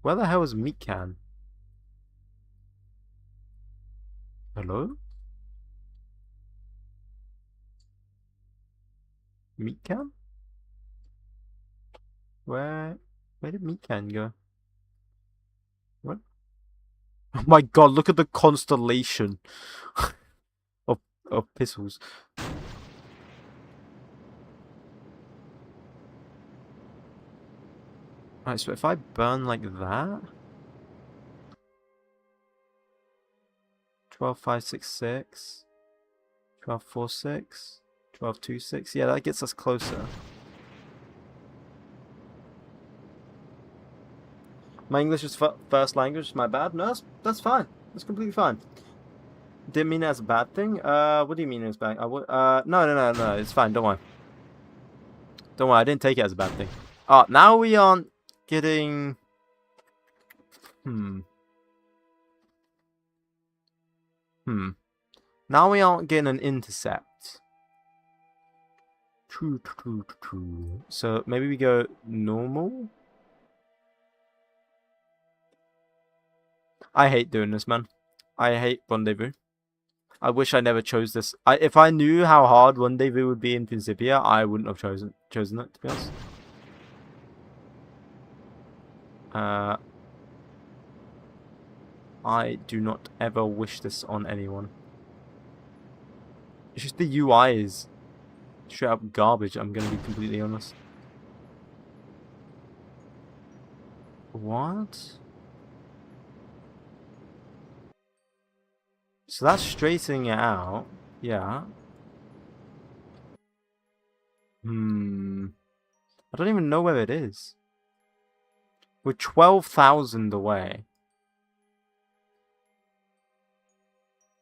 Speaker 1: Where the hell is 𝐒𝐞𝐫𝐸𝐿? Hello? 𝐒𝐫𝐞𝐫𝐸𝐿? Where did 𝐒𝐫𝐸𝐿 go? What? Oh my god, look at the constellation of pistols. Right, so if I burn like that, 12,566, 12,466, 12,266. Yeah, that gets us closer. My English is first language. My bad. No, that's fine. That's completely fine. Didn't mean it as a bad thing. What do you mean it's bad? No. It's fine. Don't worry. Don't worry. I didn't take it as a bad thing. Oh, now we aren't getting. Now we aren't getting an intercept. So maybe we go normal? I hate doing this, man. I hate rendezvous. I wish I never chose this. If I knew how hard rendezvous would be in Principia, I wouldn't have chosen it, to be honest. I do not ever wish this on anyone. It's just the UI is straight up garbage, I'm gonna be completely honest. What? So that's straightening it out. Yeah. I don't even know where it is. We're 12,000 away.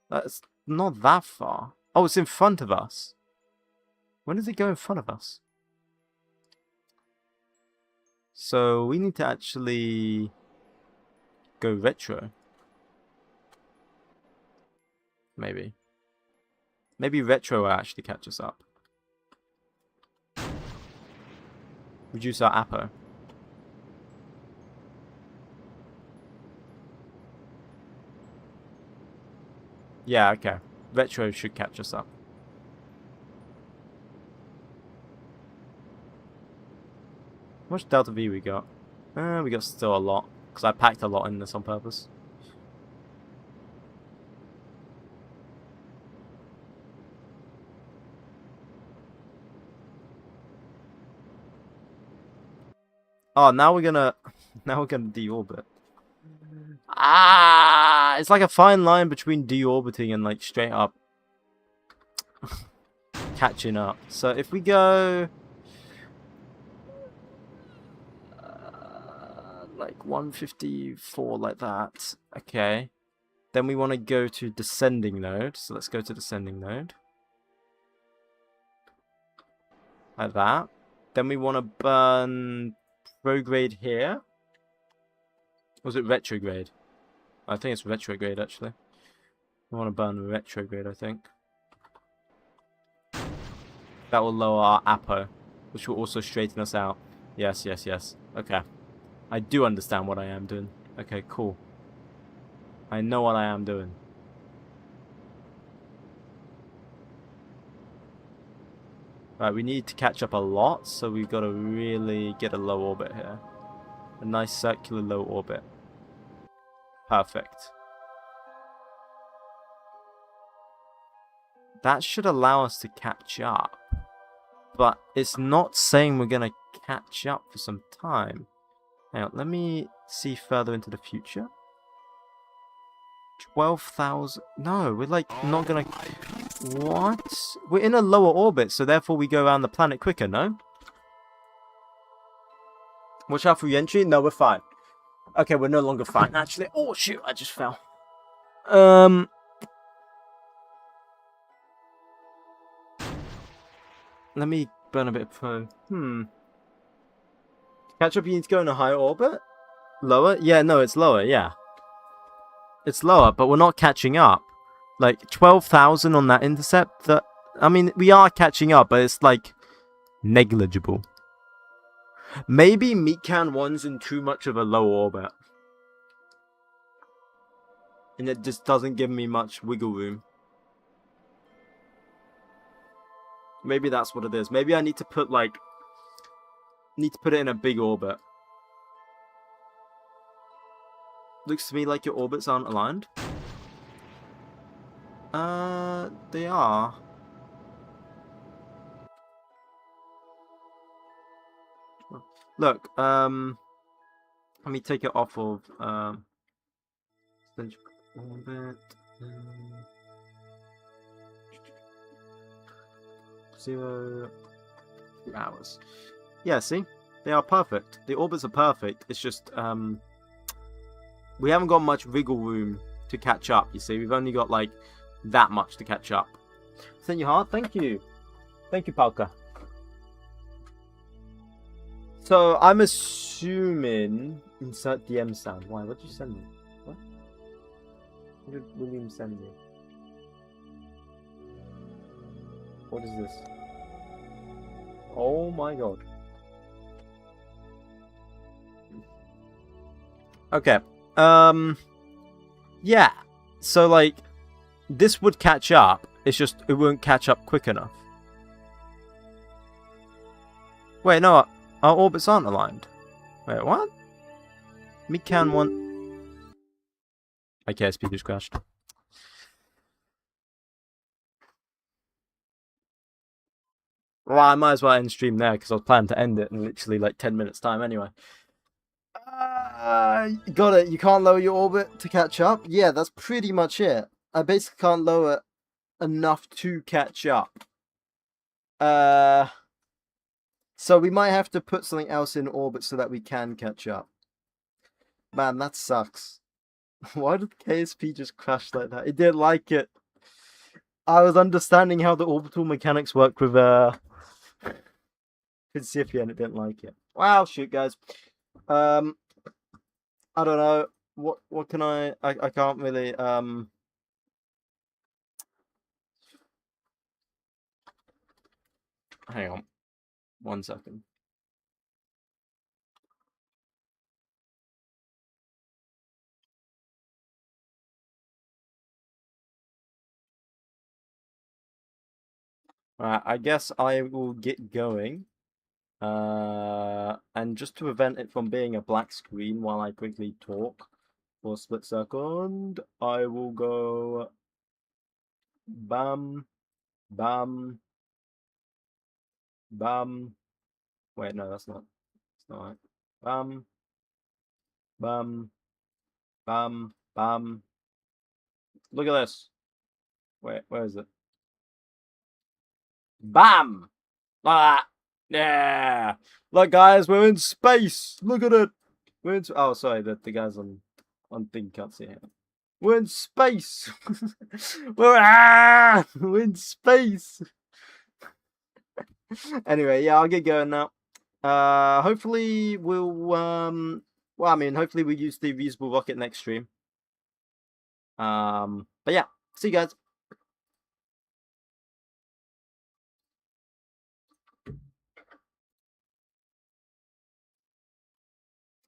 Speaker 1: That's not that far. Oh, it's in front of us. When does it go in front of us? So we need to actually go retro. Maybe. Maybe retro will actually catch us up. Reduce our APO. Yeah, okay. Retro should catch us up. How much Delta V we got? We got still a lot. Because I packed a lot in this on purpose. Oh, now we're gonna deorbit. Ah, it's like a fine line between deorbiting and like straight up catching up. So if we go like 154 like that, okay. Then we want to go to descending node. So let's go to descending node. Like that. Then we want to burn prograde here. Or was it retrograde? I think it's retrograde actually. We want to burn retrograde, I think. That will lower our APO, which will also straighten us out. Yes, yes, yes. Okay. I do understand what I am doing. Okay, cool. I know what I am doing. Right, we need to catch up a lot, so we've got to really get a low orbit here. A nice circular low orbit. Perfect. That should allow us to catch up. But it's not saying we're going to catch up for some time. Hang on, let me see further into the future. 12,000. No, we're like not going to... What? We're in a lower orbit, so therefore we go around the planet quicker, no? Watch out for re-entry? No, we're fine. Okay, we're no longer fine, actually. Oh, shoot, I just fell. Let me burn a bit of pro. Catch up, you need to go in a higher orbit? Lower? Yeah, no, it's lower, yeah. It's lower, but we're not catching up. Like, 12,000 on that intercept, I mean, we are catching up, but it's, like, negligible. Maybe 𝐒𝐞𝐿1's in too much of a low orbit. And it just doesn't give me much wiggle room. Maybe that's what it is. Maybe I need to put, like... Need to put it in a big orbit. Looks to me like your orbits aren't aligned. They are. Look, let me take it off of, orbit, 0 hours. Yeah, see? They are perfect. The orbits are perfect. It's just, we haven't got much wiggle room to catch up, you see? We've only got, like, that much to catch up. Send your heart? Thank you. Thank you, Palka. So, I'm assuming... Insert DM sound. Why? What did you send me? What? What did William send me? What is this? Oh my god. Okay. Yeah. So like, this would catch up. It's just it won't catch up quick enough. Wait, no, our orbits aren't aligned. Wait, what? 𝐊𝐞𝐞𝐚1. My KSP just crashed. Well, I might as well end stream there because I was planning to end it in literally like 10 minutes time anyway. Got it. You can't lower your orbit to catch up? Yeah, that's pretty much it. I basically can't lower enough to catch up. So we might have to put something else in orbit so that we can catch up. Man, that sucks. Why did KSP just crash like that? It didn't like it. I was understanding how the orbital mechanics work with Principia and it didn't like it. Wow, shoot, guys. I don't know. What can I can't really hang on 1 second. Alright, I guess I will get going. And just to prevent it from being a black screen while I quickly talk for a split second, I will go bam, bam, bam. Wait, no, that's not right. Bam, bam, bam, bam. Look at this. Wait, where is it? Bam! Ah, yeah. Look, guys, we're in space. Look at it. We're in. Oh, sorry, the guys on thing can't see it. We're in space. We're in space. Anyway, yeah, I'll get going now. Hopefully we'll well, I mean, hopefully we use the reusable rocket next stream. But yeah, see you guys.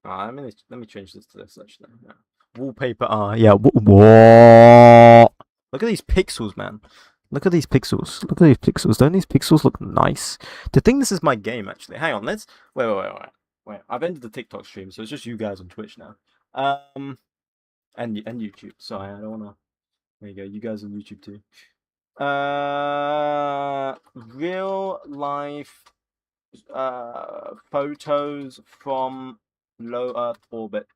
Speaker 1: Let me change this to this actually. Yeah. Wallpaper. Yeah. What? Look at these pixels, man. Look at these pixels. Look at these pixels. Don't these pixels look nice? To think this is my game, actually. Hang on, let's... Wait. I've ended the TikTok stream, so it's just you guys on Twitch now. And YouTube. Sorry, I don't want to... There you go, you guys on YouTube too. Real life photos from low Earth orbit.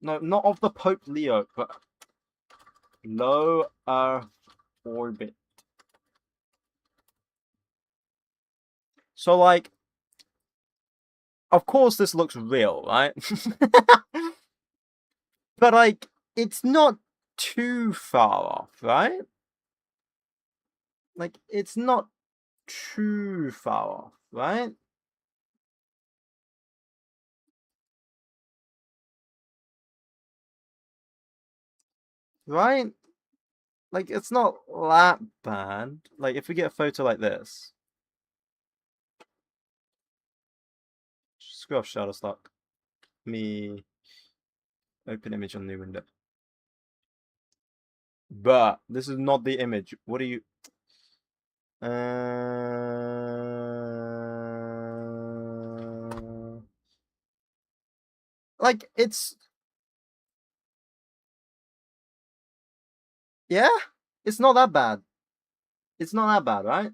Speaker 1: No, not of the Pope Leo, but low Earth orbit. So, like, of course this looks real, right? But, like, it's not too far off, right? Like, it's not too far off, right? Right? Like, it's not that bad. Like, if we get a photo like this. Screw off Shutterstock. Me open image on new window. But this is not the image. What are you... Like, it's... Yeah? It's not that bad. It's not that bad, right?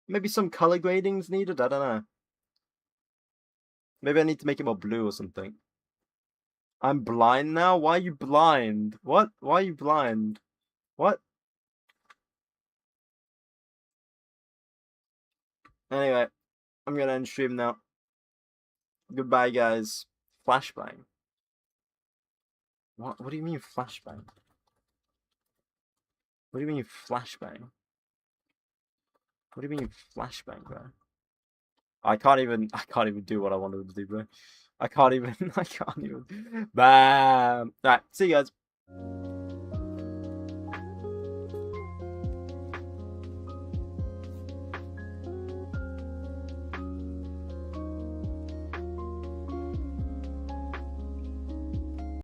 Speaker 1: Maybe some color grading's needed? I don't know. Maybe I need to make it more blue or something. I'm blind now? Why are you blind? What? Why are you blind? What? Anyway, I'm gonna end stream now. Goodbye, guys. Flashbang. What do you mean flashbang? What do you mean flashbang? What do you mean flashbang, bro? I can't even do what I wanted to do, bro. I can't even. Bam. Alright, see you guys.